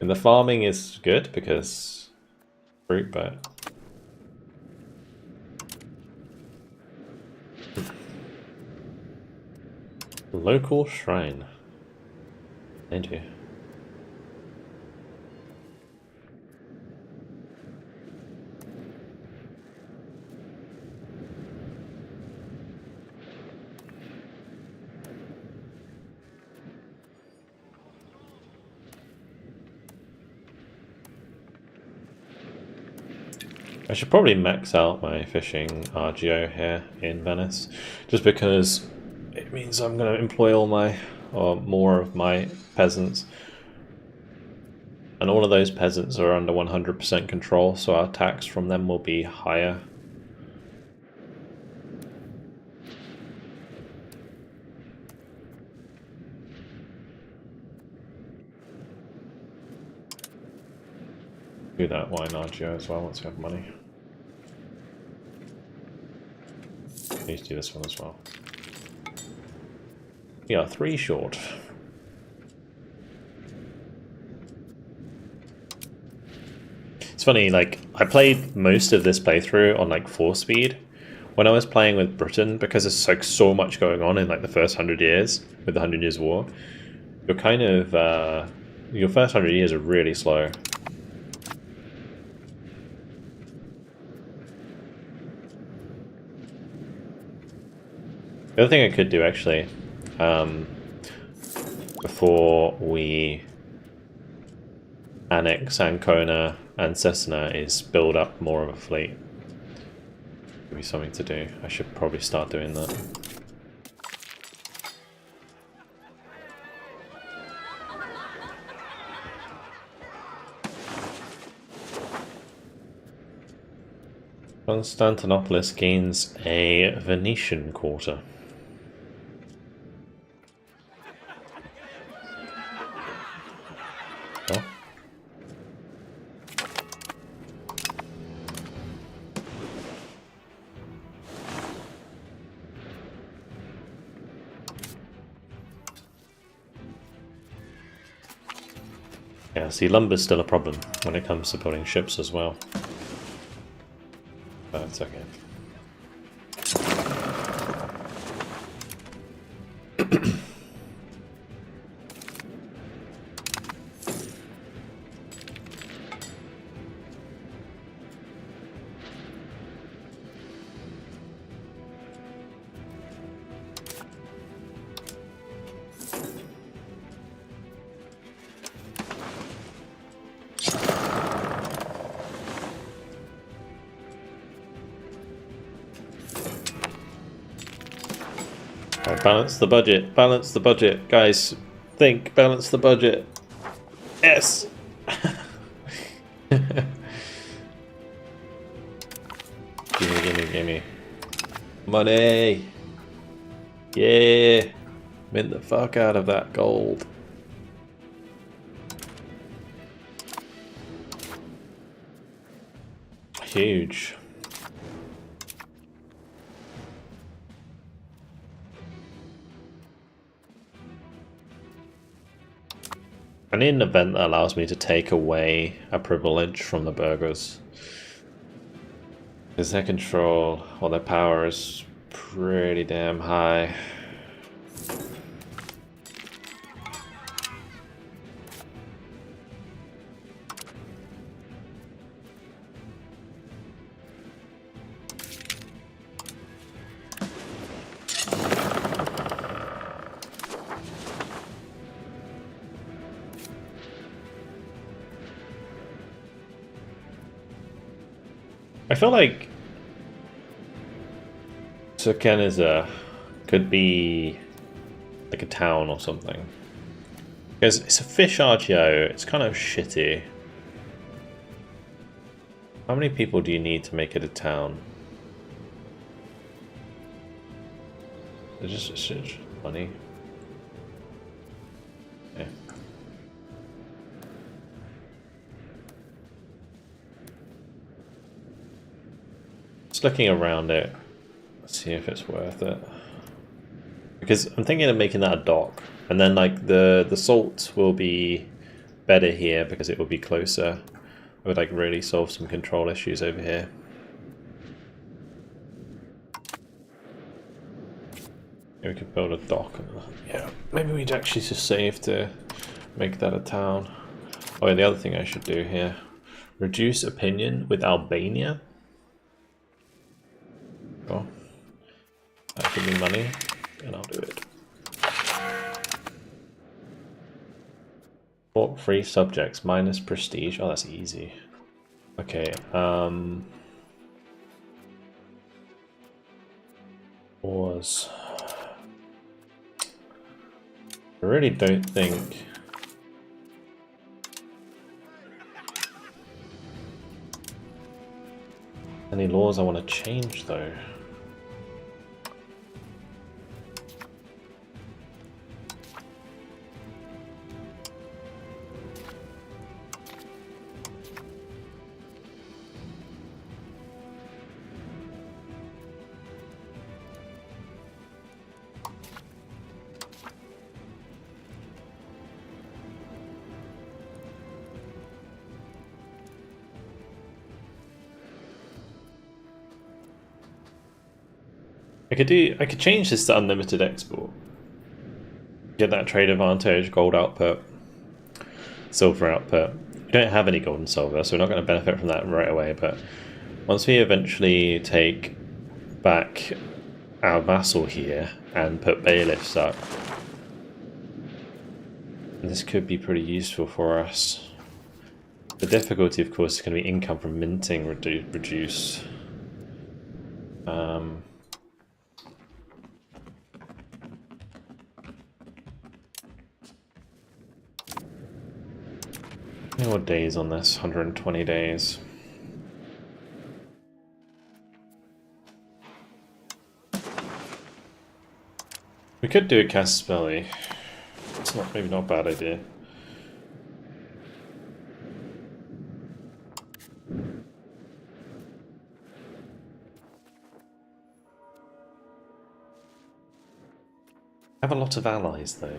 And the farming is good because fruit, but local shrine. They do. I should probably max out my fishing RGO here in Venice, just because it means I'm going to employ all my, or more of my peasants. And all of those peasants are under 100% control, so our tax from them will be higher. Do that wine RGO as well once we have money. Need to do this one as well. We are 3 short. It's funny, like, I played most of this playthrough on like 4 speed. When I was playing with Britain, because there's like so much going on in like the first 100 years with the 100 Years War, you're kind of your first 100 years are really slow. The other thing I could do actually, before we annex Ancona and Cesena, is build up more of a fleet. Give me something to do. I should probably start doing that. Constantinopolis gains a Venetian quarter. Oh. Yeah, see, lumber's still a problem when it comes to building ships as well. But it's okay. Right, balance the budget. Balance the budget, guys. Think. Balance the budget. Yes. Gimme. Money. Yeah. Mint the fuck out of that gold. Huge. I need an event that allows me to take away a privilege from the burghers. Because their control, or their power is pretty damn high. I feel like Turkeniza could be like a town or something. Because it's a fish RTO, it's kind of shitty. How many people do you need to make it a town? It's just money. Yeah. Just looking around it, see if it's worth it. Because I'm thinking of making that a dock, and then like the salt will be better here because it will be closer. It would like really solve some control issues over here. Maybe we could build a dock. Yeah, maybe we'd actually just save to make that a town. Oh, yeah, the other thing I should do here: reduce opinion with Albania. Oh, that could be money, and I'll do it. Port free subjects minus prestige. Oh, that's easy. Okay. Wars. I really don't think. Any laws I want to change though. I could change this to unlimited export. Get that trade advantage, gold output, silver output. We don't have any gold and silver, so we're not going to benefit from that right away, but once we eventually take back our vassal here and put bailiffs up, this could be pretty useful for us. The difficulty, of course, is going to be income from minting reduced. How many more days on this? 120 days. We could do a Caspelli. It's maybe not a bad idea. I have a lot of allies though.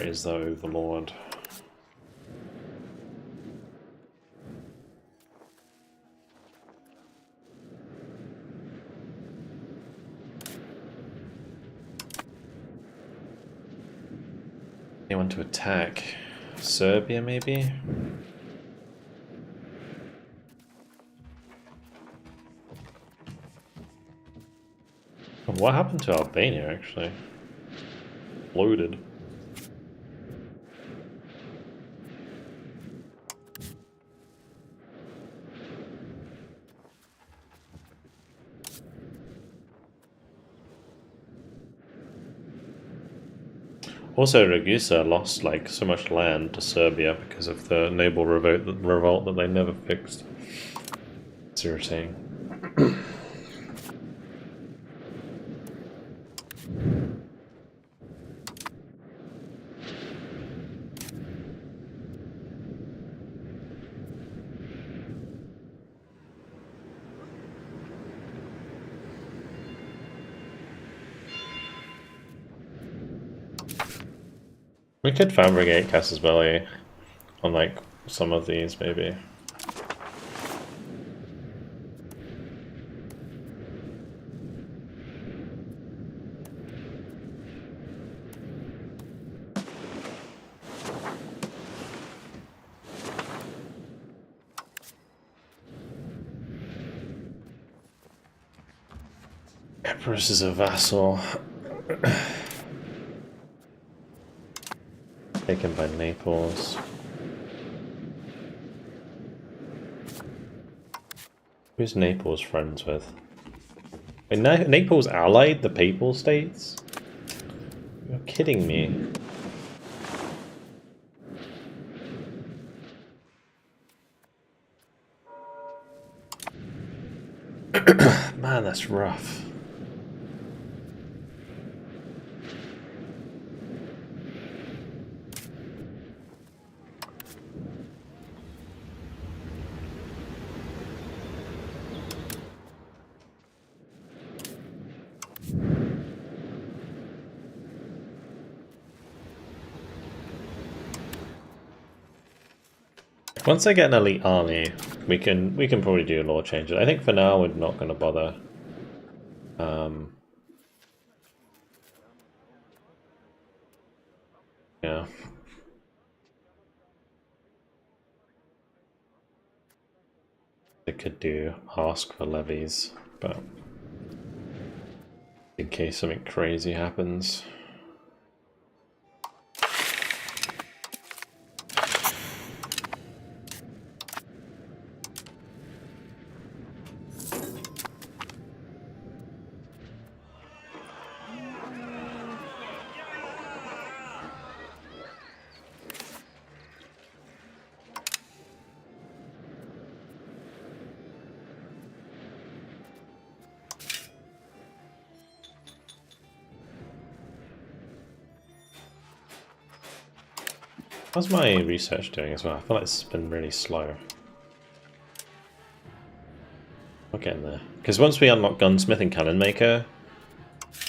is the Overlord? Anyone to attack? Serbia, maybe? What happened to Albania, actually? Loaded. Also, Ragusa lost like so much land to Serbia because of the noble revolt that they never fixed. It's irritating. We could fabricate Casus Belli on like some of these, maybe. Epirus is a vassal. Taken by Naples. Who's Naples friends with? Wait, Naples allied the Papal States? You're kidding me. Man, that's rough. Once I get an elite army, we can probably do law changes. I think for now we're not going to bother. Yeah. They could ask for levies, but in case something crazy happens. How's my research doing as well? I feel like it's been really slow. We're getting there. Because once we unlock Gunsmith and Cannon Maker,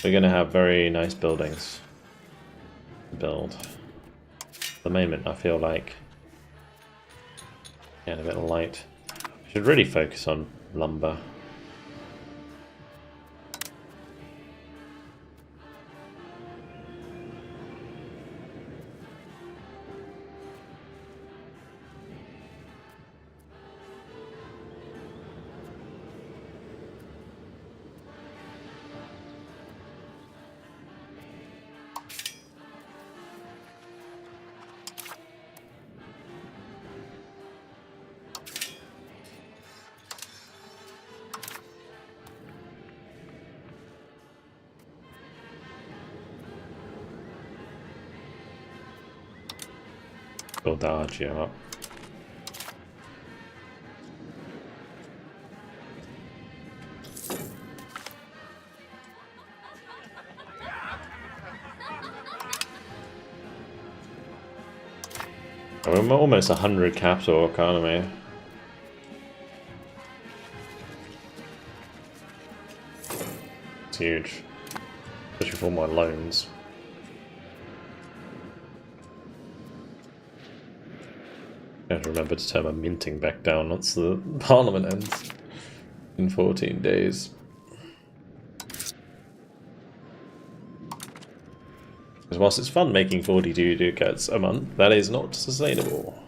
we're going to have very nice buildings to build. At the moment, I feel like getting a bit light. Should really focus on lumber. Build the Argio up. We're almost 100 capital economy. It's huge, especially for all my loans. I have to remember to turn my minting back down once the Parliament ends in 14 days. Because whilst it's fun making 42 ducats a month, that is not sustainable.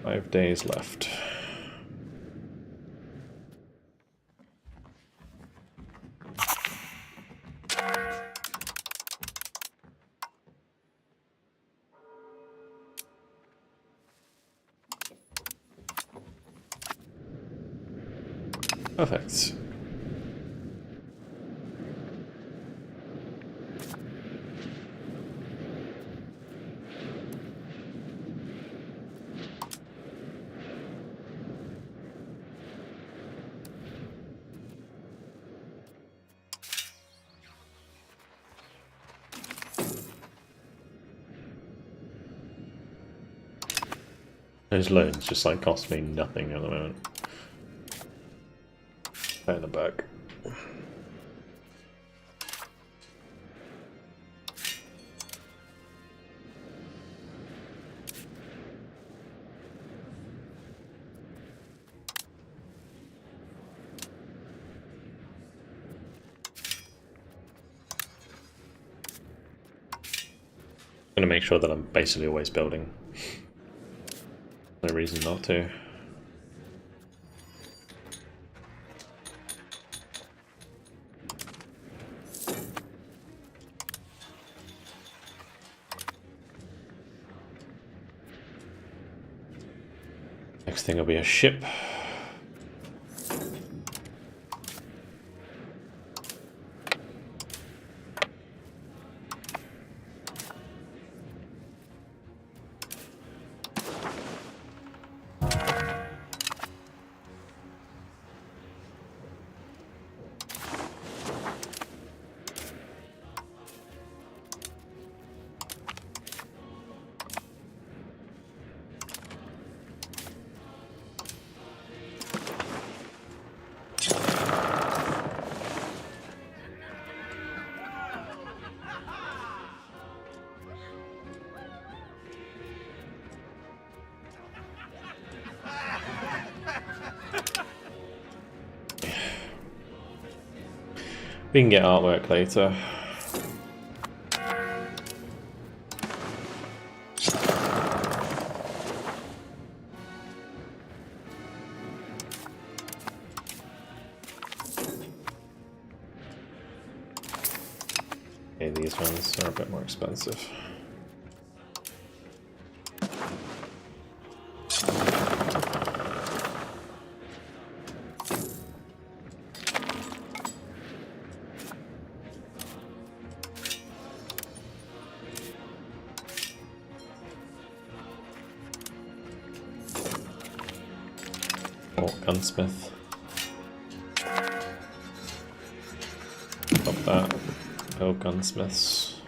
5 days left. Perfect. Those loans just like cost me nothing at the moment. Pay them back. I'm going to make sure that I'm basically always building. No reason not to. Next thing will be a ship. We can get artwork later. Okay, these ones are a bit more expensive. Gunsmith. Stop that. Build gunsmiths.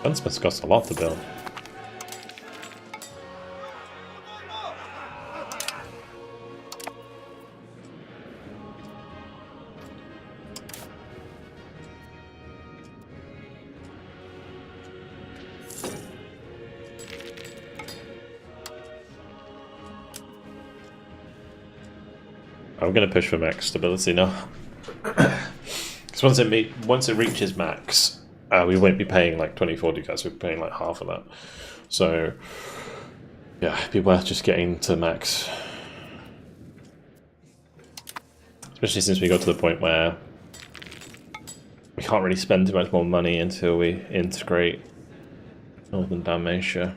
Gunsmiths cost a lot to build. I'm going to push for max stability now. Because once it reaches max, we won't be paying like 24 ducats, we're paying like half of that. So, yeah, it'd be worth just getting to max. Especially since we got to the point where we can't really spend too much more money until we integrate Northern Dalmatia.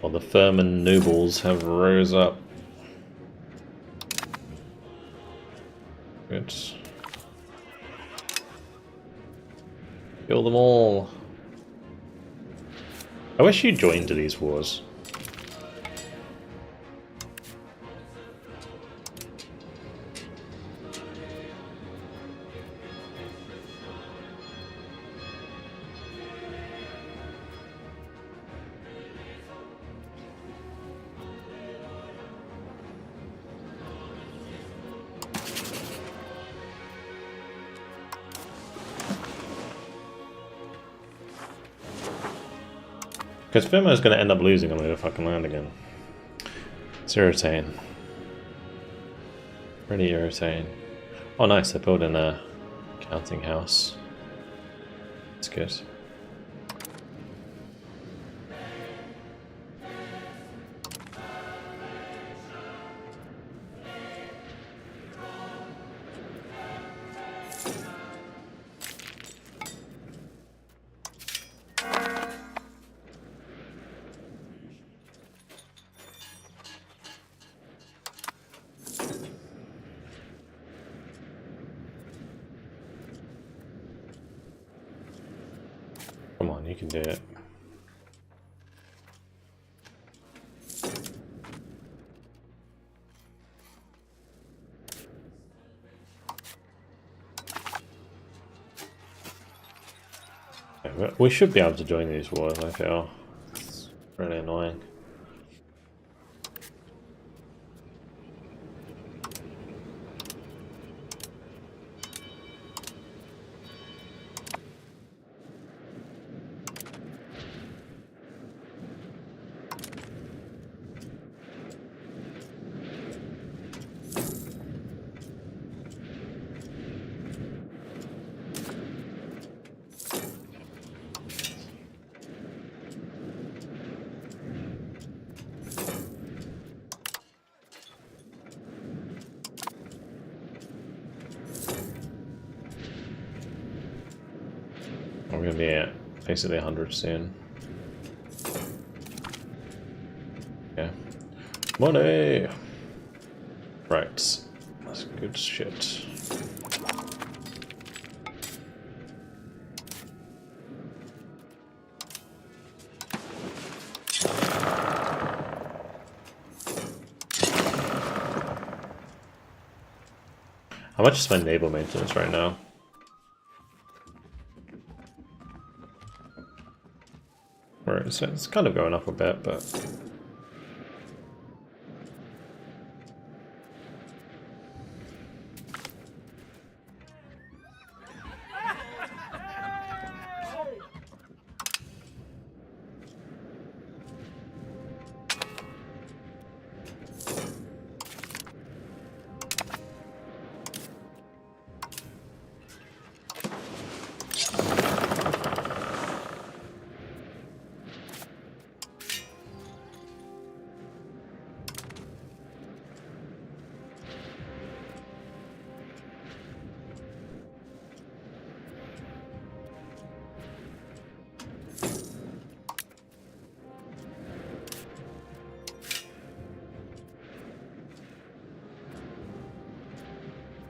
Well, the Furman nobles have rose up. Good. Kill them all. I wish you joined these wars. Because Fimo is going to end up losing on the fucking land again. It's irritating. Really irritating. Oh nice, they're building a counting house. That's good. Come on, you can do it. Okay, we should be able to join these wars, I feel. It's really annoying. We're going to be at basically 100 soon. Yeah. Money! Right. That's good shit. How much is my naval maintenance right now? It's kind of going up a bit, but...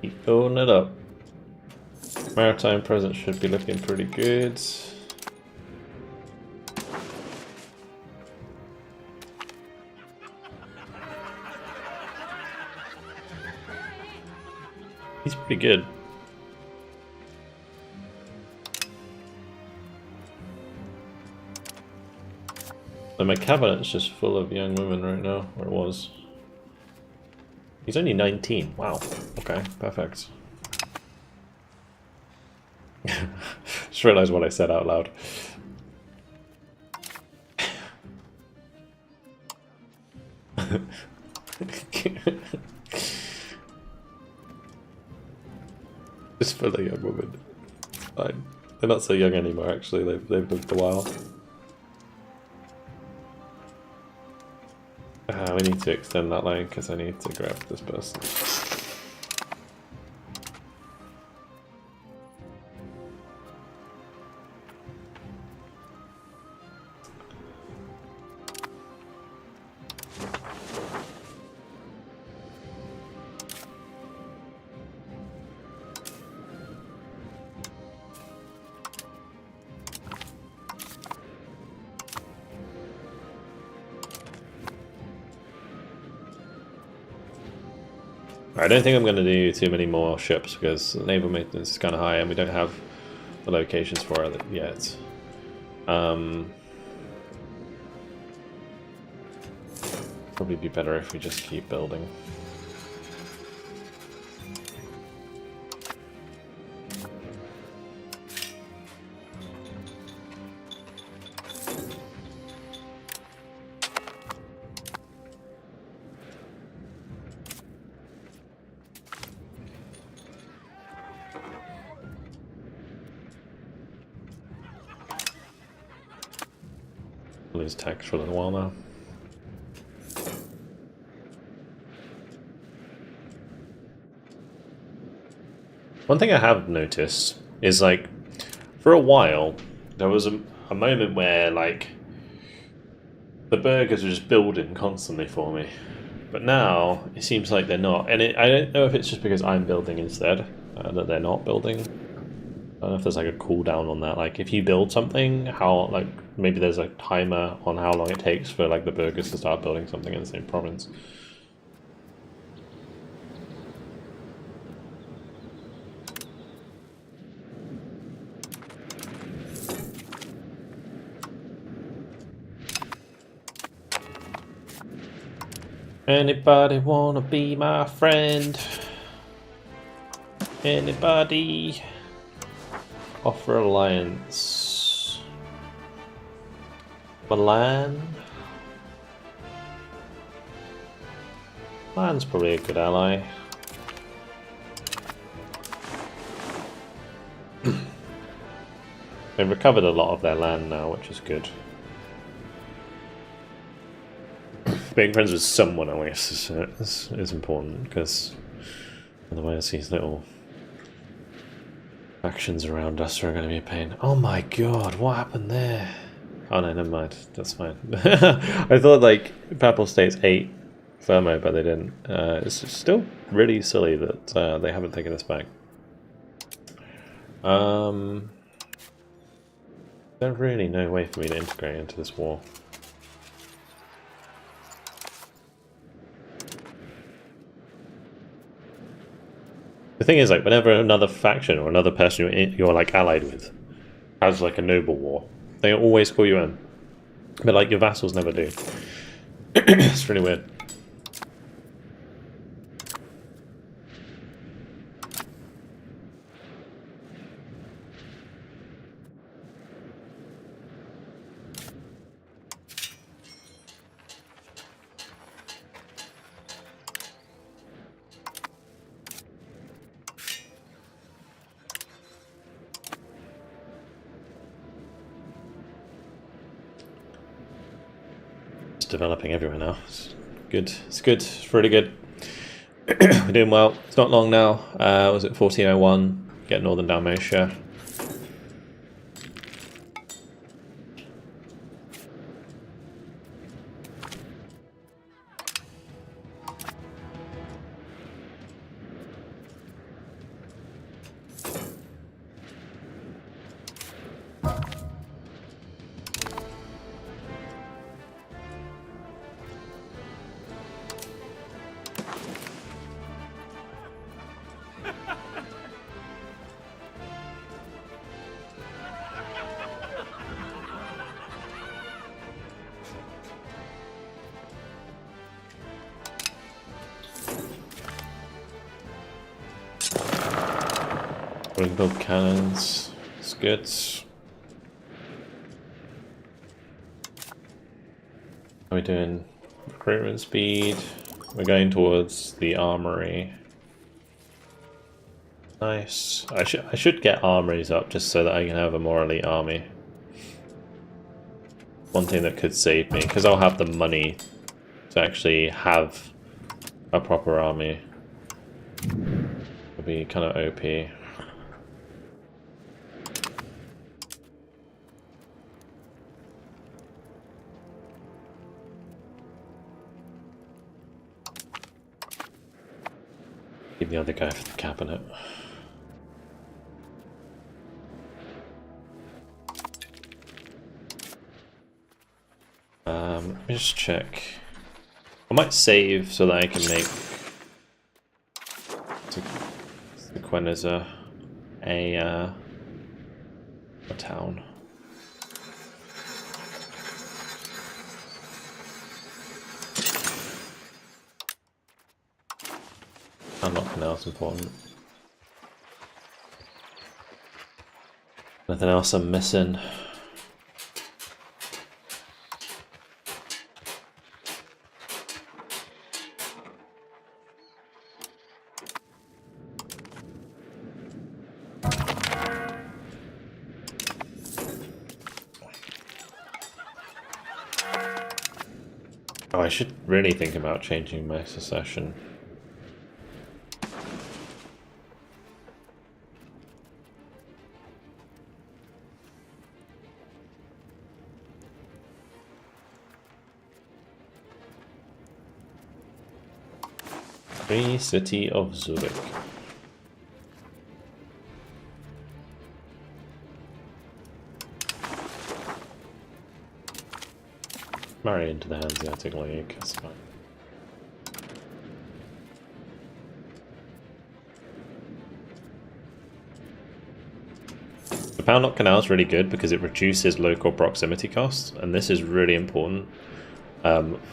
keep building it up. Maritime presence should be looking pretty good. He's pretty good. And my cabinet's just full of young women right now, or it was. He's only 19. Wow. Okay, perfect. Just realized what I said out loud. Just for the young woman. It's fine. They're not so young anymore, actually. They've lived a while. We need to extend that line because I need to grab this person. I don't think I'm going to do too many more ships because naval maintenance is kind of high and we don't have the locations for it yet. Probably be better if we just keep building. Lose tax for a little while now. One thing I have noticed is, like, for a while there was a moment where, like, the burgers were just building constantly for me, but now it seems like they're not. And I don't know if it's just because I'm building instead that they're not building. I don't know if there's like a cooldown on that. Like, if you build something, how, like, maybe there's a timer on how long it takes for, like, the burgers to start building something in the same province. Anybody wanna be my friend? Anybody? Offer alliance. Milan? Milan's probably a good ally. They've recovered a lot of their land now, which is good. Being friends with someone, I guess, is important, because otherwise these little factions around us are going to be a pain. Oh my god, what happened there? Oh no, never mind. That's fine. I thought, like, Papal States ate Thermo, but they didn't. It's still really silly that they haven't taken this back. There's really no way for me to integrate into this war. The thing is, like, whenever another faction or another person you're like allied with has like a noble war, they always call you in, but like your vassals never do. It's really weird. Developing everywhere now. It's good. It's good. It's really good. We're doing well. It's not long now. Was it 1401? Get Northern Dalmatia. We can build cannons. It's good. How are we doing? Recruitment speed. We're going towards the armory. Nice. I should get armories up just so that I can have a more elite army. One thing that could save me, because I'll have the money to actually have a proper army. It'll be kind of OP. Give the other guy for the cabinet. Let me just check. I might save so that I can make When is a town. Nothing else important. Nothing else I'm missing. Oh, I should really think about changing my secession. Free City of Zurich. Marry into the Hanseatic League, that's fine. The Pound Canal is really good because it reduces local proximity costs, and this is really important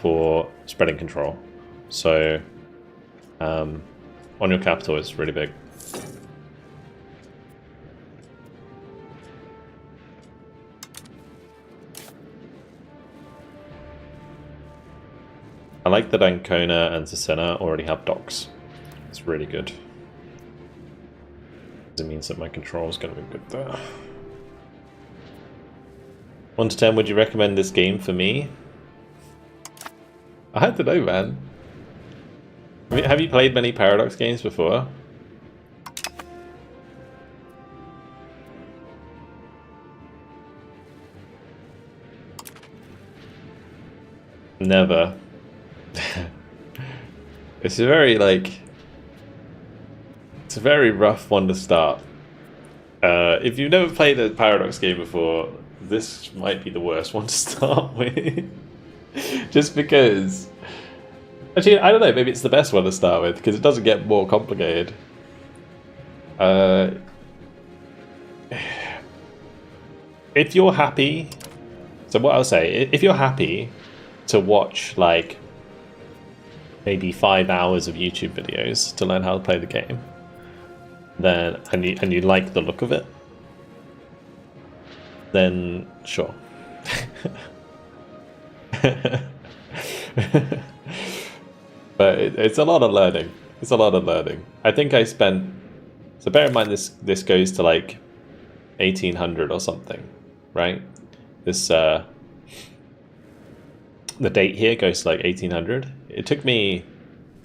for spreading control. So on your capital, it's really big. I like that Ancona and Cesena already have docks. It's really good. It means that my control is going to be good there. 1 to 10, would you recommend this game for me? I don't know, man. Have you played many Paradox games before? Never. It's a very, like... It's a very rough one to start. If you've never played a Paradox game before, this might be the worst one to start with. Just because... Actually, I don't know, maybe it's the best one to start with, because it doesn't get more complicated. If you're happy... So what I'll say, if you're happy to watch, like, maybe 5 hours of YouTube videos to learn how to play the game, then and you like the look of it, then sure. But it's a lot of learning. It's a lot of learning. I think I spent... So bear in mind this goes to like 1800 or something, right? This the date here goes to like 1800. It took me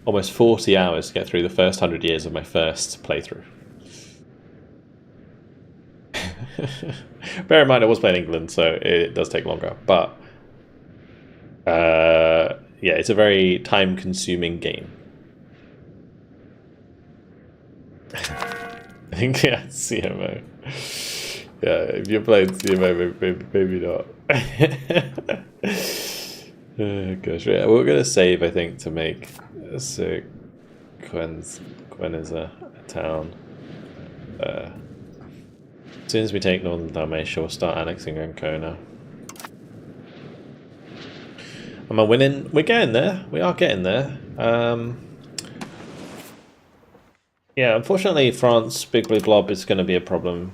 almost 40 hours to get through the first 100 years of my first playthrough. Bear in mind I was playing England, so it does take longer. But yeah, it's a very time-consuming game. I think, yeah, CMO. Yeah, if you're playing CMO, maybe not. Oh, gosh, yeah, we're going to save, I think, to make Gwen is a town. As soon as we take Northern Dalmatia, we'll start annexing Ancona. Am I winning? We're getting there. We are getting there. Yeah, unfortunately, France, Big Blue Blob is going to be a problem.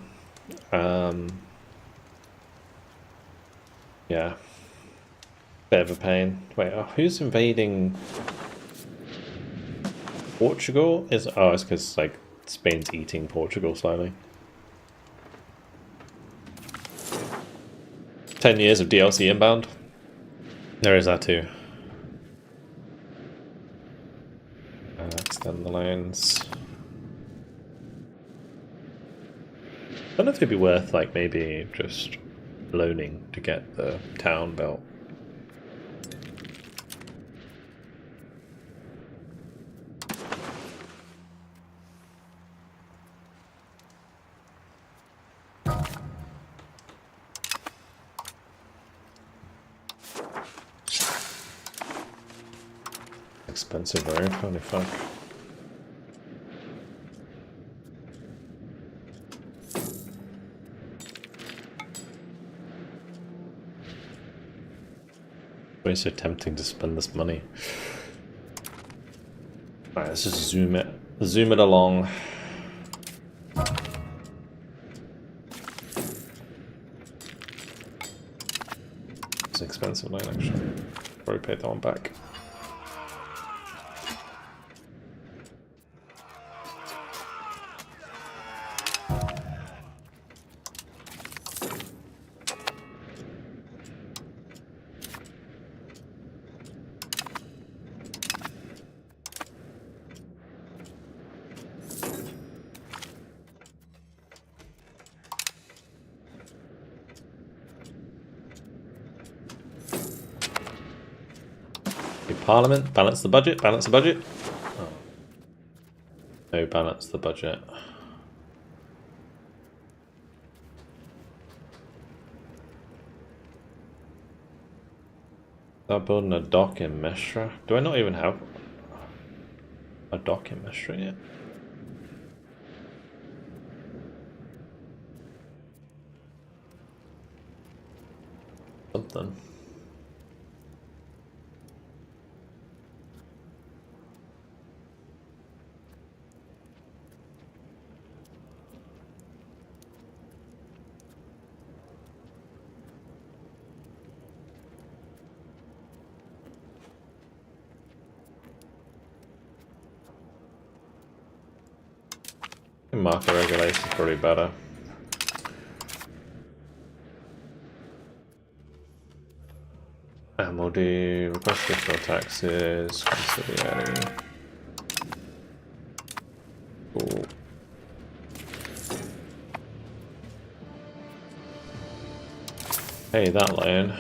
Yeah. Bit of a pain. Wait, who's invading Portugal? It's because like Spain's eating Portugal slowly. 10 years of DLC inbound. There is that too. Extend the loans. I don't know if it'd be worth like maybe just loaning to get the town built. Expensive road, holy fuck. always so tempting to spend this money. Alright, let's just zoom it along. It's an expensive loan actually. Probably paid that one back. Parliament, balance the budget, balance the budget. Oh. No, balance the budget. Start building a dock in Mestra. Do I not even have a dock in Mestra yet? Something. Market regulation is probably better. And we'll do request additional taxes, conciliary. Cool. Hey, that loan.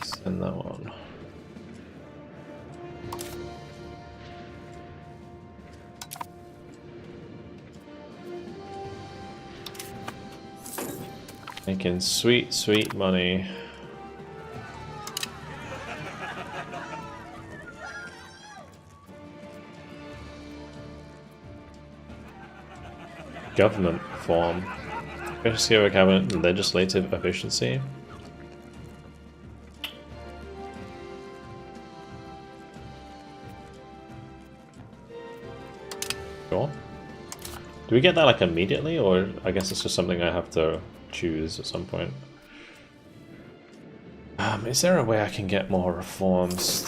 Send that one. Making sweet, sweet money. Government reform. Efficiency over cabinet and legislative efficiency. Sure. Do we get that like immediately, or I guess it's just something I have to choose at some point? Is there a way I can get more reforms?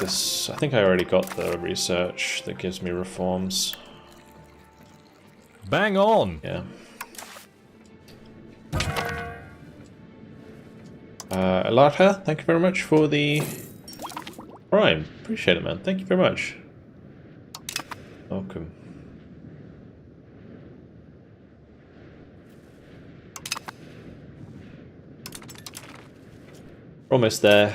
I think I already got the research that gives me reforms. Bang on! Yeah. Alarta, thank you very much for the prime. Appreciate it, man. Thank you very much. Welcome. Almost there.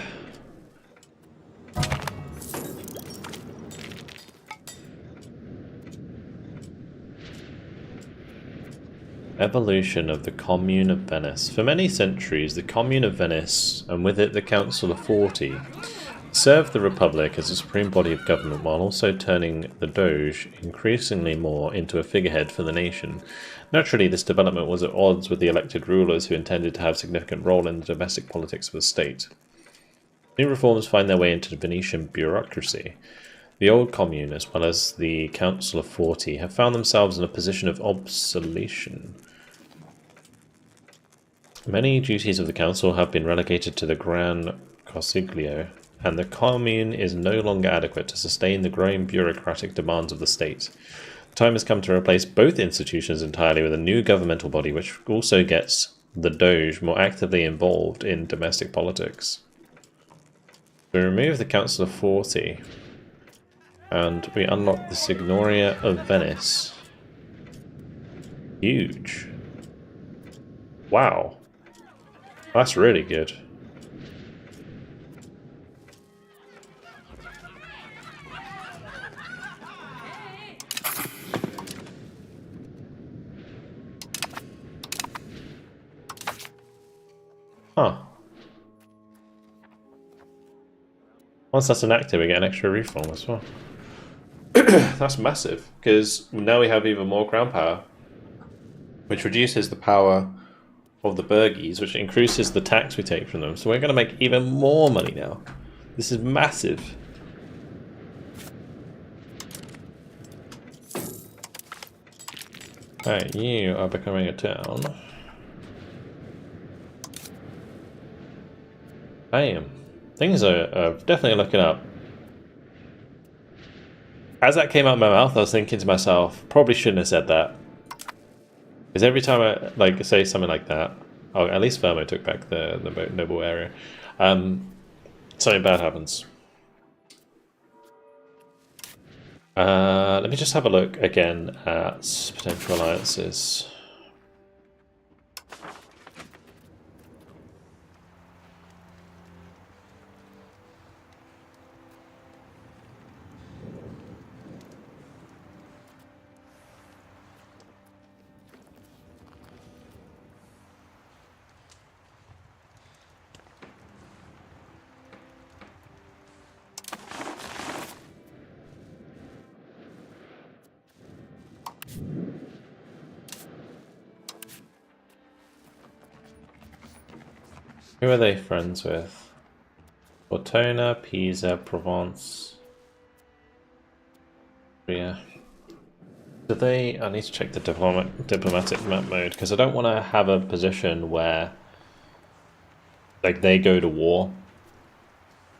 Evolution of the Commune of Venice. For many centuries, the Commune of Venice, and with it the Council of 40, served the Republic as a supreme body of government while also turning the Doge increasingly more into a figurehead for the nation. Naturally, this development was at odds with the elected rulers who intended to have a significant role in the domestic politics of the state. New reforms find their way into the Venetian bureaucracy. The old commune, as well as the Council of 40, have found themselves in a position of obsolescence. Many duties of the council have been relegated to the Gran Consiglio, and the commune is no longer adequate to sustain the growing bureaucratic demands of the state. The time has come to replace both institutions entirely with a new governmental body which also gets the Doge more actively involved in domestic politics. We remove the Council of 40 and we unlock the Signoria of Venice. Huge. Wow. That's really good. Huh. Once that's enacted, we get an extra reform as well. That's massive, because now we have even more crown power, which reduces the power of the burgies, which increases the tax we take from them. So we're going to make even more money now. This is massive. Alright, you are becoming a town. Bam. Things are definitely looking up. As that came out of my mouth, I was thinking to myself, probably shouldn't have said that. Because every time I like say something like that, oh, at least Vermo took back the noble area, something bad happens. Let me just have a look again at potential alliances. Who are they friends with? Ortona, Pisa, Provence. Yeah. Do they? I need to check the diplomatic map mode because I don't want to have a position where, like, they go to war.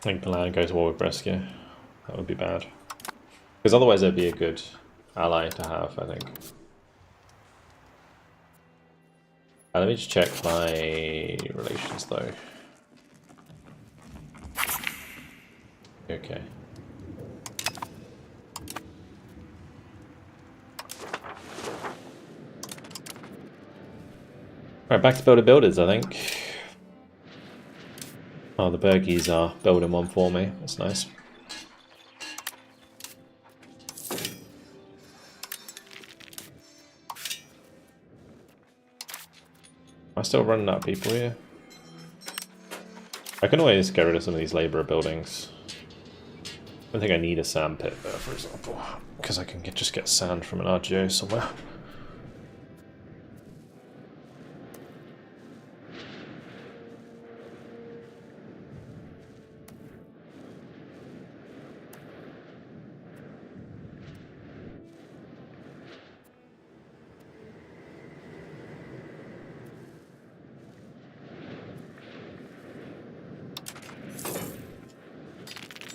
Like Milan goes to war with Brescia. That would be bad. Because otherwise, they'd be a good ally to have, I think. Let me just check my relations though. Okay. Alright, back to builder builders, I think. Oh, the Bergies are building one for me. That's nice. Am I still running out of people here? I can always get rid of some of these labourer buildings. I don't think I need a sand pit there, for example, because I can just get sand from an RGO somewhere.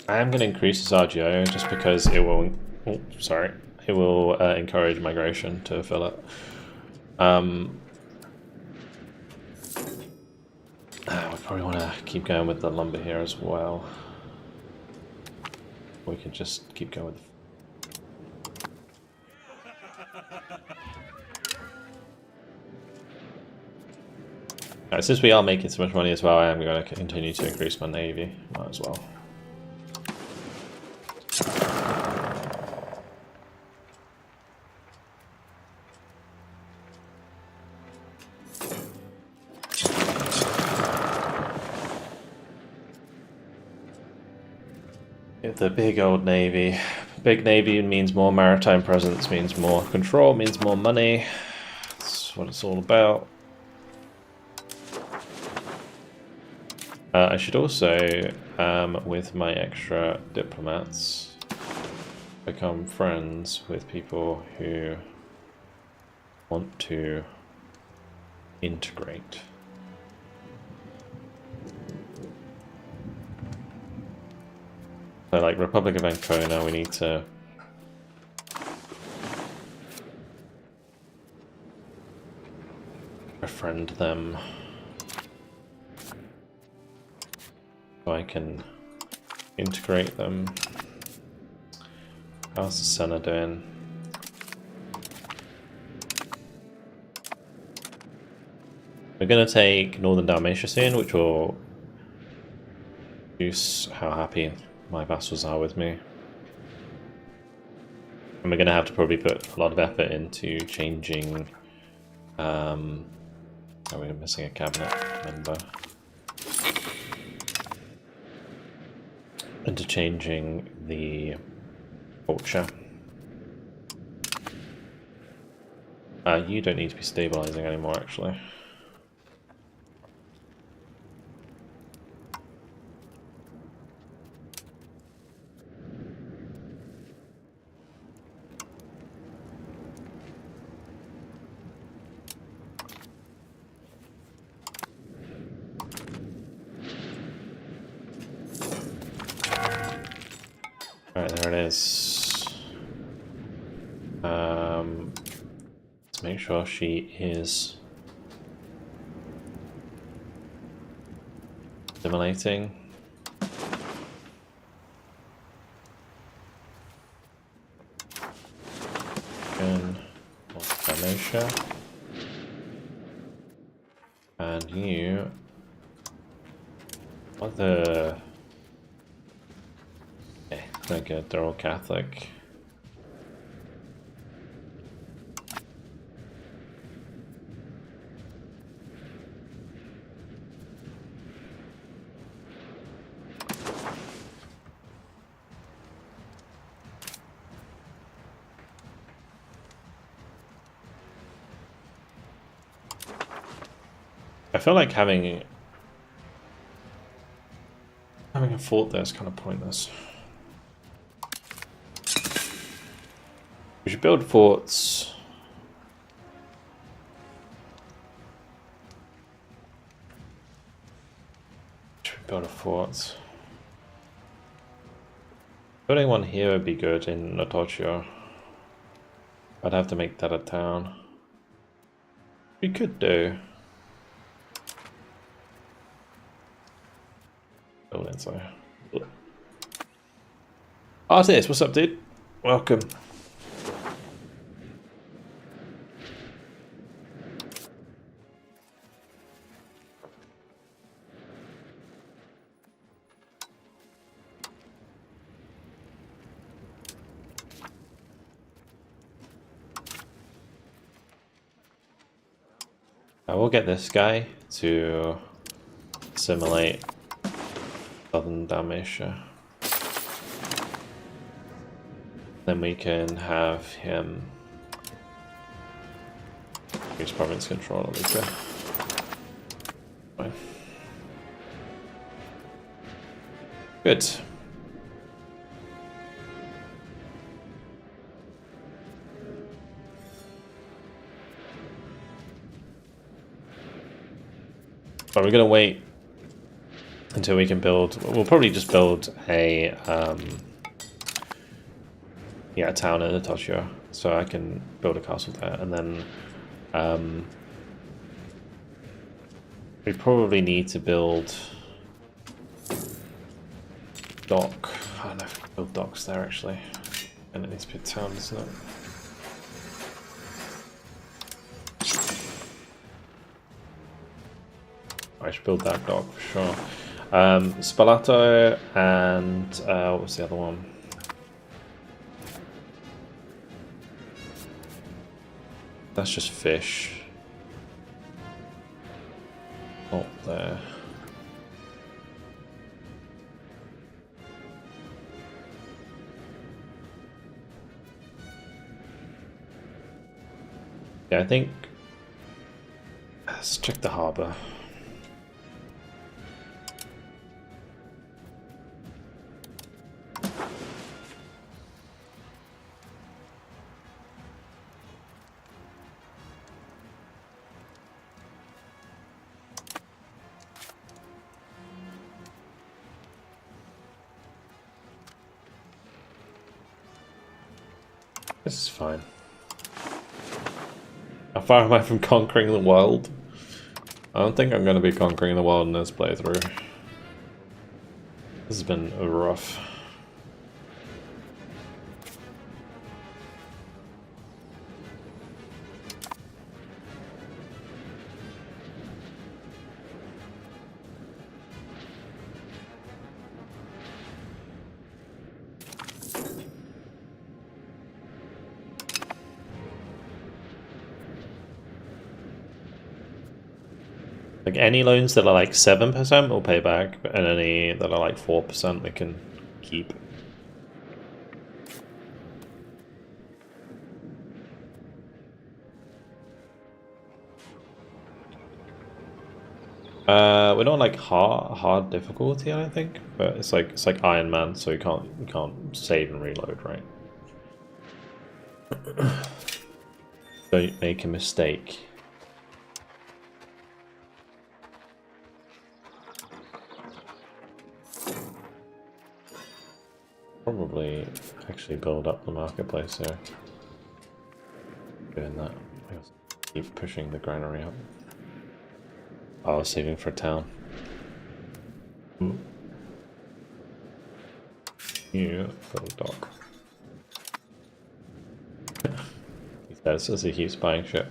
I am going to increase this RGO just because it will. Oh, sorry, it will encourage migration to fill it. We probably want to keep going with the lumber here as well. We can just keep going with. Alright, since we are making so much money as well, I am going to continue to increase my navy. Might as well. The big old navy. Big navy means more maritime presence, means more control, means more money. That's what it's all about. I should also, with my extra diplomats, become friends with people who want to integrate. So, like Republic of Ancona, we need to befriend them so I can integrate them. How's the Senna doing? We're going to take Northern Dalmatia soon, which will reduce how happy my vassals are with me. And we're going to have to probably put a lot of effort into changing... oh, we're missing a cabinet member. Into changing the culture. You don't need to be stabilizing anymore, actually. is... let's make sure she is assimilating. And you... What the... Okay, they're good, they're all Catholic. I feel like having a fort there is kind of pointless. We should build forts. Should we build a fort? Building one here would be good in Notocio. I'd have to make that a town. We could do. Build inside. Artist, what's up, dude? Welcome. I will get this guy to assimilate southern Dalmatia. Then we can have him use province control of Luca. Fine. Good. But we're gonna wait until we can build. We'll probably just build a a town in Atocha, so I can build a castle there, and then we probably need to build dock. I don't know if we can build docks there actually, and it needs to be a town, doesn't it? I should build that dock for sure. Spalato and what was the other one? That's just fish. Not there. Yeah, I think. Let's check the harbour. This is fine. How far am I from conquering the world? I don't think I'm going to be conquering the world in this playthrough. This has been rough. Like any loans that are like 7% we'll pay back, and any that are like 4% we can keep. We're not like hard difficulty, I don't think, but it's like Iron Man, so you can't save and reload, right? Don't make a mistake. Probably actually build up the marketplace here. Doing that. I also keep pushing the granary up. Oh, I was saving for town. Yeah, little dock. He says as he keeps buying shit.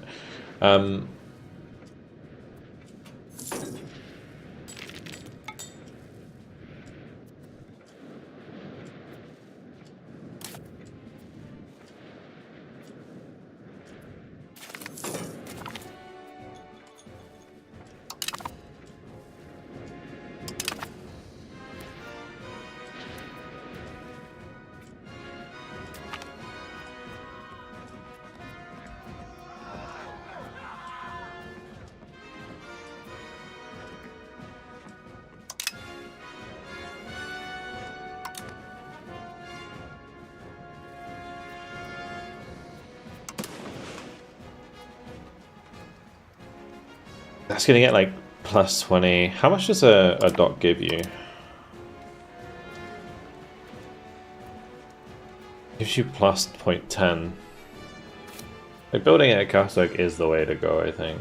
That's gonna get like plus 20. How much does a dock give you? Gives you plus 0.10. Like building it at Castle is the way to go, I think.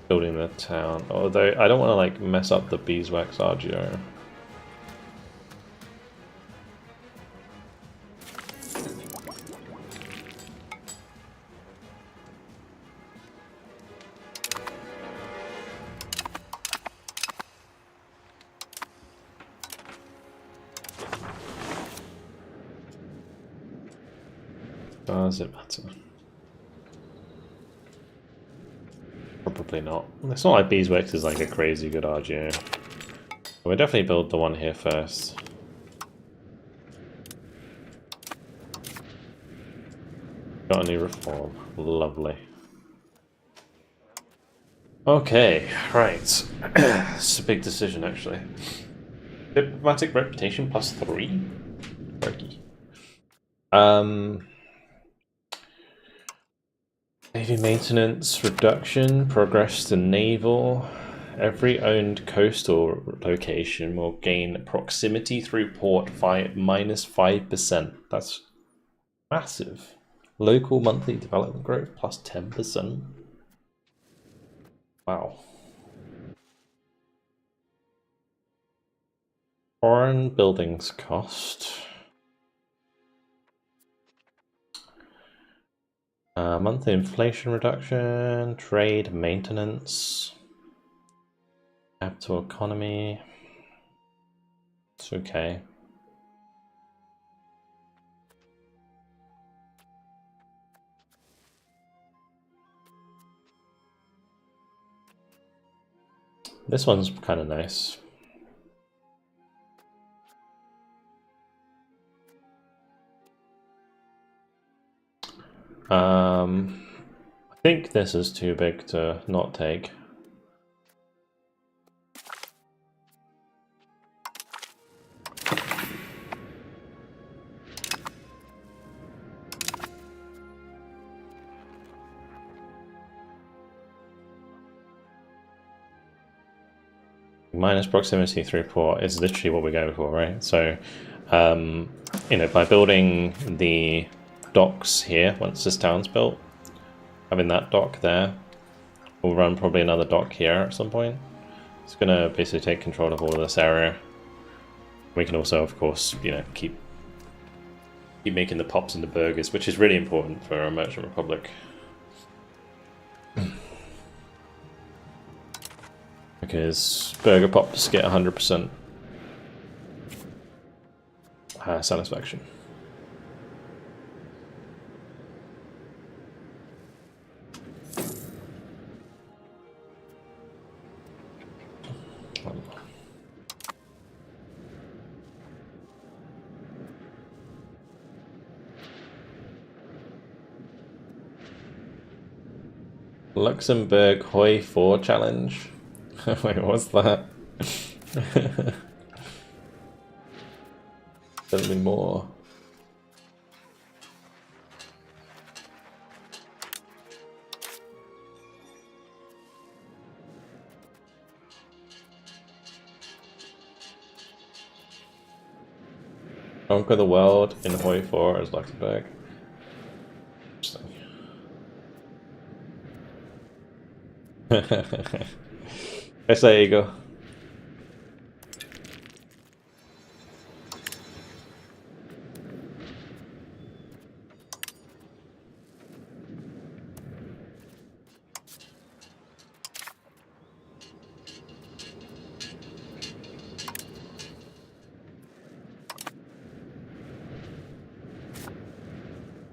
Building the town. Although I don't want to like mess up the beeswax RGO. Does it matter? Probably not. It's not like beeswax is like a crazy good RGO. We'll definitely build the one here first. Got a new reform. Lovely. Okay, right. It's a big decision actually. Diplomatic reputation plus 3? Turkey. Navy maintenance reduction, progress to naval. Every owned coastal location will gain proximity through port minus 5%. That's massive. Local monthly development growth plus 10%. Wow. Foreign buildings cost. Monthly inflation reduction, trade maintenance, capital economy. It's okay. This one's kind of nice. I think this is too big to not take. Minus proximity through port is literally what we're going for, right? So, you know, by building the docks here, once this town's built, having that dock there, we'll run probably another dock here at some point. It's going to basically take control of all of this area. We can also, of course, you know, keep making the pops and the burgers, which is really important for a merchant republic. Because burger pops get 100% satisfaction. Luxembourg Hoi 4 challenge. Wait, what's that? Tell me more. Conquer the world in Hoi 4 as Luxembourg. Interesting. Yes, there you go.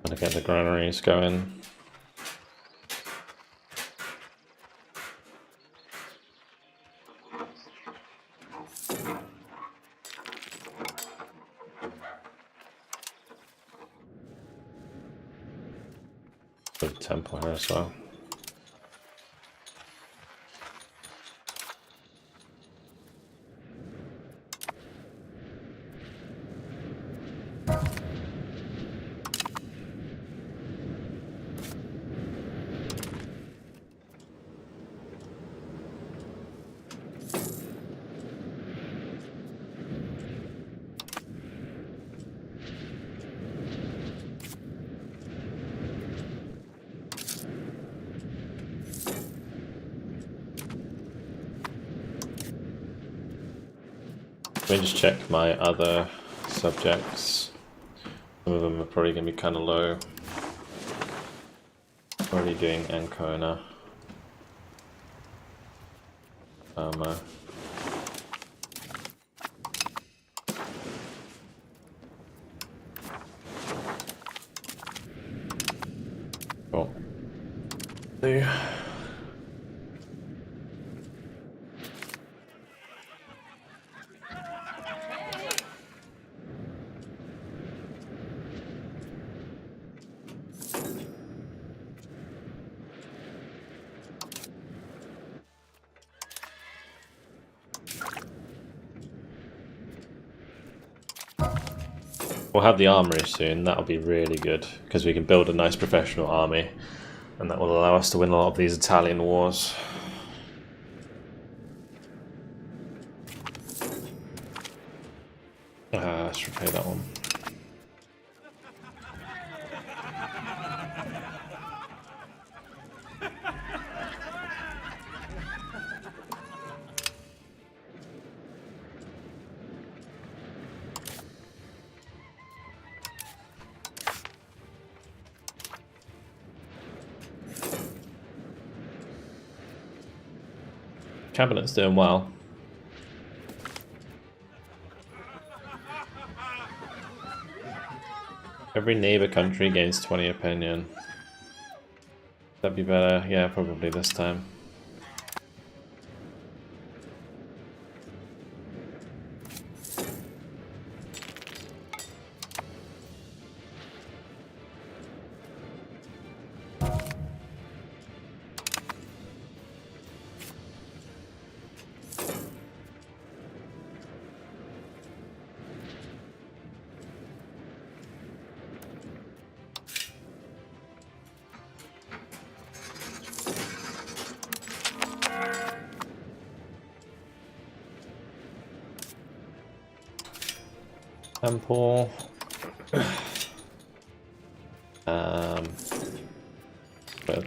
Gotta get the granaries going. Good temple here as well. Let me just check my other subjects. Some of them are probably going to be kind of low. Already doing Ancona. Cool. We'll have the armory soon, that'll be really good, because we can build a nice professional army, and that will allow us to win a lot of these Italian wars. Let's repay that one. Cabinet's doing well. Every neighbor country gains 20 opinion. That'd be better. Yeah, probably this time. Temple.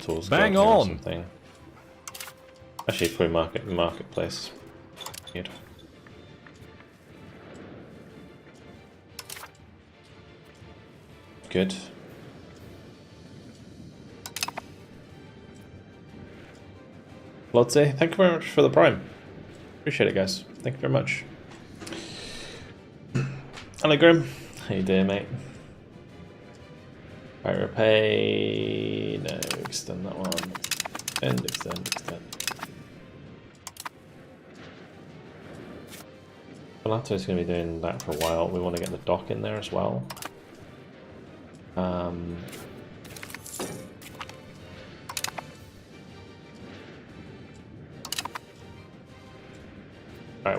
Tools Bang on! Something. Actually, probably marketplace. Good. Good. Lotse, thank you very much for the prime. Appreciate it, guys. Thank you very much. Hello, Grim. How you doing, mate? Right, repay. No, extend that one. Extend. Filato's going to be doing that for a while. We want to get the dock in there as well. Alright,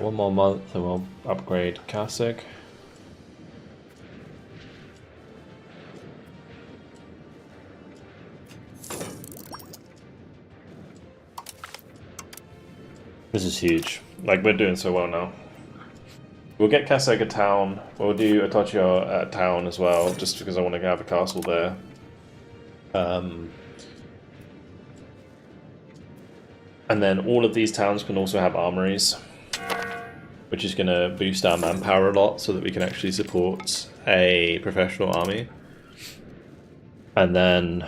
one more month and we'll upgrade Kasich. This is huge. Like, we're doing so well now. We'll get Kasega town. We'll do Atocho town as well, just because I want to have a castle there. And then all of these towns can also have armories, which is going to boost our manpower a lot so that we can actually support a professional army. And then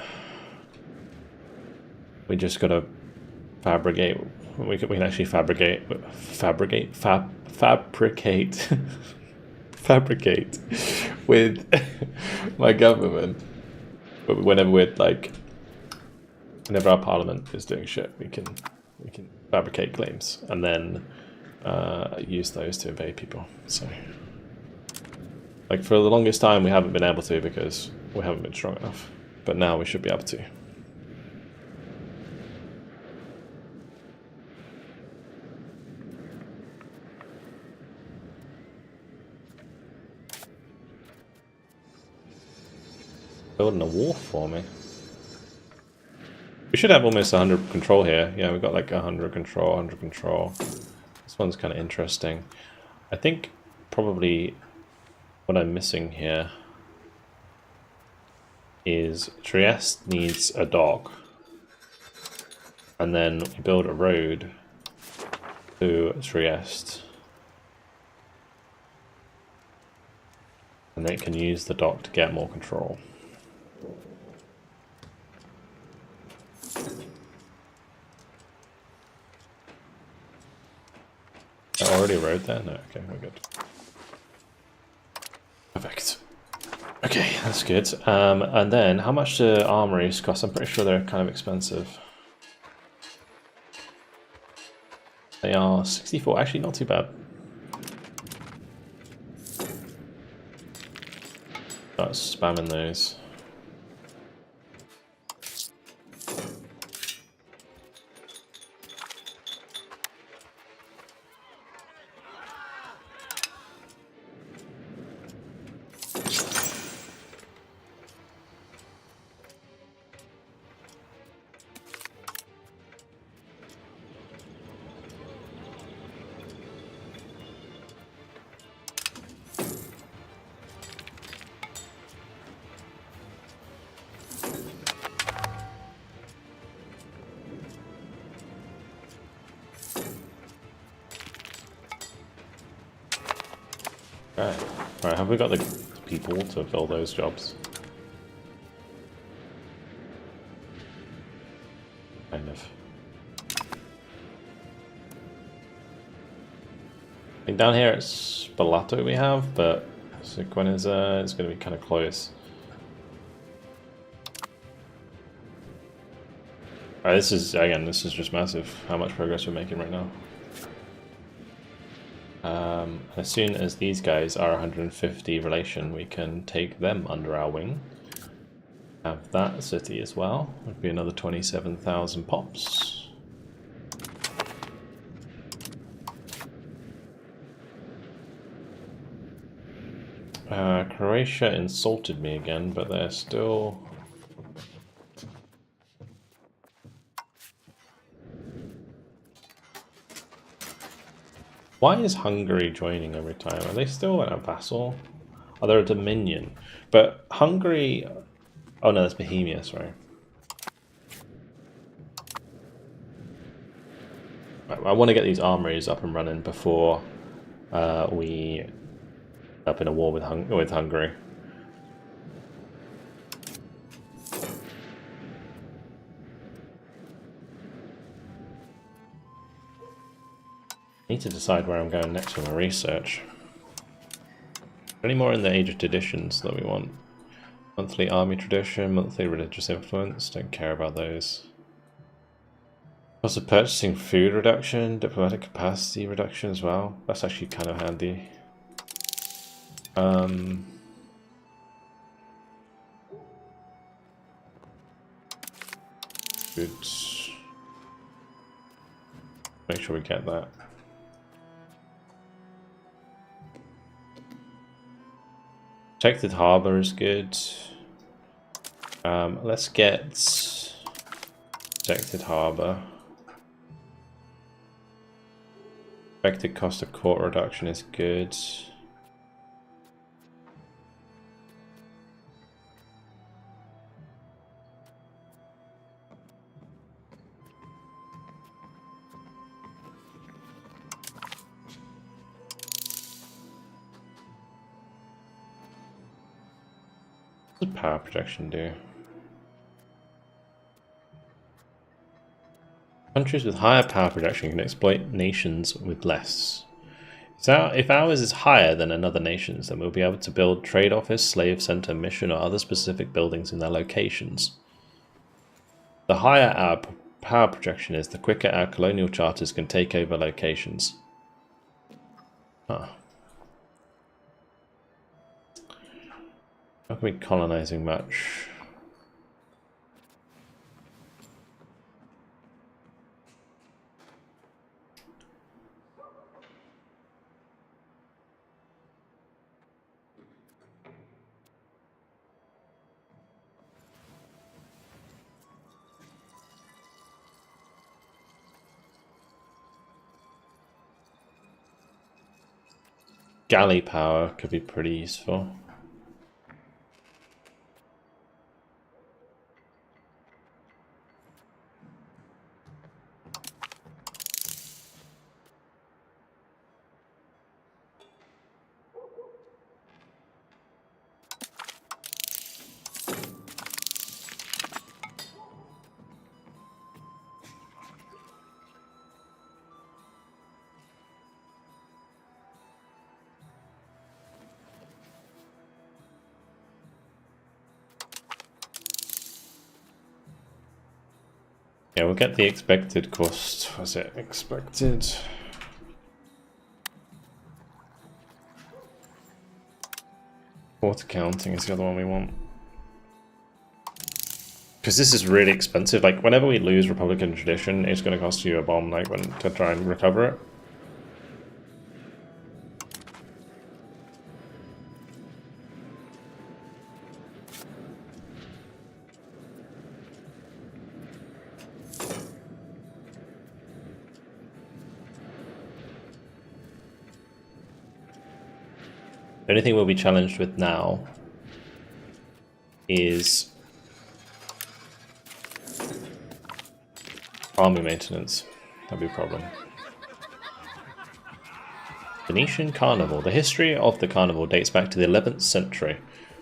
we just got to fabricate. We can actually fabricate with my government. But whenever our parliament is doing shit, we can fabricate claims and then use those to invade people. So, like, for the longest time, we haven't been able to because we haven't been strong enough. But now we should be able to. Building a wharf for me. We should have almost 100 control here. Yeah, we've got like 100 control, 100 control. This one's kind of interesting. I think probably what I'm missing here is Trieste needs a dock. And then we build a road to Trieste. And they can use the dock to get more control. I already rode there? No, okay, we're good. Perfect. Okay, that's good. And then, how much do armories cost? I'm pretty sure they're kind of expensive. They are 64, actually not too bad. Start spamming those. Alright, have we got the people to fill those jobs? Kind of. I think down here it's Spalato we have, but Sequenza is going to be kind of close. Alright, this is just massive, how much progress we're making right now. As soon as these guys are 150 relation, we can take them under our wing. Have that city as well. Would be another 27,000 pops. Croatia insulted me again, but they're still... Why is Hungary joining every time? Are they still a vassal? Oh, they're a dominion. But Hungary... Oh no, that's Bohemia, sorry. Right, I want to get these armories up and running before we up in a war with Hungary. I need to decide where I'm going next for my research. Any more in the Age of Traditions that we want? Monthly army tradition, monthly religious influence, don't care about those. Also purchasing food reduction, diplomatic capacity reduction as well. That's actually kind of handy. Good. Make sure we get that. Protected Harbour is good. Let's get Protected Harbour. Expected cost of court reduction is good. What does power projection do? Countries with higher power projection can exploit nations with less. So if ours is higher than another nation's, then we'll be able to build trade office, slave center, mission, or other specific buildings in their locations. The higher our power projection is, the quicker our colonial charters can take over locations. Huh. Not going to be colonizing much. Galley power could be pretty useful. Yeah, we'll get the expected cost. Was it expected? Port accounting is the other one we want. Because this is really expensive. Like, whenever we lose Republican tradition, it's going to cost you a bomb, like, to try and recover it. The only thing we'll be challenged with now is army maintenance. That'll be a problem. Venetian Carnival. The history of the carnival dates back to the 11th century,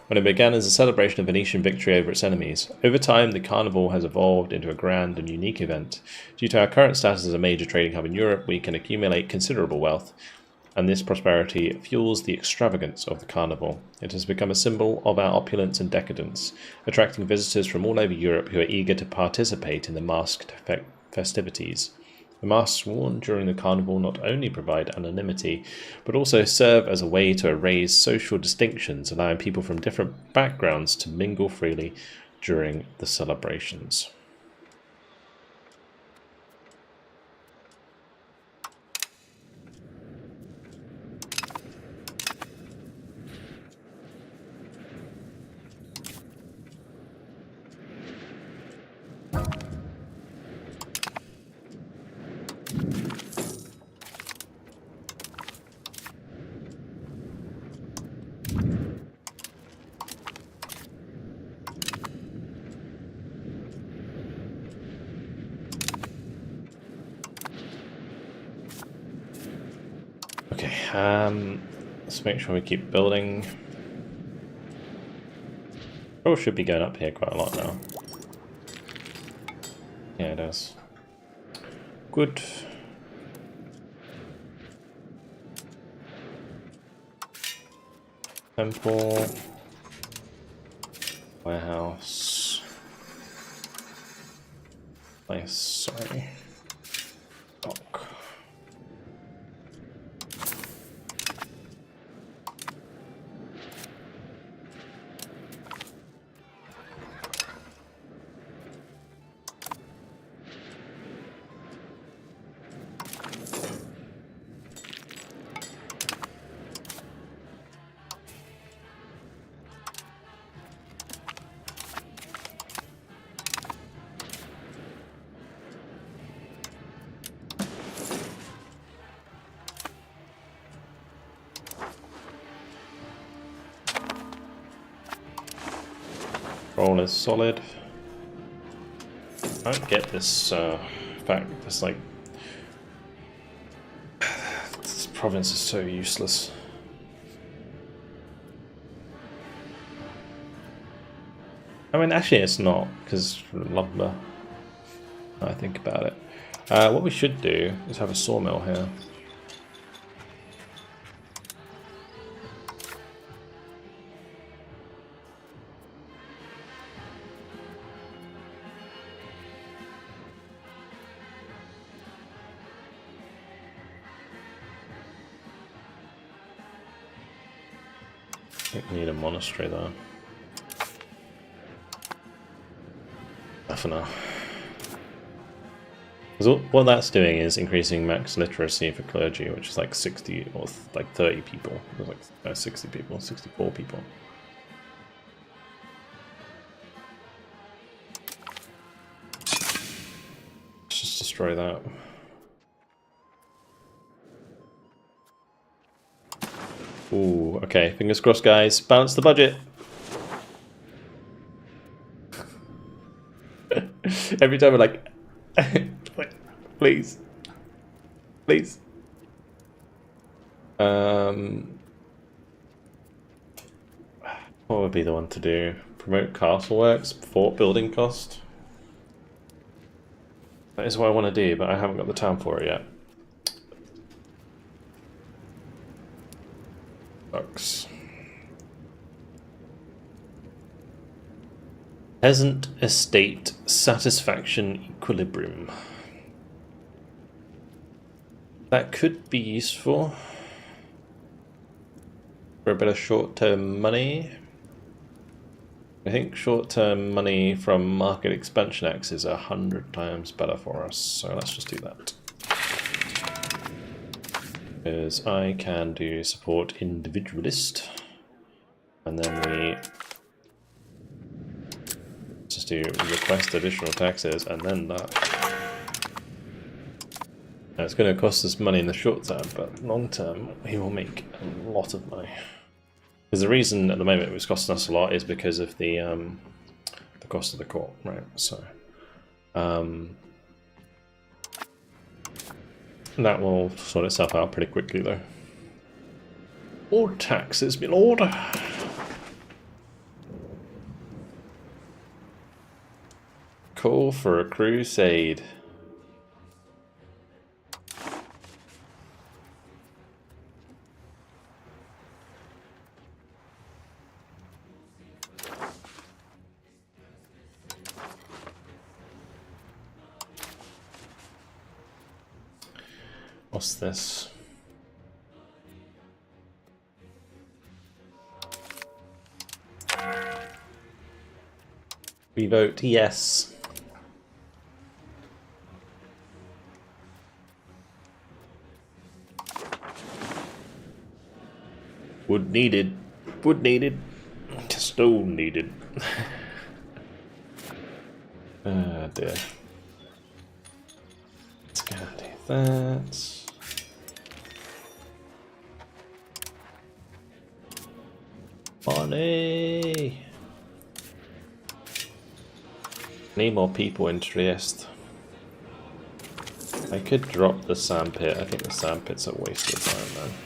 when it began as a celebration of Venetian victory over its enemies. Over time, the carnival has evolved into a grand and unique event. Due to our current status as a major trading hub in Europe, we can accumulate considerable wealth, and this prosperity fuels the extravagance of the carnival. It has become a symbol of our opulence and decadence, attracting visitors from all over Europe who are eager to participate in the masked festivities. The masks worn during the carnival not only provide anonymity, but also serve as a way to erase social distinctions, allowing people from different backgrounds to mingle freely during the celebrations. Okay, let's make sure we keep building. Oh, should be going up here quite a lot now. Yeah, it does. Good. Temple. Warehouse. Nice, sorry. Dock. Roll is solid. I don't get this fact. It's like this province is so useless. I mean, actually, it's not because lumber. I think about it. What we should do is have a sawmill here. I think we need a monastery though. For now. Because what that's doing is increasing max literacy for clergy, which is like 60 or like 30 people. It was like 60 people, 64 people. Let's just destroy that. Ooh, okay, fingers crossed, guys. Balance the budget. Every time we're like, please, please. What would be the one to do? Promote castle works, fort building cost. That is what I want to do, but I haven't got the town for it yet. Bucks. Peasant estate satisfaction equilibrium. That could be useful for a bit of short-term money. I think short-term money from market expansion X is 100 times better for us, so let's just do that. Because I can do support individualist, and then we just do request additional taxes, and then that. Now it's going to cost us money in the short term, but long term we will make a lot of money. Because the reason at the moment it's costing us a lot is because of the cost of the court, right? So that will sort itself out pretty quickly, though. All taxes, my lord. Call for a crusade. What's this? We vote yes. Wood needed. Wood needed. Stone needed. Oh dear. Let's go and do that. Money! Need more people in Trieste. I could drop the sandpit. I think the sandpit's a waste of time, man.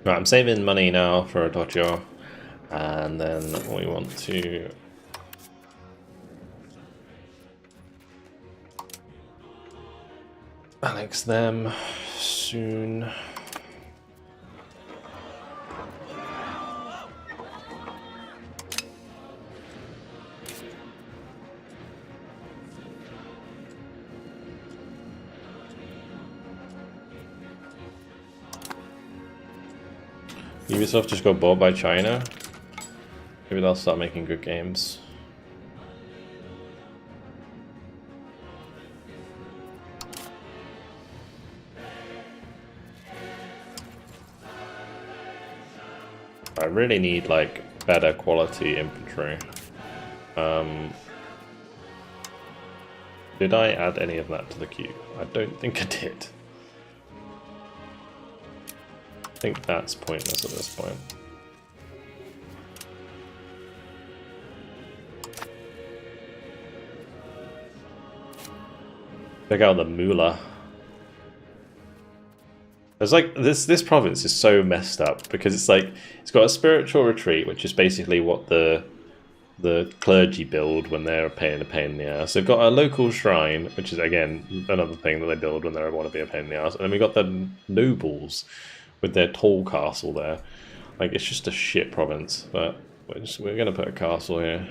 Right, I'm saving money now for a dojo, and then we want to annex them soon. Ubisoft just got bought by China. Maybe they'll start making good games. I really need like better quality infantry. Did I add any of that to the queue? I don't think I did. I think that's pointless at this point. Check out the Moolah. There's like this province is so messed up because it's like it's got a spiritual retreat, which is basically what the clergy build when they're a pain in the ass. They've got a local shrine, which is again another thing that they build when they want to be a pain in the ass. And then we got the nobles with their tall castle there. Like it's just a shit province, but we're gonna put a castle here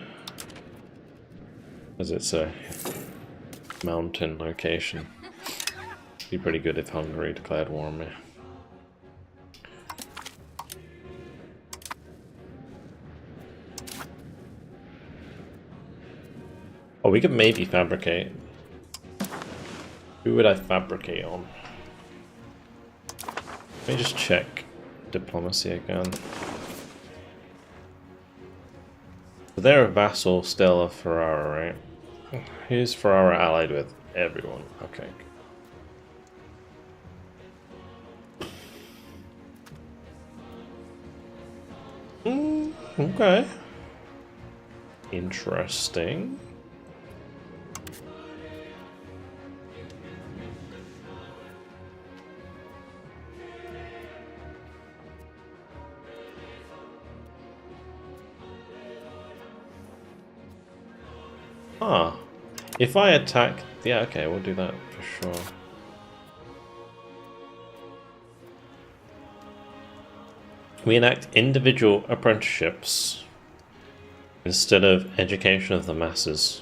as it's a mountain location. Be pretty good if Hungary declared war on me. Oh, we could maybe fabricate. Who would I fabricate on? Let me just check diplomacy again. So they're a vassal still of Ferrara, right? Who's Ferrara allied with? Everyone. Okay. Okay. Interesting. Ah. If I attack... Yeah, okay, we'll do that for sure. We enact individual apprenticeships instead of education of the masses.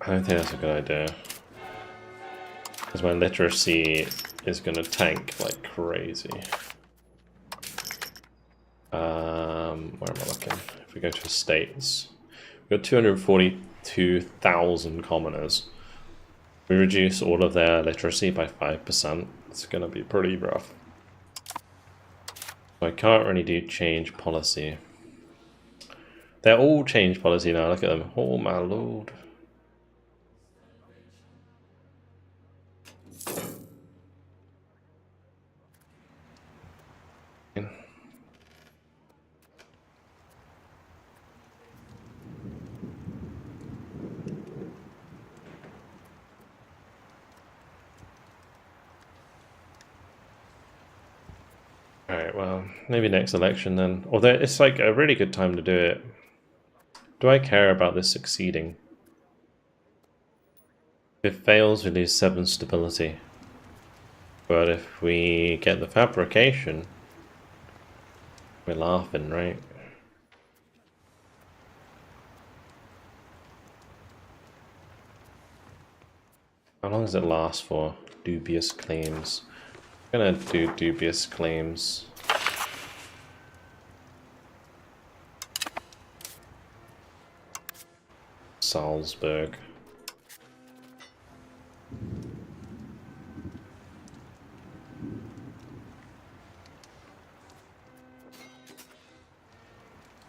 I don't think that's a good idea. Because my literacy is going to tank like crazy. Where am I looking? If we go to estates, we've got 242,000 commoners. We reduce all of their literacy by 5%. It's going to be pretty rough. So I can't really do change policy. They're all change policy now. Look at them. Oh my lord. Alright, well, maybe next election then. Although it's like a really good time to do it. Do I care about this succeeding? If it fails, we lose 7 stability. But if we get the fabrication, we're laughing, right? How long does it last for? Dubious claims. I'm gonna do dubious claims. Salzburg.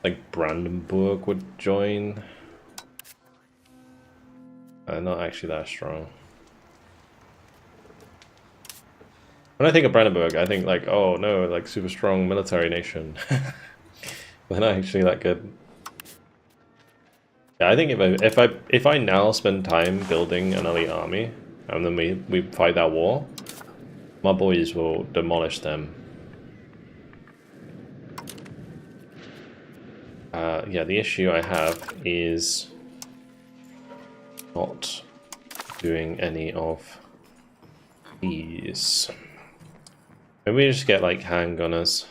Like Brandenburg would join. Not actually that strong. When I think of Brandenburg, I think like, oh no, like super strong military nation. They're not actually that good. Yeah, I think if I now spend time building an elite army, and then we fight that war, my boys will demolish them. Yeah, the issue I have is not doing any of these. Maybe we just get like handgunners.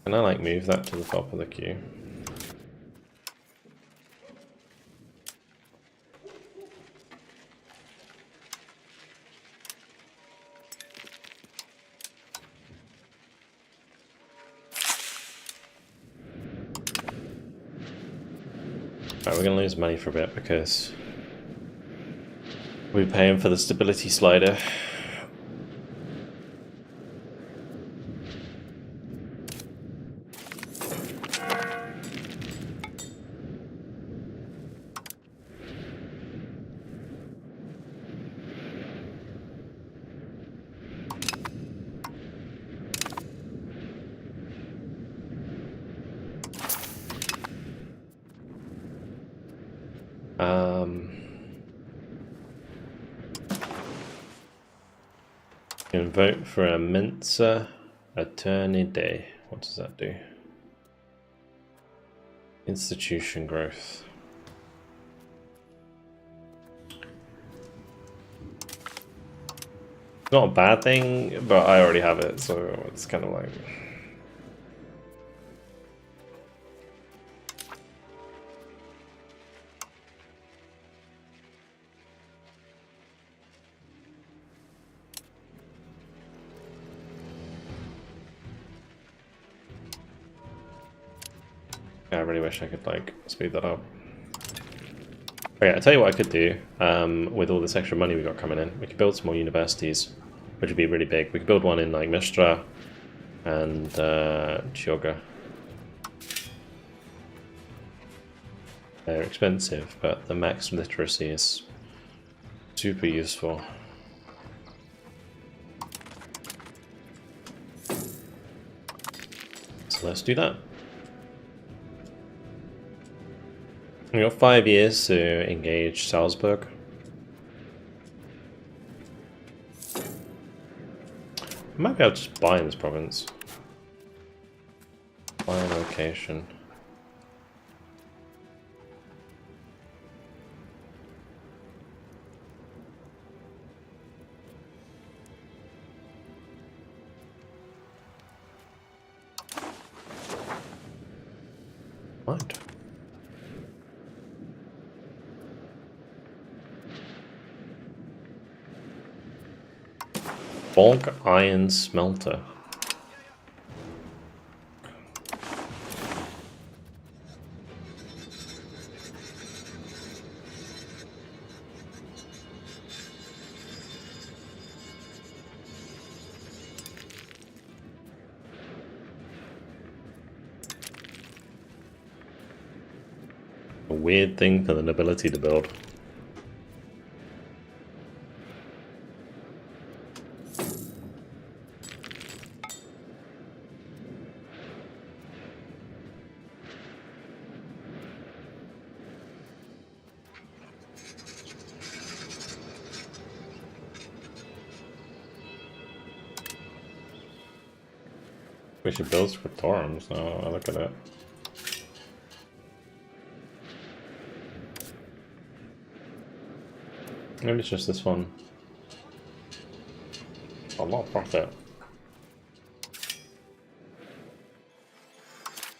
Can I like move that to the top of the queue? Right, we're going to lose money for a bit because we're paying for the stability slider. You can vote for a Mensa Attorney Day. What does that do? Institution growth. Not a bad thing, but I already have it, so it's kind of like... I really wish I could like speed that up. Okay, I'll tell you what I could do with all this extra money we got coming in. We could build some more universities, which would be really big. We could build one in like Mistra and Chioggia. They're expensive, but the max literacy is super useful. So let's do that. We got 5 years to engage Salzburg. I might be able to just buy in this province. Buy a location. Mind. Bulk iron smelter. A weird thing for the nobility to build. We should build scriptoriums now. I look at it. Maybe it's just this one. A lot of profit.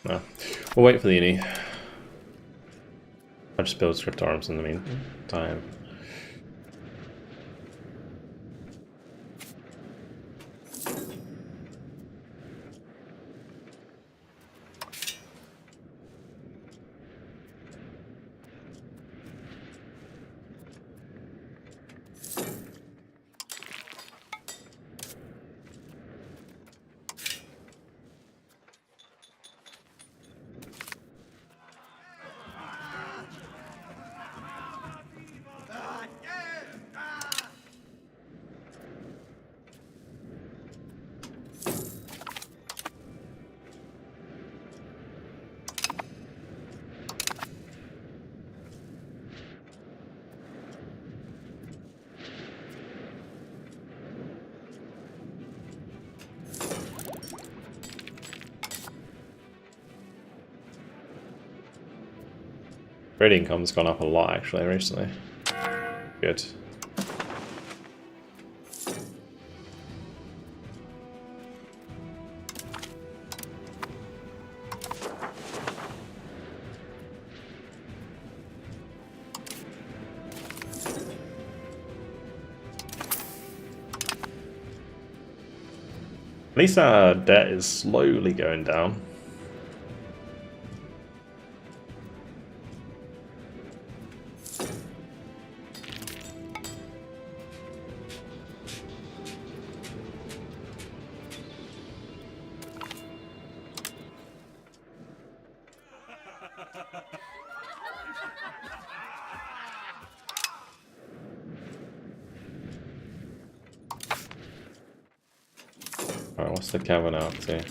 No. We'll wait for the uni. I'll just build scriptoriums in the meantime. Trade income's gone up a lot actually recently. Good. At least our debt is slowly going down. Alright, what's the cavern up to?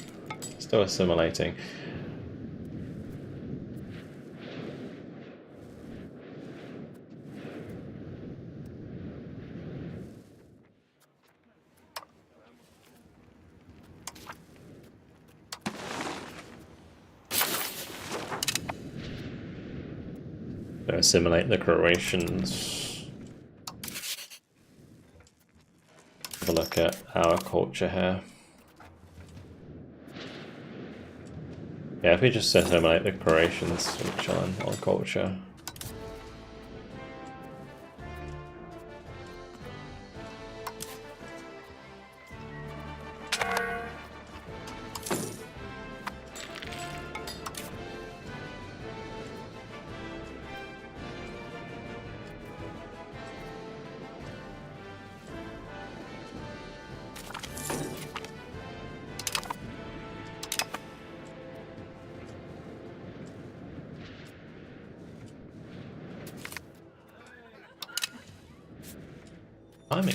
Still assimilating. Assimilate the Croatians. Have a look at our culture here. Yeah, if we just assimilate the Croatians, we're chilling on culture. Timing.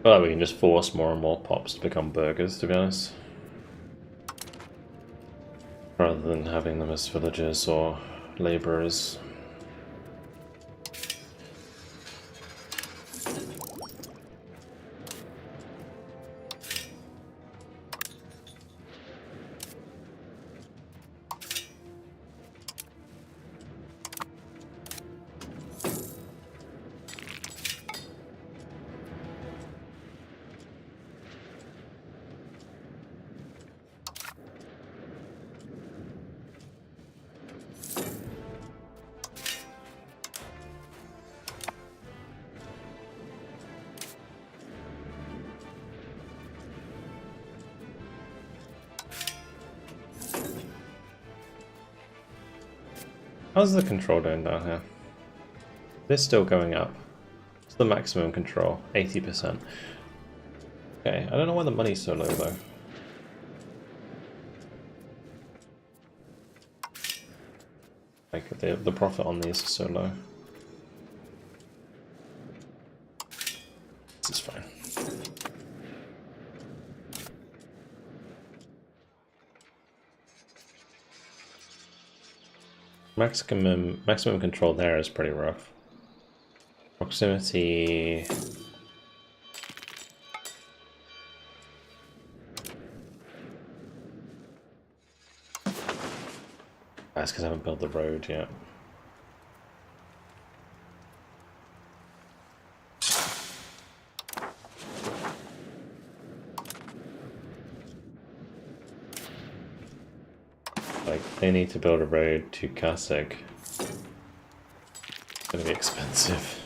Well, we can just force more and more pops to become burgers, to be honest. Rather than having them as villagers or labourers. How's the control doing down here? It's still going up. What's the maximum control? 80%. Okay, I don't know why the money's so low though. Like the profit on these is so low. This is fine. Maximum control there is pretty rough. Proximity. That's because I haven't built the road yet. Like, they need to build a road to Kasek. It's gonna be expensive.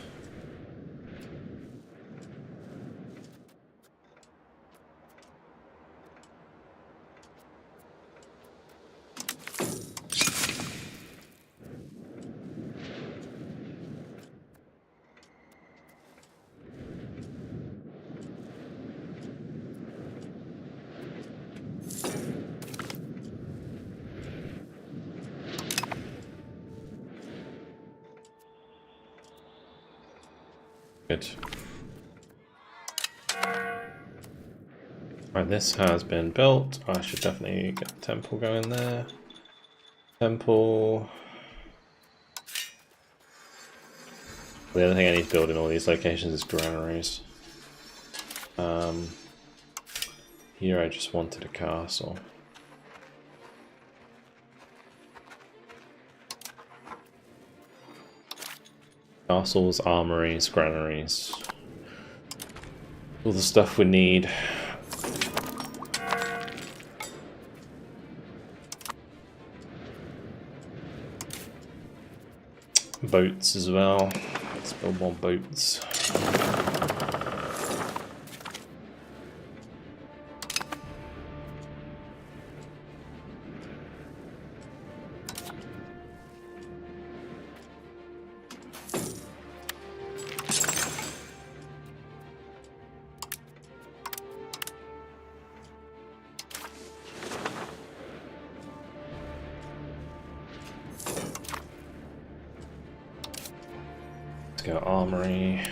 Good. Right, this has been built. I should definitely get the temple going there. Temple. The other thing I need to build in all these locations is granaries. Here I just wanted a castle. Castles, armories, granaries. All the stuff we need. Boats as well. Let's build more boats. Let's go armory.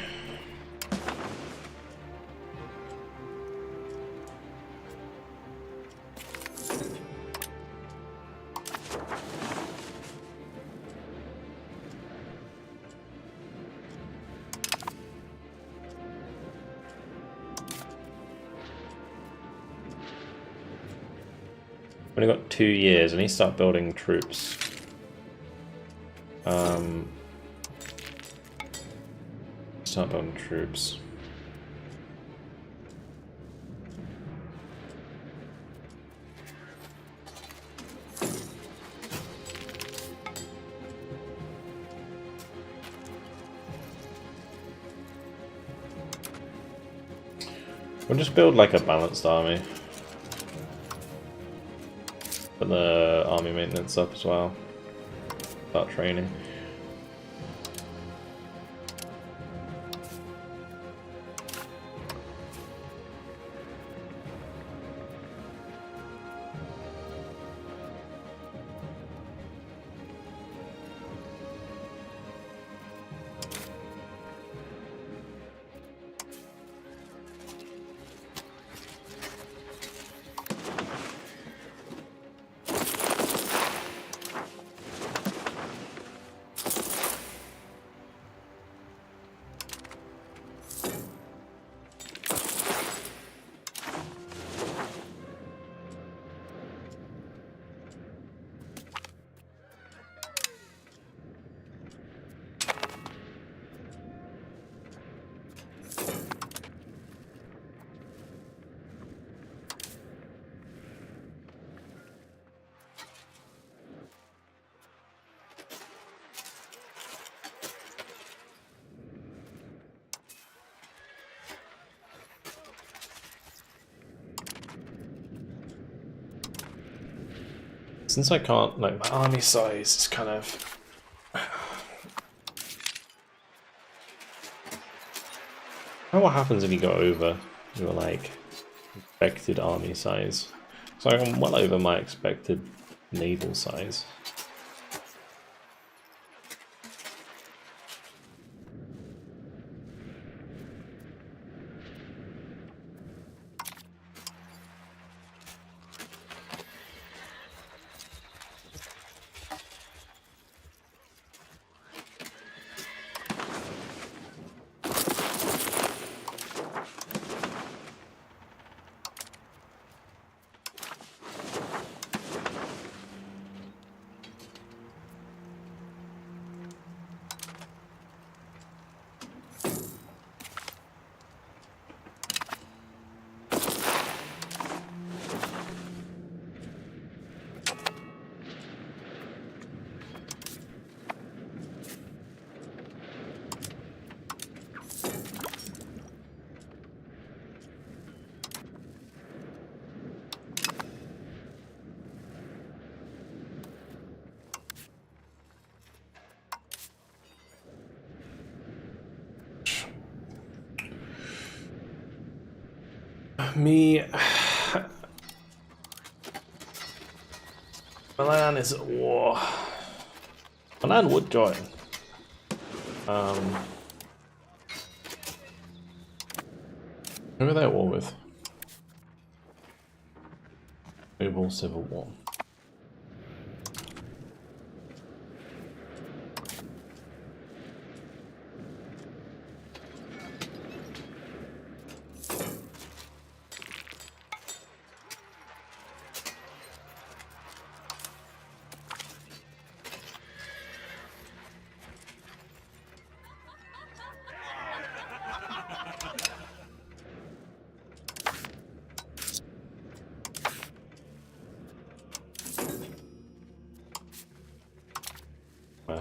Only got 2 years. I need to start building troops. Start building troops. We'll just build like a balanced army. Put the army maintenance up as well. Start training. Since I can't, like, my army size is kind of... I don't know what happens if you go over your, like, expected army size. So I'm well over my expected naval size. Milan is at war. Milan would join. Who are they at war with? Global Civil War.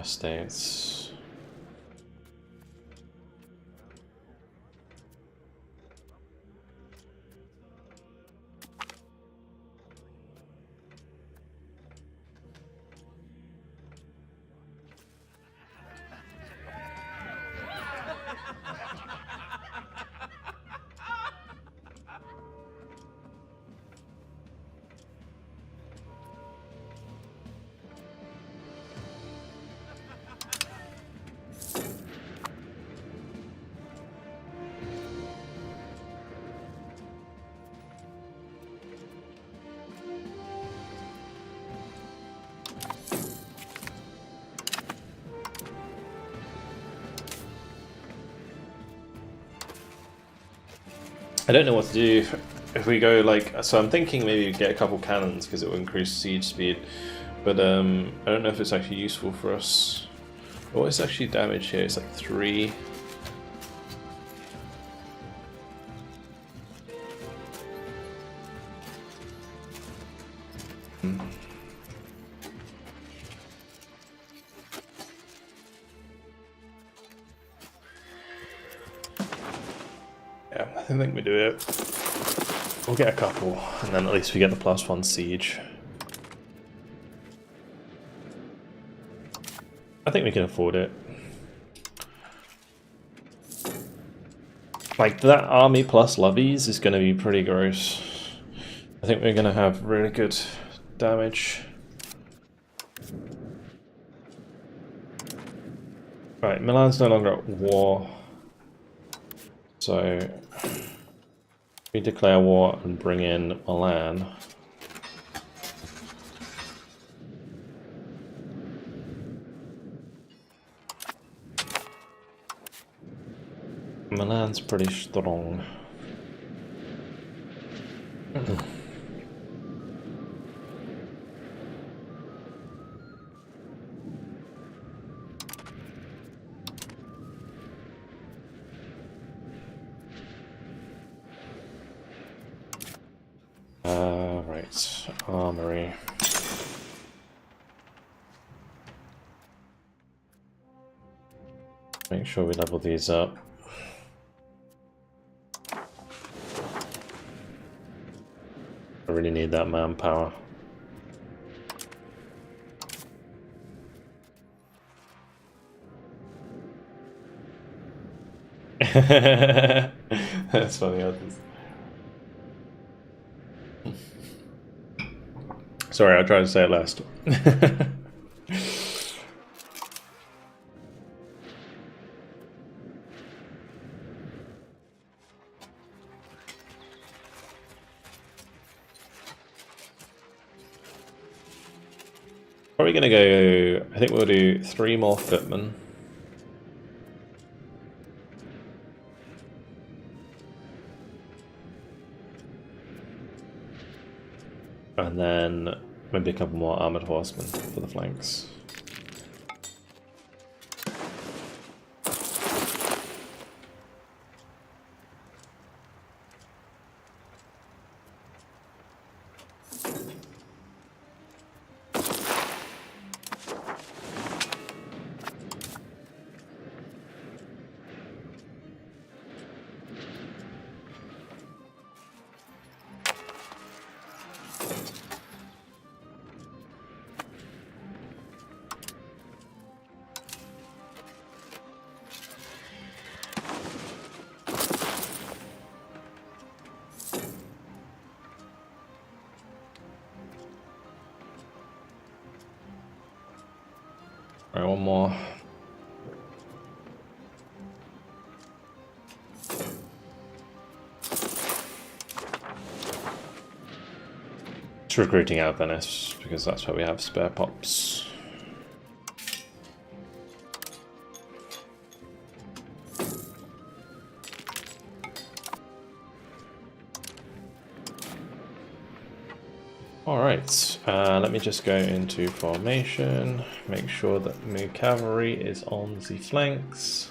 States. I don't know what to do if we go like, so I'm thinking maybe get a couple cannons because it will increase siege speed, but I don't know if it's actually useful for us. What is actually damage here? It's like 3. Yeah, I think we do it. We'll get a couple, and then at least we get the +1 siege. I think we can afford it. Like, that army plus levies is going to be pretty gross. I think we're going to have really good damage. Right, Milan's no longer at war. So, we declare war and bring in Milan. Milan's pretty strong. Right, armory. Make sure we level these up. I really need that manpower. That's funny. Sorry, I'll try to say it last. Probably gonna go, I think we'll do 3 more footmen. And then maybe a couple more armored horsemen for the flanks. Alright, one more. It's recruiting out of Venice, because that's where we have spare pops. Alright, let me just go into formation, make sure that my cavalry is on the flanks.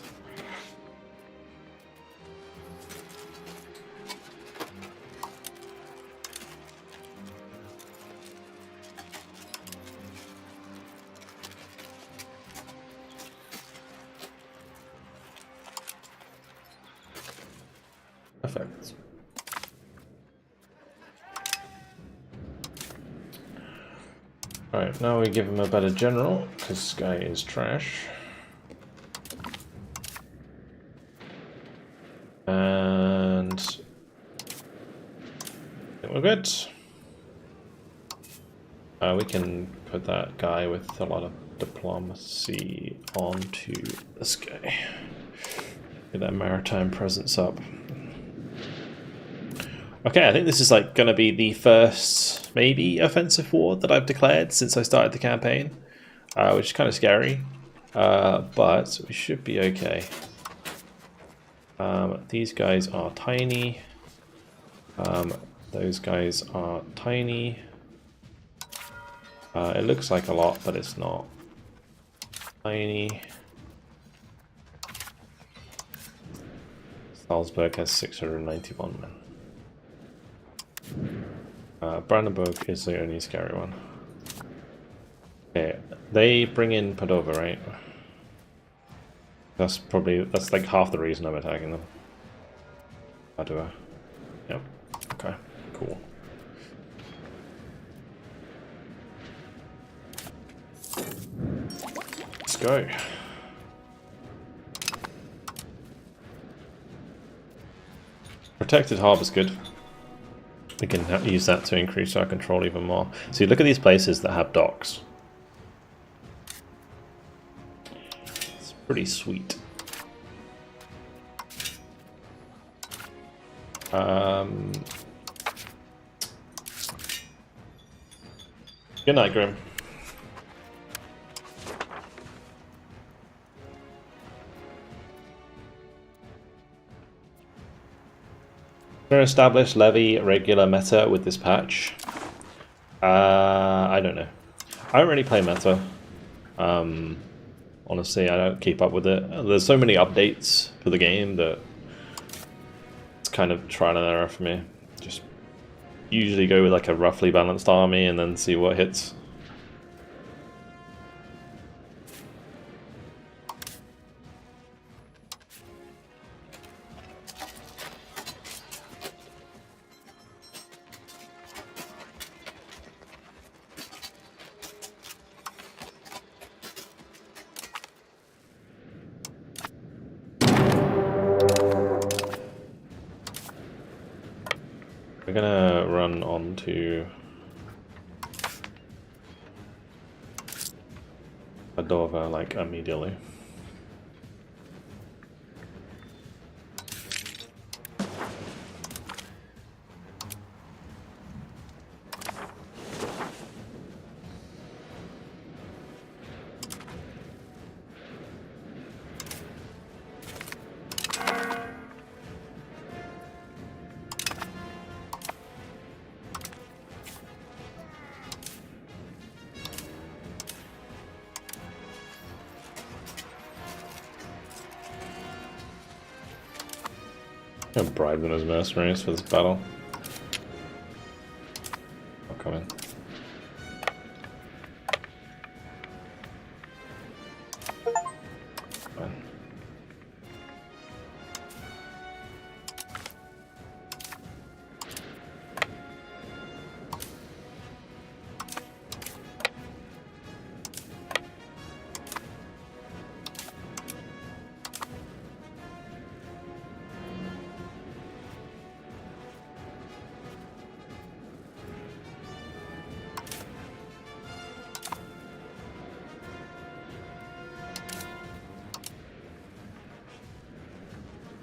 Perfect. Alright, now we give him a better general, because this guy is trash. And I think we're good. We can put that guy with a lot of diplomacy onto this guy. Get that maritime presence up. Okay, I think this is like going to be the first, maybe, offensive war that I've declared since I started the campaign, which is kind of scary, but we should be okay. These guys are tiny. Those guys are tiny. It looks like a lot, but it's not. Tiny. Salzburg has 691 men. Brandenburg is the only scary one. Okay, they bring in Padova, right? That's like half the reason I'm attacking them. Padova. Yep. Okay, cool. Let's go. Protected harbor's good. We can use that to increase our control even more. So you look at these places that have docks. It's pretty sweet. Good night, Grim. Established levy regular meta with this patch. I don't know. I don't really play meta. Honestly, I don't keep up with it. There's so many updates for the game that it's kind of trial and error for me. Just usually go with like a roughly balanced army and then see what hits. We're gonna run on to Padova like immediately. I'm gonna bribe them as mercenaries for this battle. I'll come in. Fine.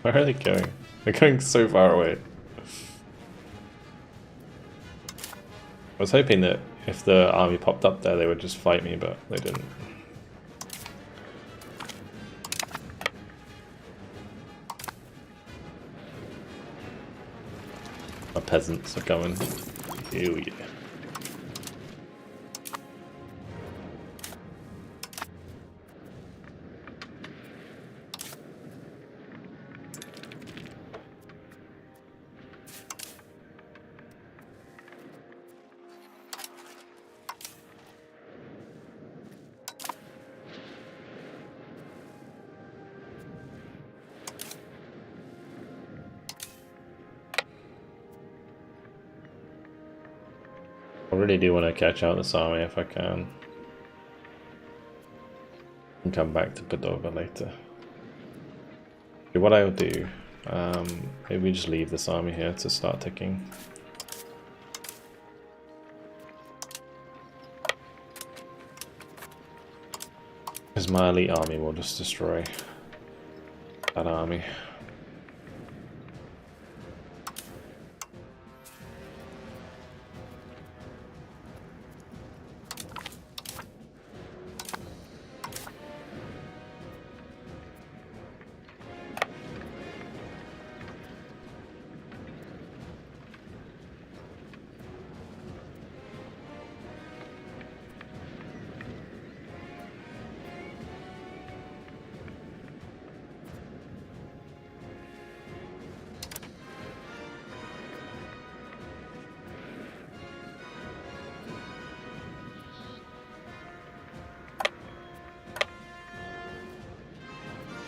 Where are they going? They're going so far away. I was hoping that if the army popped up there, they would just fight me, but they didn't. My peasants are coming. Ew, yeah. really do want to catch out this army if I can. And come back to Padova later. Okay, what I'll do, maybe we just leave this army here to start ticking. Because my elite army will just destroy that army.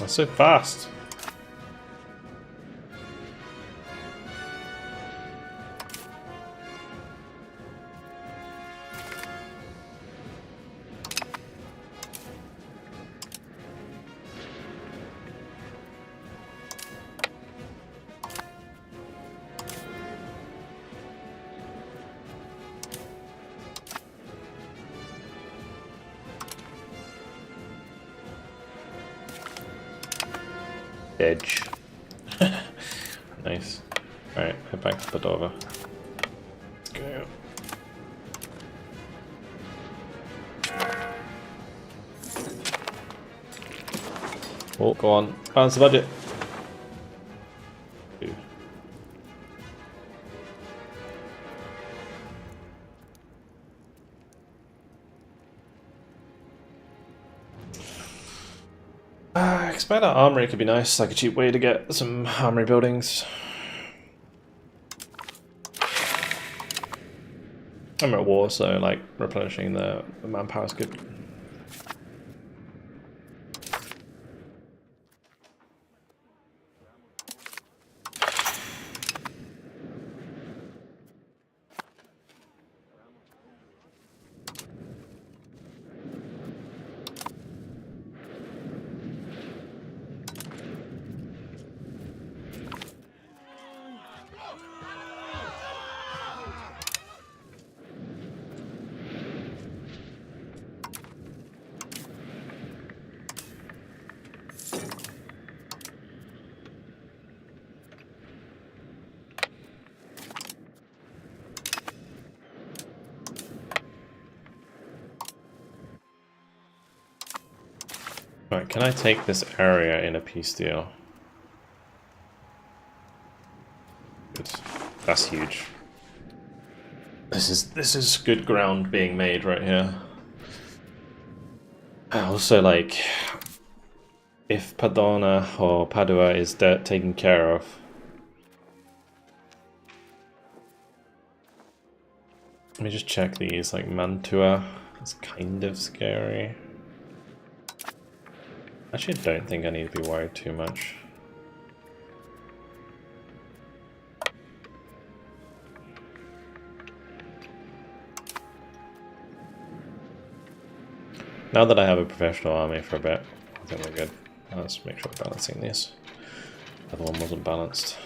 That's so fast. Edge. Nice. Alright, head back to Padova. Let's go. Oh, go on. Balance the budget. Ooh. Expand our armory could be nice, like a cheap way to get some armory buildings. I'm at war, so like replenishing the manpower is good. Right, can I take this area in a peace deal? Good. That's huge. This is good ground being made right here. Also, like, if Padona or Padua is taken care of, let me just check these. Like Mantua is kind of scary. Actually, I don't think I need to be worried too much. Now that I have a professional army for a bit, I think we're good. Let's make sure we're balancing these. The other one wasn't balanced.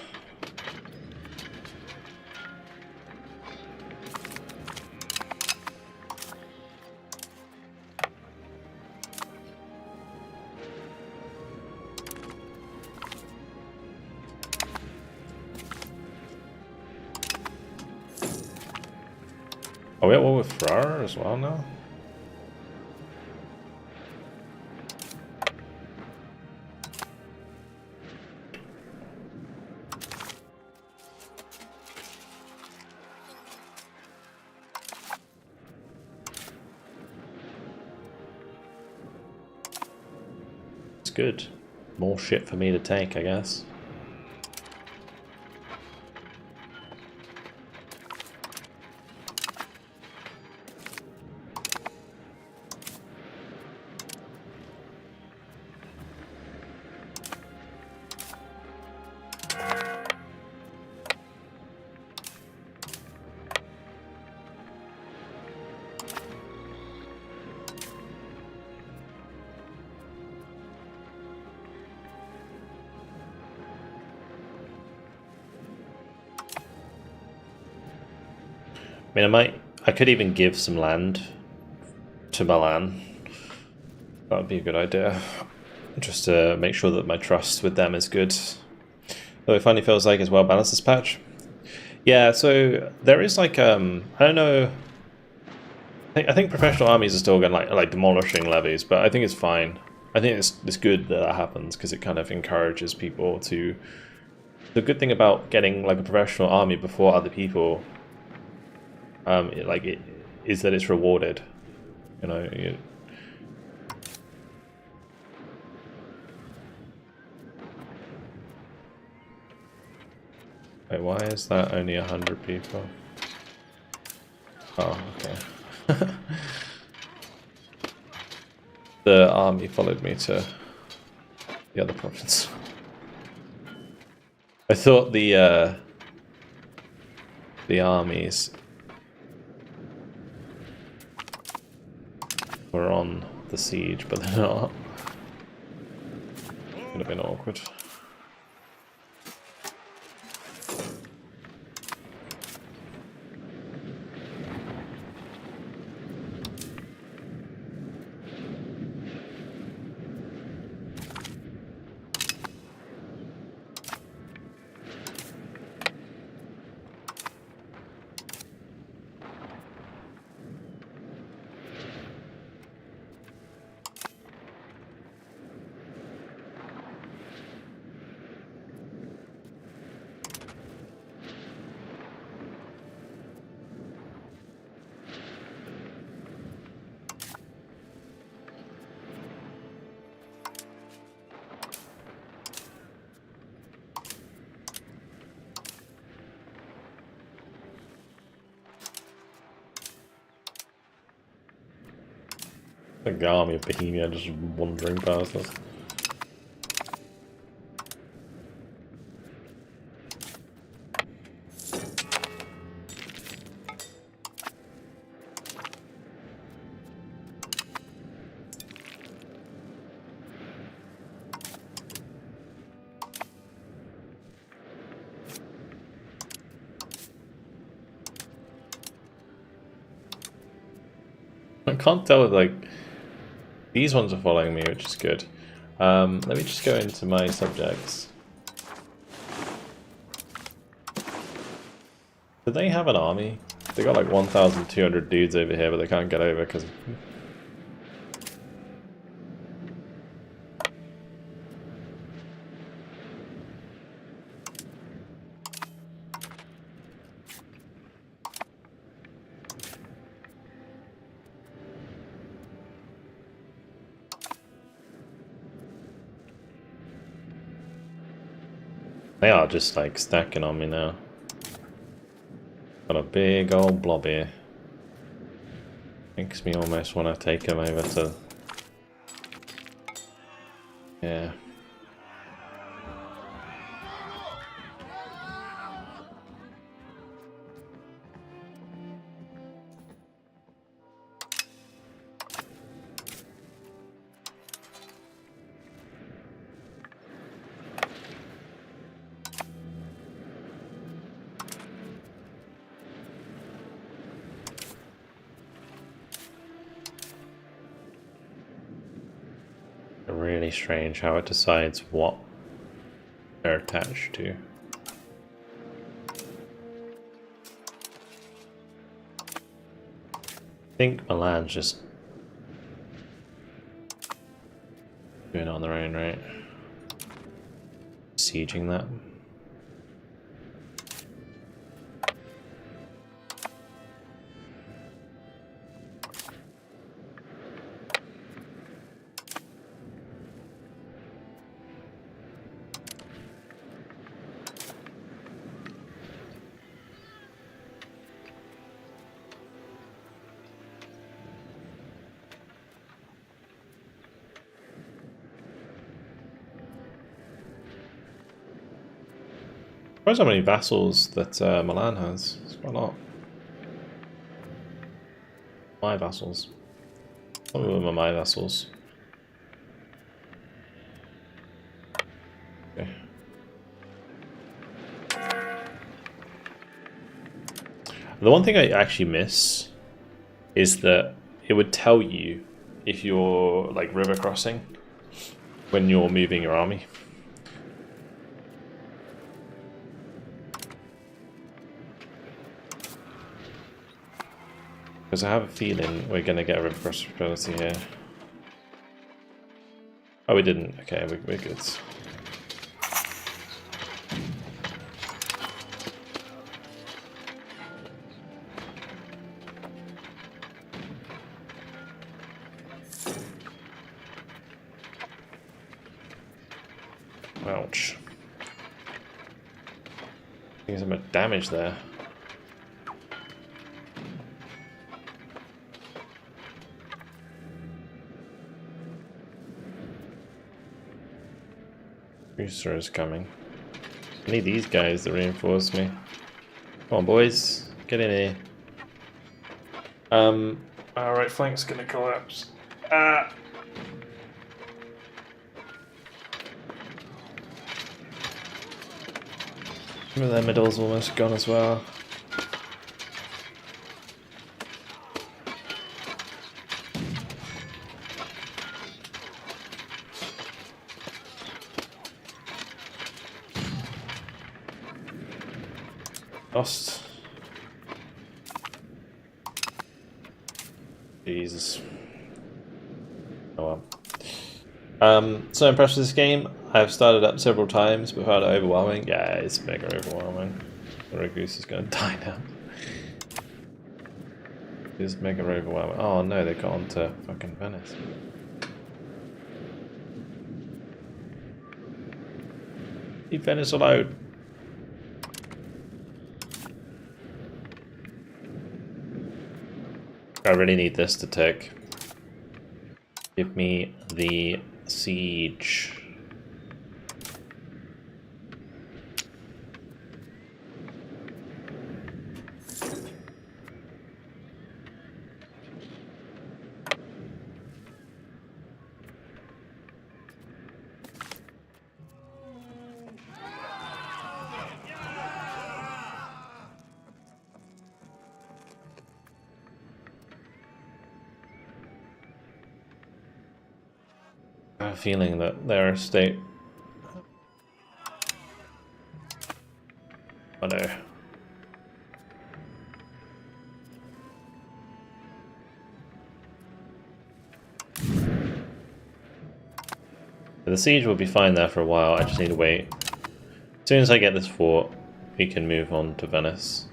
Oh, we have one with Ferrara as well now? It's good. More shit for me to take, I guess. I mean, I could even give some land to Milan. That would be a good idea. Just to make sure that my trust with them is good. Though it finally feels like it's well balanced this patch. Yeah, so there is like I don't know. I think professional armies are still going like demolishing levies, but I think it's fine. I think it's good that happens because it kind of encourages people to. The good thing about getting like a professional army before other people, is that it's rewarded. You know. Wait, why is that only 100 people? Oh, okay. The army followed me to the other province. I thought the armies were on the siege, but they're not. Could have been awkward. The army of Bohemia just wandering past us. I can't tell if like these ones are following me, which is good. Let me just go into my subjects. Do they have an army? They got like 1,200 dudes over here, but they can't get over because. They are just like stacking on me now. Got a big old blob here. Makes me almost want to take him over to. Yeah. Really strange how it decides what they're attached to. I think Milan's just doing it on their own, right? Sieging that. Surprised how many vassals that Milan has. It's quite a lot. My vassals. Some of them are my vassals. Okay. The one thing I actually miss is that it would tell you if you're like river crossing when you're moving your army. Because I have a feeling we're going to get a river crossing ability here. Oh, we didn't. Okay, we're good. Ouch. There's some damage there. Booster is coming. I need these guys to reinforce me. Come on, boys. Get in here. Our right flank's gonna collapse. Ah! Some of their middle's almost gone as well. Lost. Jesus. Oh well. So impressed with this game. I've started up several times but found it overwhelming. Yeah, it's mega overwhelming. The goose is gonna die now. It's mega overwhelming. Oh no, they got onto fucking Venice. Leave Venice alone. I really need this to tick. Give me the siege. I have a feeling that their estate. Oh no. The siege will be fine there for a while, I just need to wait. As soon as I get this fort, we can move on to Venice.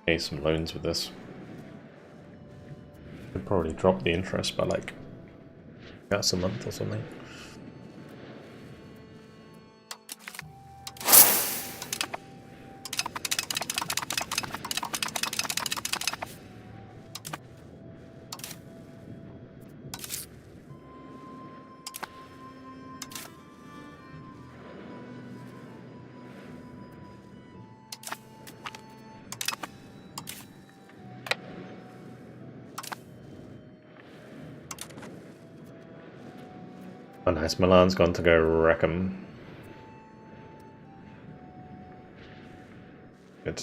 Pay some loans with this. Could probably drop the interest by like that's a month or something. Oh nice, Milan's gone to go wreck 'em. Good.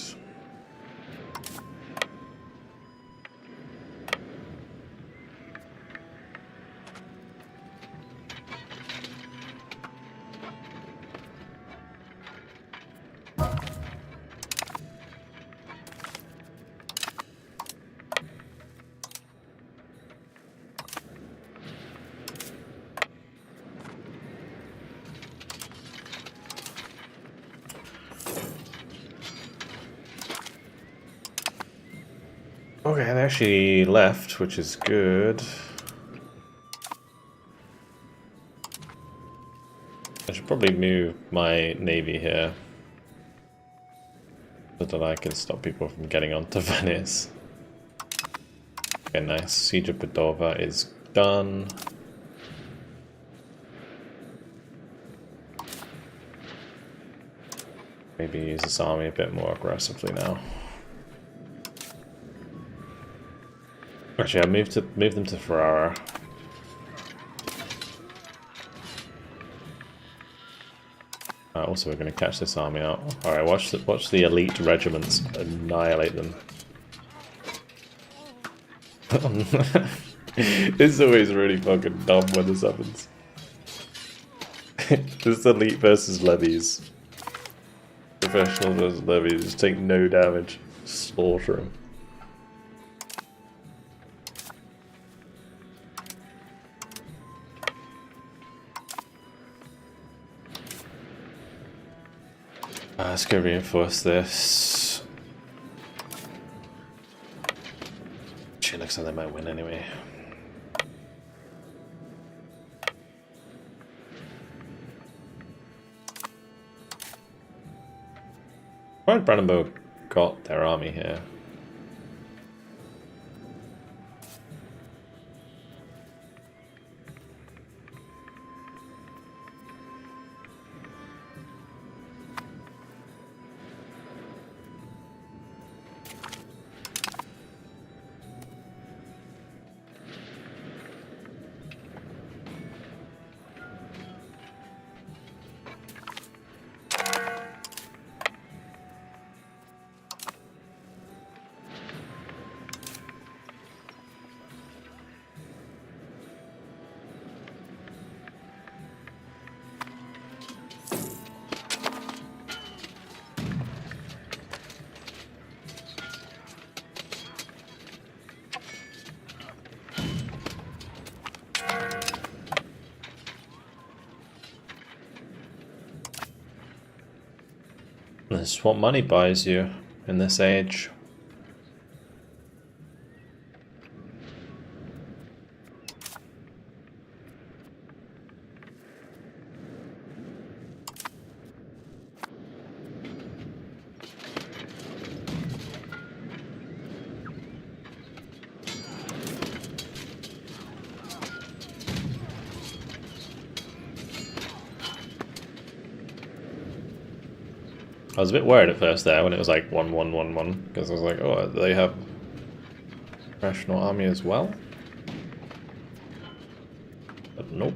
Okay, they actually left, which is good. I should probably move my navy here so that I can stop people from getting onto Venice. Okay, nice. Siege of Padova is done. Maybe use this army a bit more aggressively now. Actually, I move them to Ferrara. Also, we're going to catch this army out. All right, watch the elite regiments annihilate them. It's always really fucking dumb when this happens. This is elite versus levies. Professional versus levies. Just take no damage. Slaughter them. Let's go reinforce this. Actually, looks like they might win anyway. Why had Brandenburg got their army here? This is what money buys you in this age. I was a bit worried at first there when it was like 1-1-1-1, because I was like, oh, do they have rational army as well? But nope.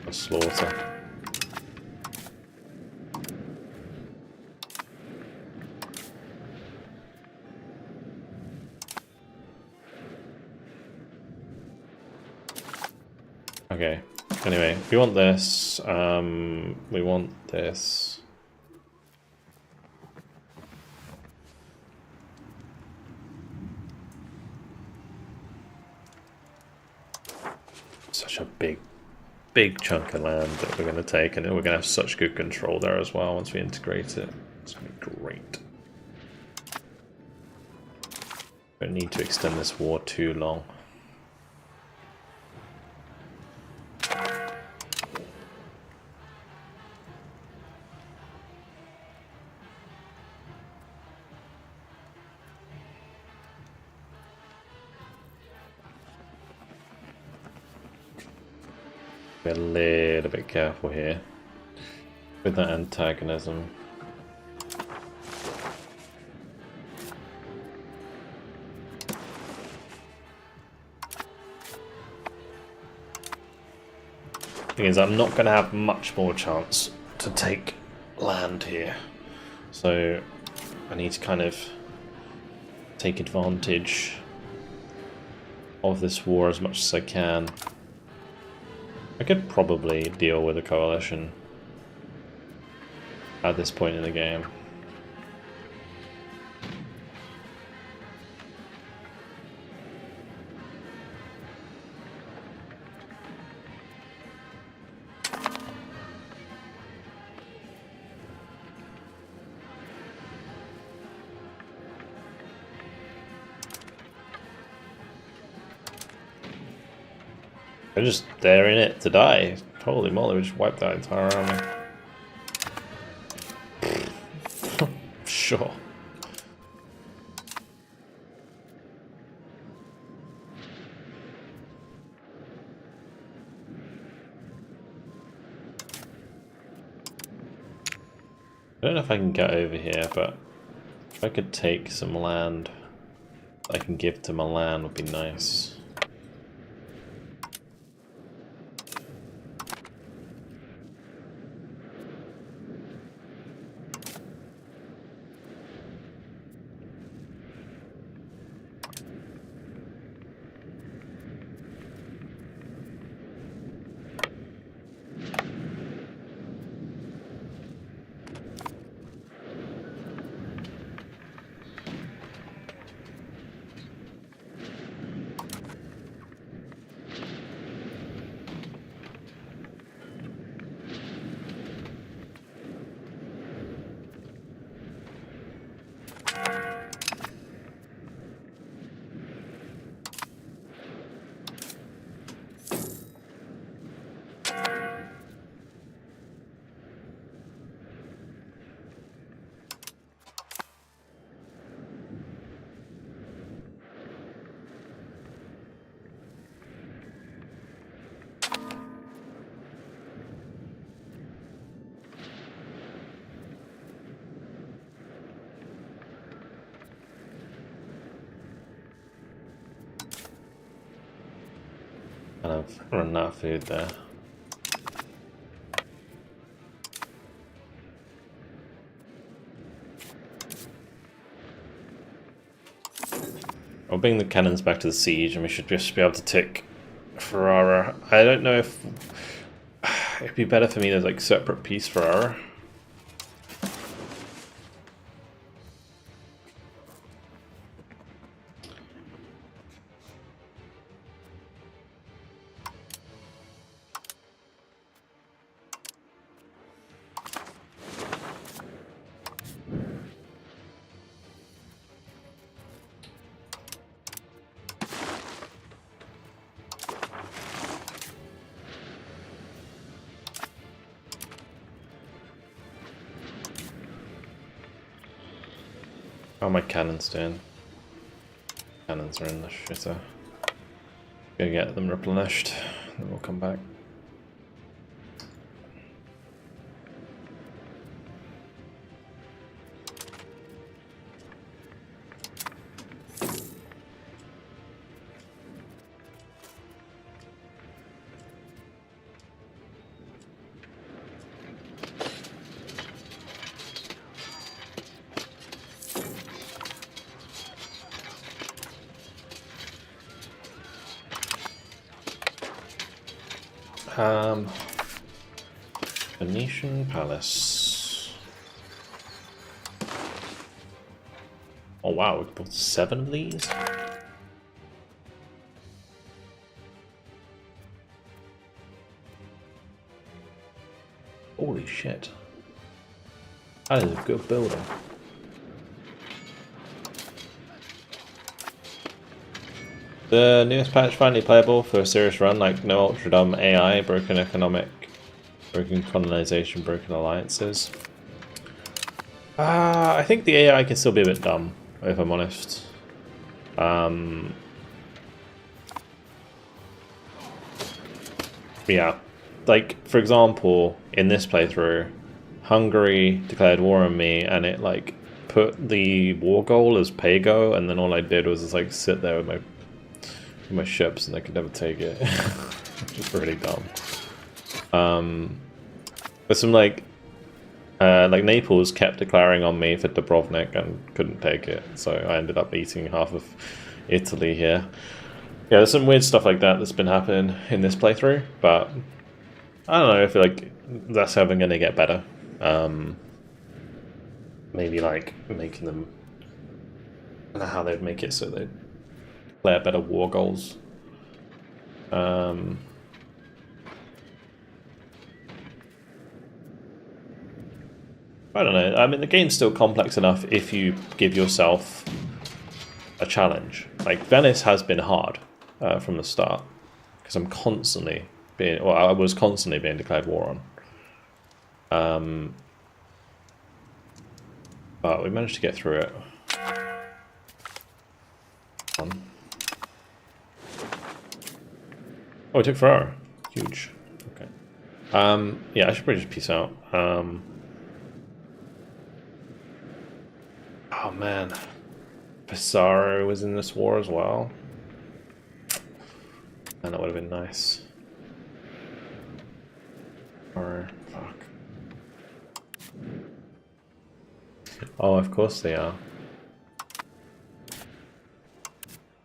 A slaughter. Okay, anyway, we want this, we want this. Such a big chunk of land that we're going to take, and we're going to have such good control there as well once we integrate it. It's going to be great. Don't need to extend this war too long. Be a little bit careful here with that antagonism. Thing is, I'm not going to have much more chance to take land here, so I need to kind of take advantage of this war as much as I can. I could probably deal with a coalition at this point in the game. They're in it to die. Holy moly, we just wiped that entire army. Sure. I don't know if I can get over here, but if I could take some land I can give to Milan would be nice. And I've run out of food there. I'll bring the cannons back to the siege and we should just be able to tick Ferrara. I don't know if it'd be better for me to like separate piece Ferrara. How are my cannons doing? Cannons are in the shitter. Go get them replenished, then we'll come back. Venetian Palace. Oh wow, we built 7 of these? Holy shit. That is a good building. The newest patch finally playable for a serious run, like no ultra dumb AI, broken economic, broken colonization, broken alliances. I think the AI can still be a bit dumb, if I'm honest. Yeah, like for example, in this playthrough, Hungary declared war on me, and it like put the war goal as pay-go, and then all I did was just like sit there with my ships, and they could never take it. Which is really dumb. But some like Naples kept declaring on me for Dubrovnik and couldn't take it, so I ended up eating half of Italy here. Yeah, there's some weird stuff like that that's been happening in this playthrough, but I don't know, I feel like that's how they're going to get better. Maybe like making them, I don't know how they'd make it so they declare better war goals. I don't know. I mean, the game's still complex enough if you give yourself a challenge. Like, Venice has been hard from the start, because I'm constantly being, well, I was constantly being declared war on. But we managed to get through it. Oh, we took Ferrara. Huge. Okay. Yeah, I should probably just peace out. man. Pissarro was in this war as well. And that would have been nice. Or, fuck. Oh, of course they are.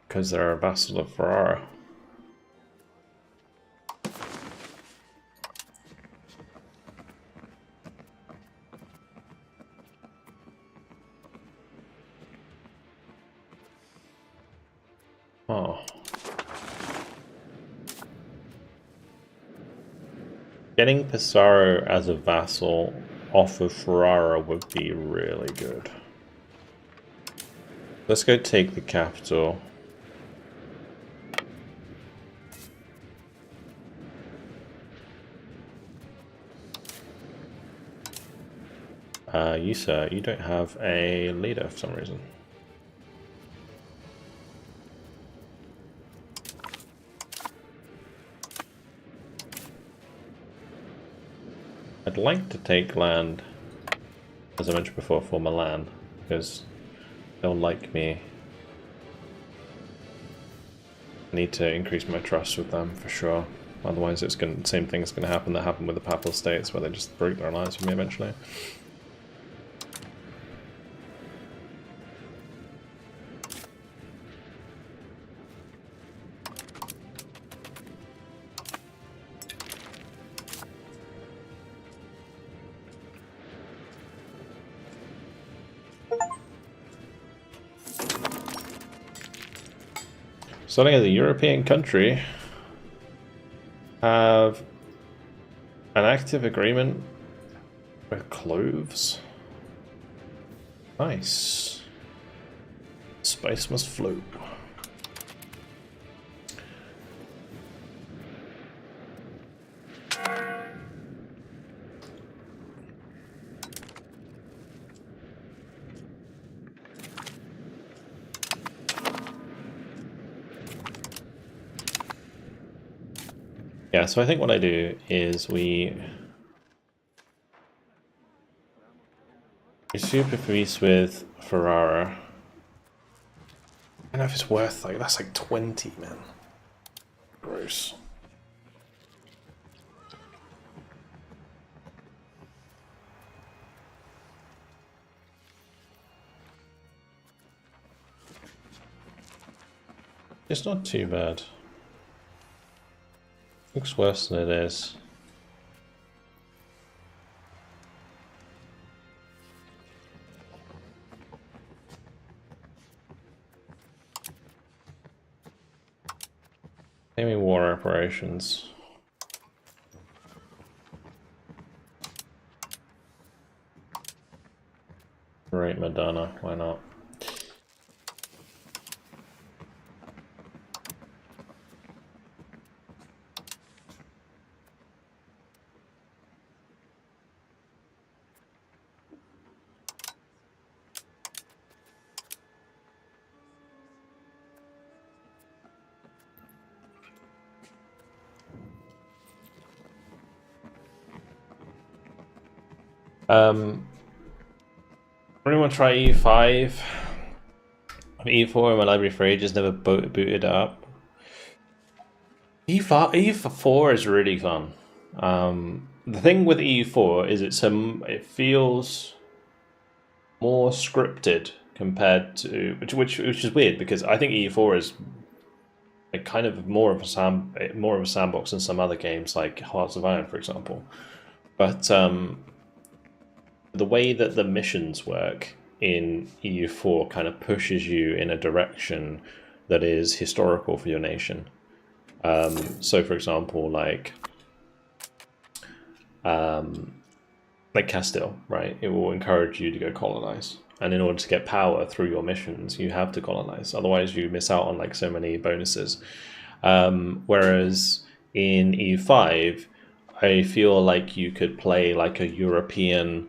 Because they're a vassal of Ferrara. Oh. Getting Pissarro as a vassal off of Ferrara would be really good. Let's go take the capital. You, sir, you don't have a leader for some reason. I'd like to take land, as I mentioned before, for Milan, because they'll like me. I need to increase my trust with them for sure. Otherwise, it's going same thing's going to happen that happened with the Papal States, where they just break their alliance with me eventually. Starting as a European country, have an active agreement with cloves. Nice. Spice must flow. Yeah, so I think what I do is we superfeast with Ferrara. I don't know if it's worth, like, that's like 20, man. Gross. It's not too bad. Looks worse than it is. Maybe war operations. Right, Madonna, why not? Anyone try E5? E4 in my library for ages, never booted up. E4 is really fun. The thing with E4 is it feels more scripted compared to which is weird because I think E4 is like kind of more of a sandbox than some other games like Hearts of Iron, for example. But the way that the missions work in EU4 kind of pushes you in a direction that is historical for your nation. So, for example, like Castile, right? It will encourage you to go colonize, and in order to get power through your missions, you have to colonize. Otherwise, you miss out on like so many bonuses. Whereas in EU5, I feel like you could play like a European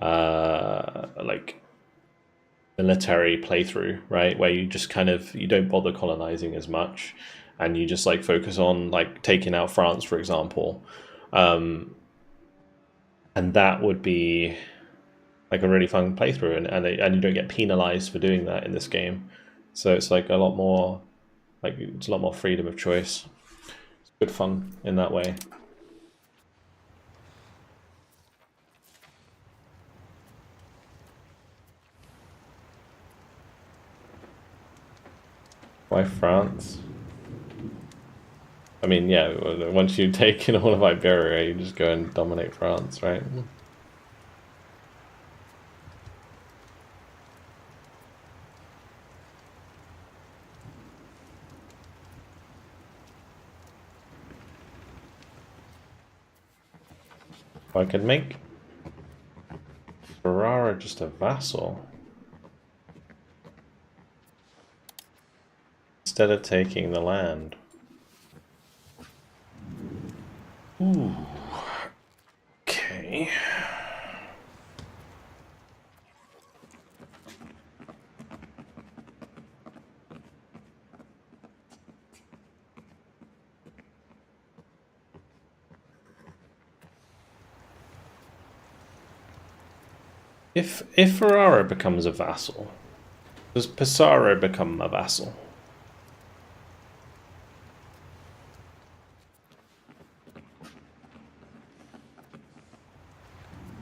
like military playthrough, right, where you just kind of you don't bother colonizing as much and you just like focus on like taking out France, for example, and that would be like a really fun playthrough, and you don't get penalized for doing that in this game. So it's like a lot more, like it's a lot more freedom of choice. It's good fun in that way. Why France? I mean, yeah, once you've taken all of Iberia, you just go and dominate France, right? I could make Ferrara just a vassal. Instead of taking the land. Ooh. Okay. If Ferrara becomes a vassal, does Pesaro become a vassal?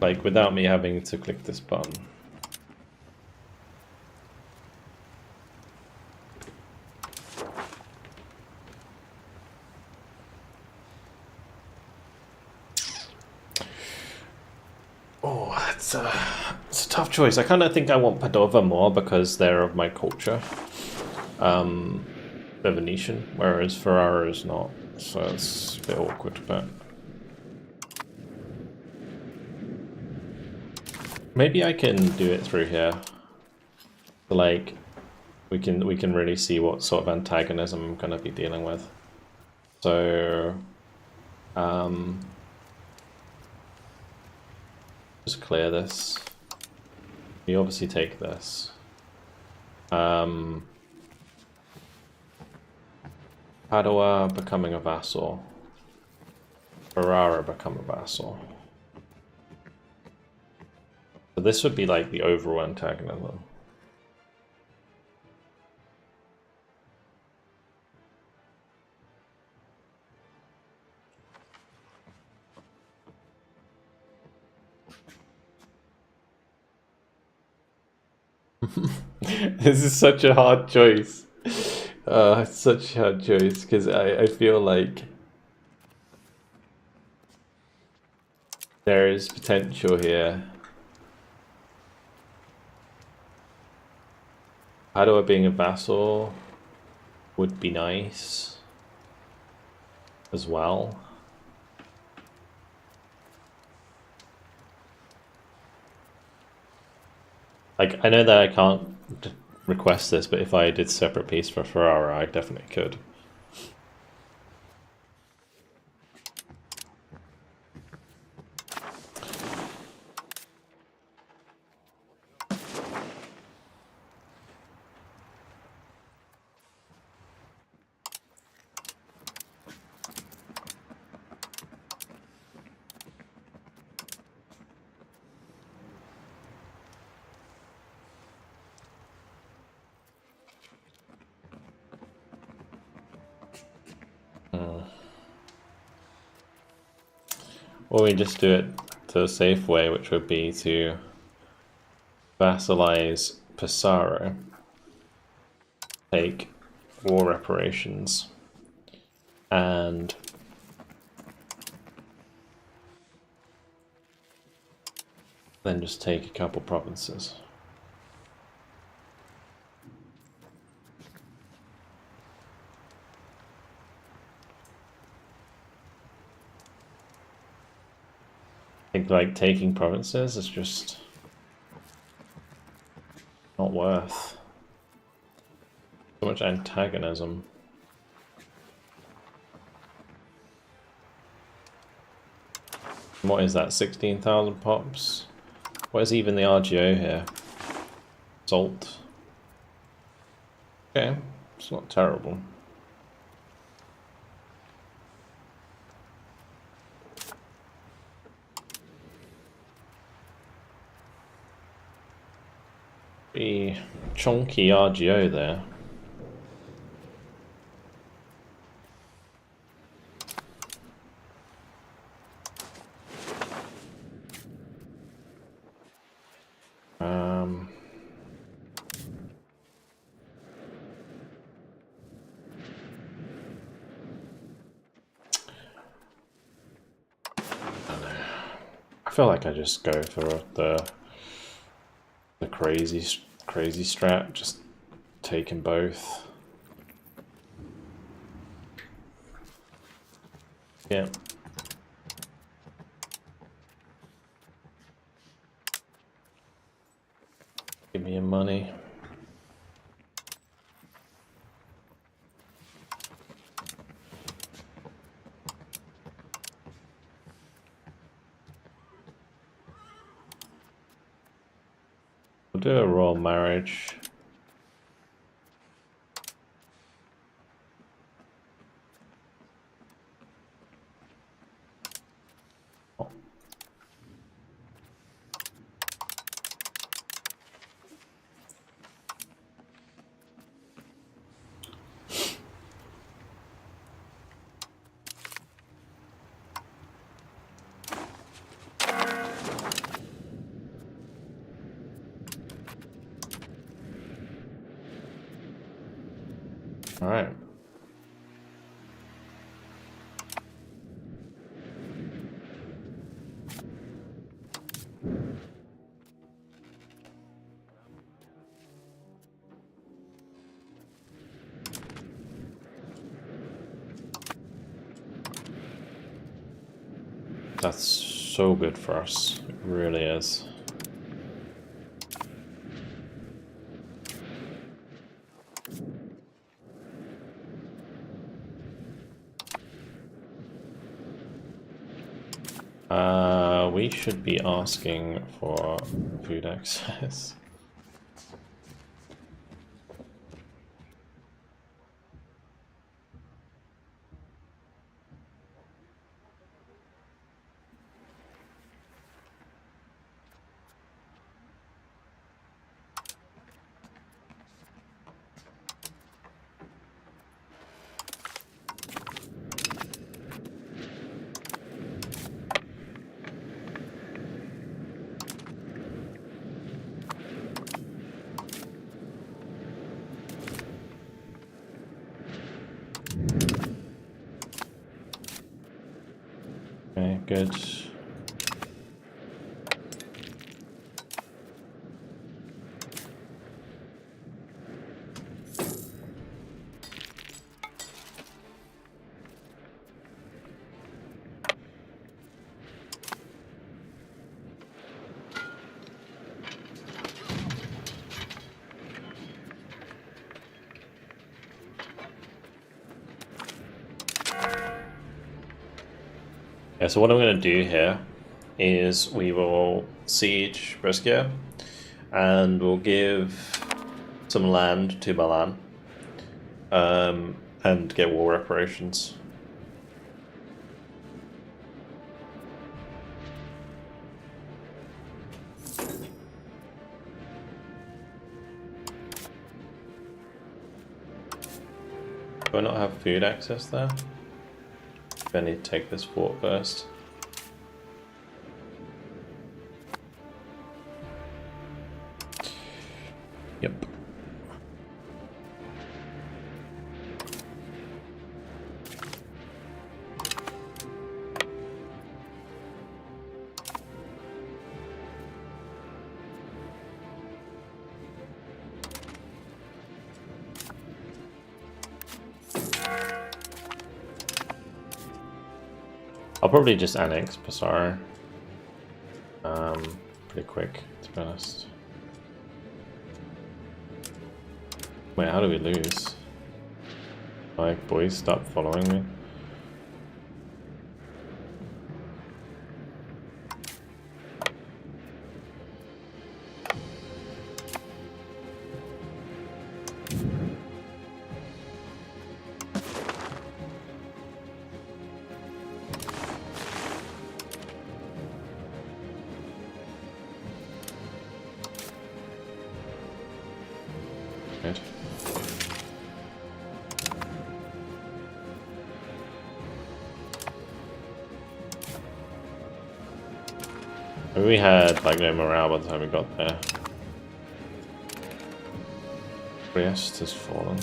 Like, without me having to click this button. Oh, it's a tough choice. I kind of think I want Padova more because they're of my culture. They're Venetian, whereas Ferrara is not. So it's a bit awkward, but... Maybe I can do it through here. So, like, we can really see what sort of antagonism I'm gonna be dealing with. So, just clear this. You obviously take this. Padua becoming a vassal. Ferrara become a vassal. So this would be like the overall antagonism. This is such a hard choice. It's such a hard choice because I feel like there is potential here. Padua being a vassal would be nice as well. Like, I know that I can't request this, but if I did separate piece for Ferrara, I definitely could. Or we just do it the safe way, which would be to vassalize Pesaro, take war reparations, and then just take a couple provinces. I think like taking provinces is just not worth so much antagonism. What is that, 16,000 pops? What is even the RGO here? Salt. Okay, it's not terrible. chunky RGO there. I feel like I just go for the crazy strat, just taking both. Yeah. Give me your money. We'll do a royal marriage. All right. That's so good for us. It really is. We should be asking for food access. Okay, good. Yeah, so what I'm going to do here is we will siege Briskia and we'll give some land to Milan and get war reparations. Do I not have food access there? I need to take this fort first. Yep. I'll probably just annex Passaro. Pretty quick, to be honest. Wait, how do we lose? Like, boys, stop following me. We had like no morale by the time we got there. Priest has fallen.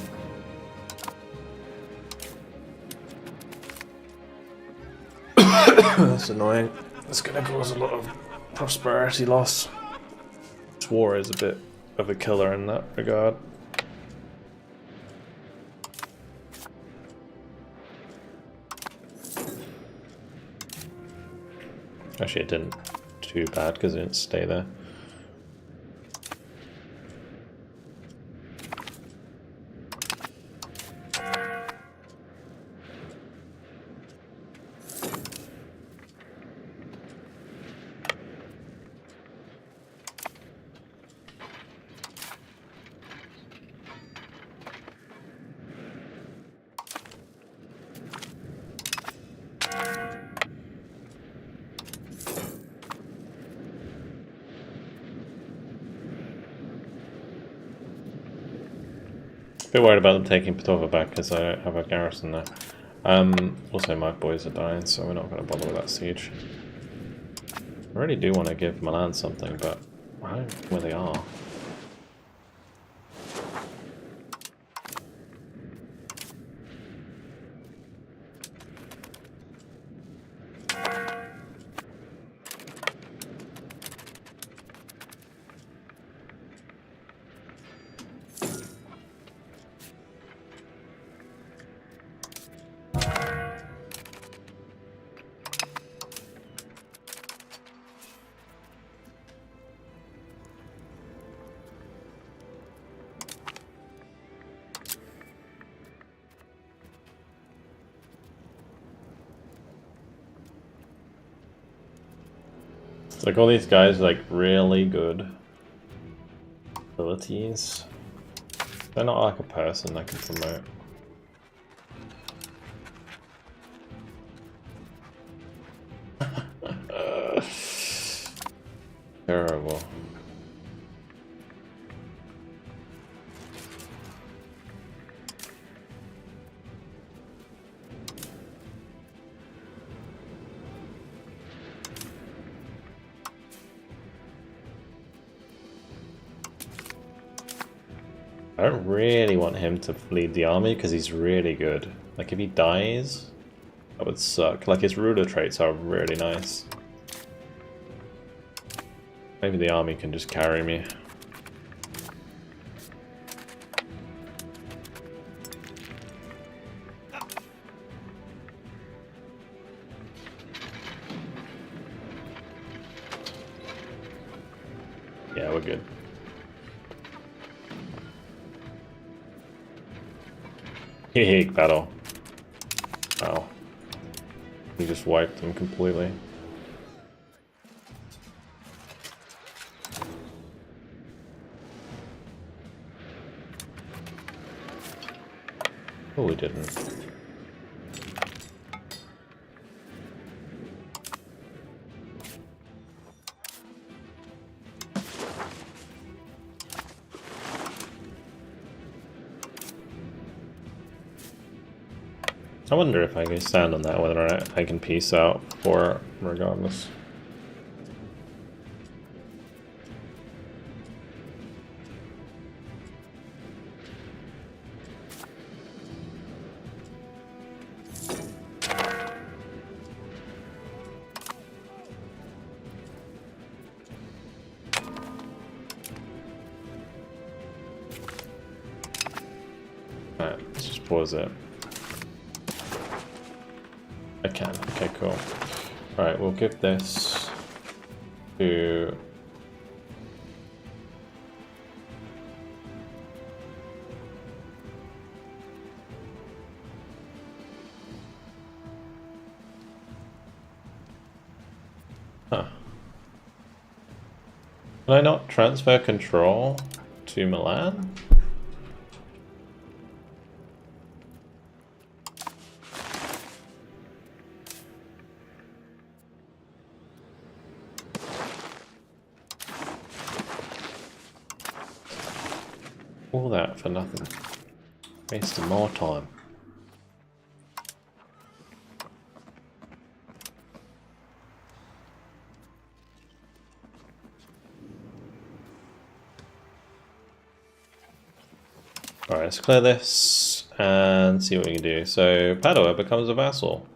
That's annoying. It's going to cause a lot of prosperity loss. This war is a bit of a killer in that regard. Actually, it didn't too bad because it didn't stay there. Bit worried about them taking Petova back because I don't have a garrison there. Also, my boys are dying, so we're not going to bother with that siege. I really do want to give Milan something, but I don't know where they are. Like all these guys like really good abilities. They're not like a person that can promote. Terrible. I don't really want him to lead the army because he's really good. Like if he dies, that would suck. Like his ruler traits are really nice. Maybe the army can just carry me. Yeah, we're good. Hehe, battle. Wow. We just wiped them completely. Oh, we didn't. I wonder if I can stand on that, whether or not I can peace out for regardless. Alright, let's just pause it. I can. Okay, cool. Alright, we'll give this to... Huh. Can I not transfer control to Milan? All that for nothing. Wasting more time. Alright, let's clear this and see what we can do. So Padua becomes a vassal.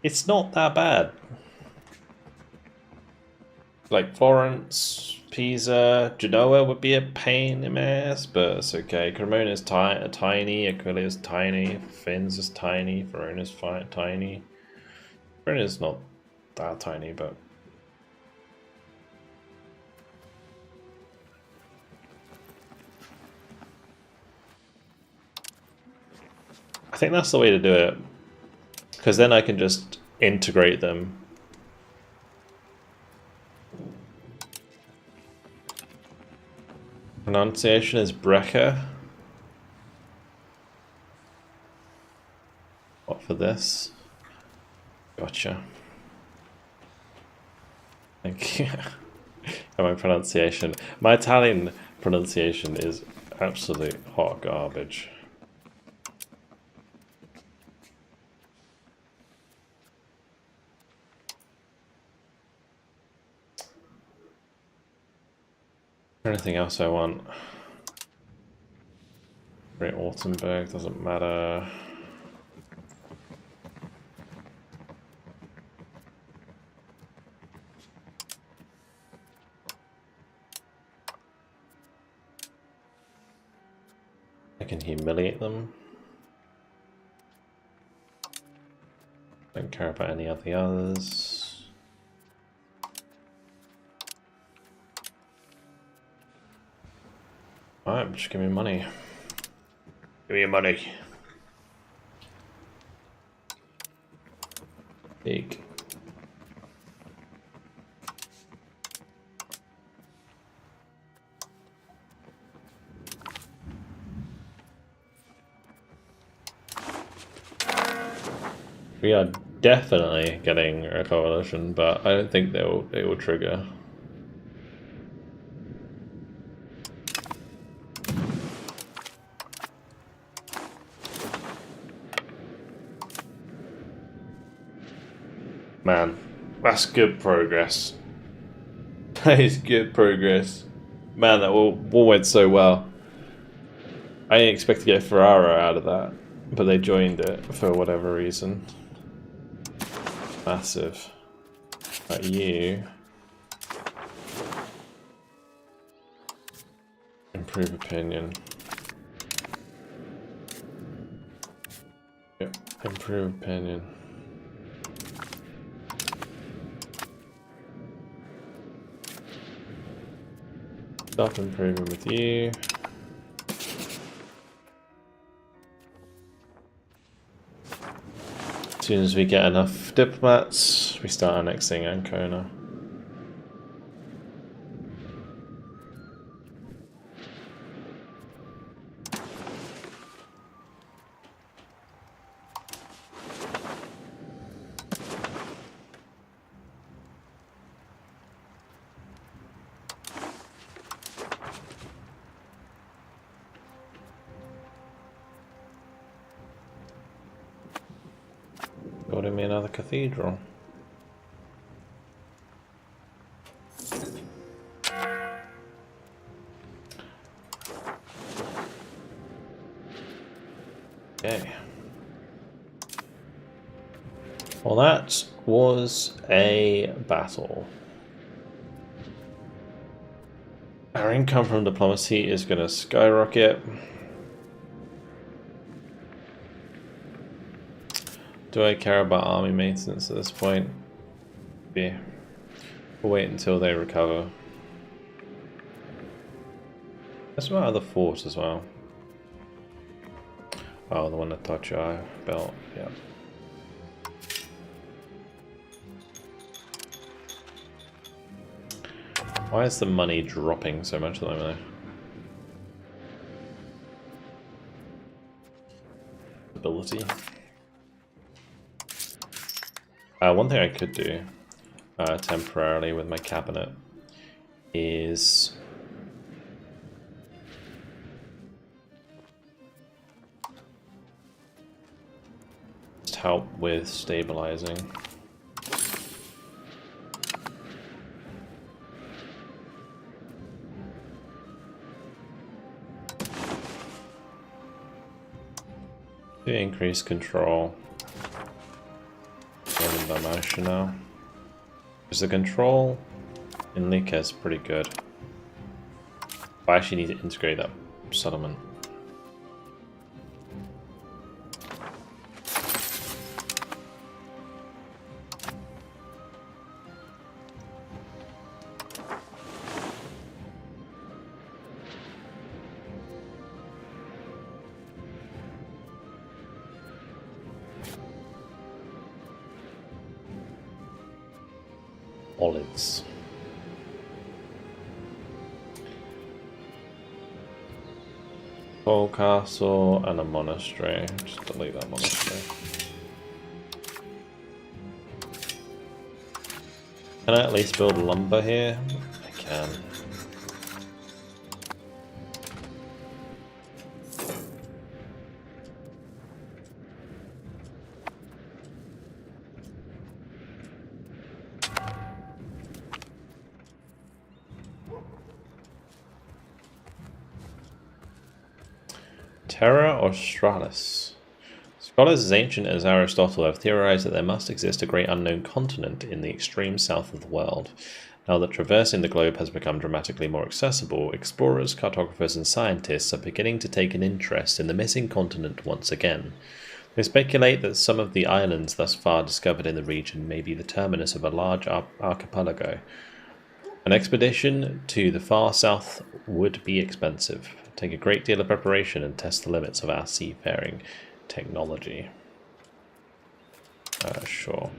It's not that bad. Like Florence, Pisa, Genoa would be a pain in the ass, but it's okay. Cremona is tiny, Aquileia is tiny, Fins is tiny, Verona is tiny. Verona is not that tiny, but I think that's the way to do it, because then I can just integrate them. Pronunciation is Brecker. What for this? Gotcha. Thank you. And my pronunciation. My Italian pronunciation is absolute hot garbage. Anything else I want? Great Autumnberg doesn't matter. I can humiliate them. Don't care about any of the others. Alright, just give me money. Give me your money. Big. We are definitely getting a coalition, but I don't think they will trigger. Man, that's good progress. That is good progress. Man, that all went so well. I didn't expect to get Ferrara out of that, but they joined it for whatever reason. Massive. But you... Improve opinion. Yep, improve opinion. Stop improving with you. As soon as we get enough diplomats, we start annexing Ancona. Building me another cathedral. Okay. Well, that was a battle. Our income from diplomacy is going to skyrocket. Do I care about army maintenance at this point? Yeah. We'll wait until they recover. That's about other fort as well. Oh, the one that Tocha built, yeah. Why is the money dropping so much at the moment? Ability. One thing I could do temporarily with my cabinet is just help with stabilizing. Do increase control. Even by motion now. Because the control in Lika is pretty good. I actually need to integrate that settlement. Olives. Full castle and a monastery. Just delete that monastery. Can I at least build lumber here? I can. Terra Australis. Scholars as ancient as Aristotle have theorized that there must exist a great unknown continent in the extreme south of the world. Now that traversing the globe has become dramatically more accessible, explorers, cartographers, and scientists are beginning to take an interest in the missing continent once again. They speculate that some of the islands thus far discovered in the region may be the terminus of a large archipelago. An expedition to the far south would be expensive, take a great deal of preparation, and test the limits of our seafaring technology. Sure.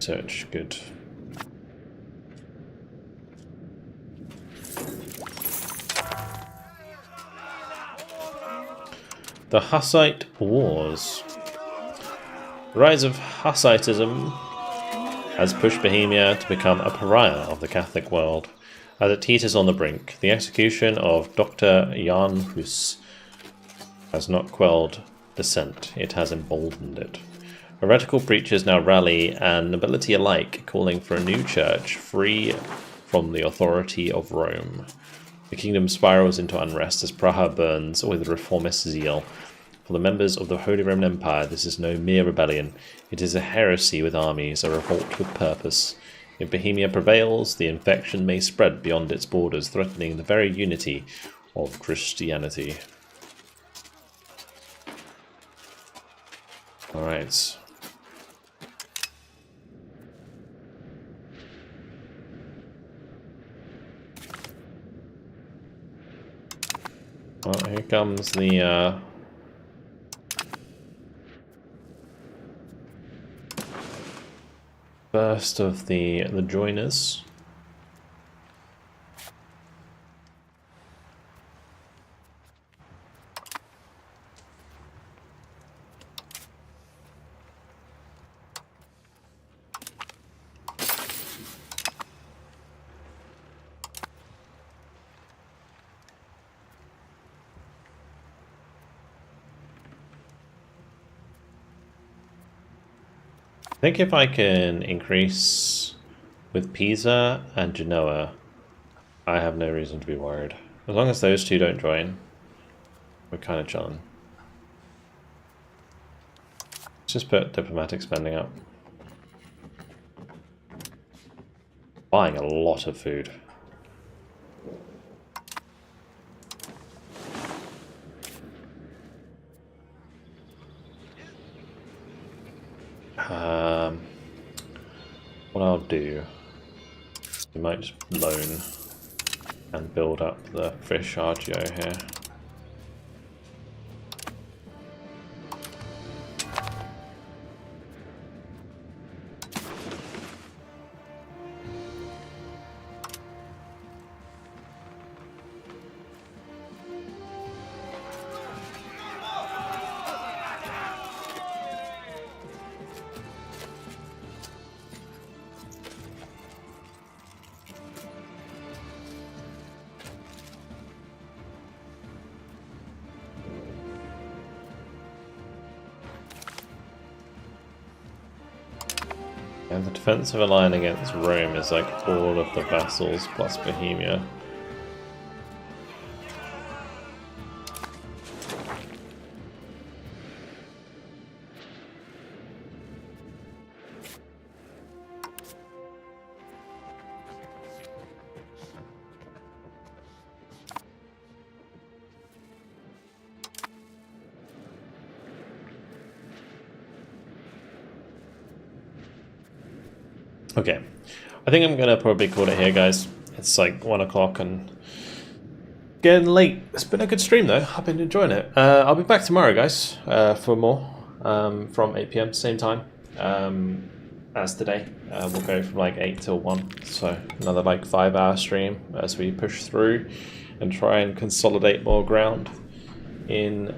Search, good. The Hussite Wars. The rise of Hussitism has pushed Bohemia to become a pariah of the Catholic world. As it teeters on the brink, the execution of Dr. Jan Hus has not quelled dissent, it has emboldened it. Heretical preachers now rally, and nobility alike, calling for a new church free from the authority of Rome. The kingdom spirals into unrest as Praha burns with reformist zeal. For the members of the Holy Roman Empire, this is no mere rebellion. It is a heresy with armies, a revolt with purpose. If Bohemia prevails, the infection may spread beyond its borders, threatening the very unity of Christianity. Alright. Well, here comes the first of the joiners. I think if I can increase with Pisa and Genoa, I have no reason to be worried. As long as those two don't join, we're kind of chilling. Let's just put diplomatic spending up. Buying a lot of food. What I'll do, we might just loan and build up the fish RGO here. And the defensive line against Rome is like all of the vassals plus Bohemia. Okay, I think I'm gonna probably call it here, guys. It's like 1 o'clock and getting late. It's been a good stream though. I've been enjoying it. I'll be back tomorrow, guys, for more from 8 p.m. same time as today. We'll go from like 8 till 1, so another like 5-hour stream as we push through and try and consolidate more ground in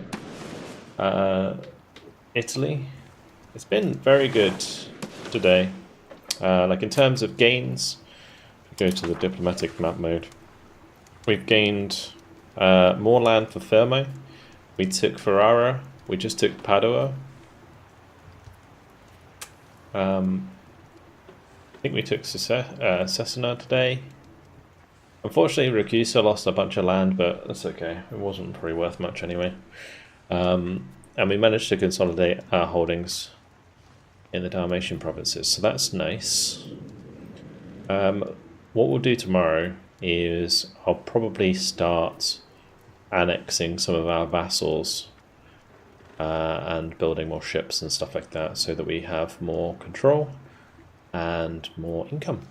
Italy. It's been very good today. Like in terms of gains, go to the diplomatic map mode. We've gained more land for Fermo. We took Ferrara. We just took Padua. I think we took Cesena today. Unfortunately, Ragusa lost a bunch of land, but that's okay. It wasn't probably worth much anyway. And we managed to consolidate our holdings in the Dalmatian provinces, so that's nice. What we'll do tomorrow is I'll probably start annexing some of our vassals and building more ships and stuff like that so that we have more control and more income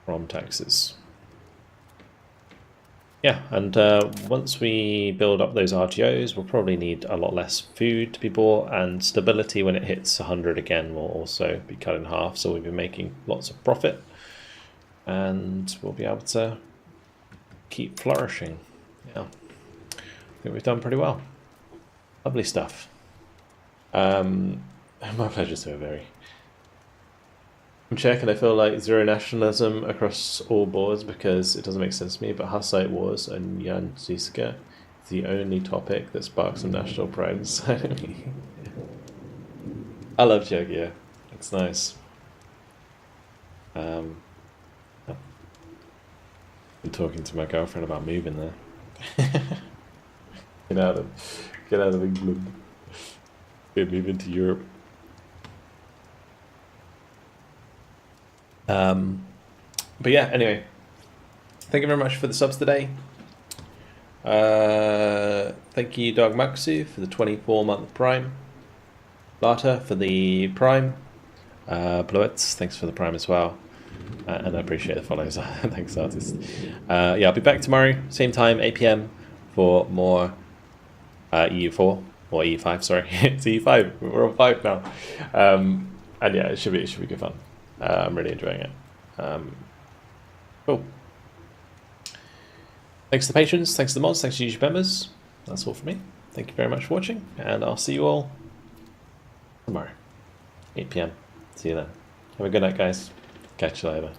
from taxes. Yeah, and once we build up those RTOs, we'll probably need a lot less food to be bought, and stability when it hits 100 again will also be cut in half, so we'll be making lots of profit and we'll be able to keep flourishing. Yeah, I think we've done pretty well. Lovely stuff. My pleasure, so very. I'm checking. I feel like zero nationalism across all boards because it doesn't make sense to me, but Hussite Wars and Jan Ziska is the only topic that sparks some national pride inside of me. I love Georgia. It's nice. I'm talking to my girlfriend about moving there. Get out of England. Move into Europe. But yeah, anyway, thank you very much for the subs today. Thank you, Dog Maxu, for the 24-month Prime. Lata for the Prime. Bluets, thanks for the Prime as well. And I appreciate the follows. Thanks, artist. Yeah, I'll be back tomorrow, same time, 8 p.m. for more EU4 or EU5. Sorry, it's EU5. We're on 5 now. And yeah, it should be good fun. I'm really enjoying it. Cool. Thanks to the patrons, thanks to the mods, thanks to YouTube members. That's all from me. Thank you very much for watching, and I'll see you all tomorrow, 8 p.m. See you then. Have a good night, guys. Catch you later.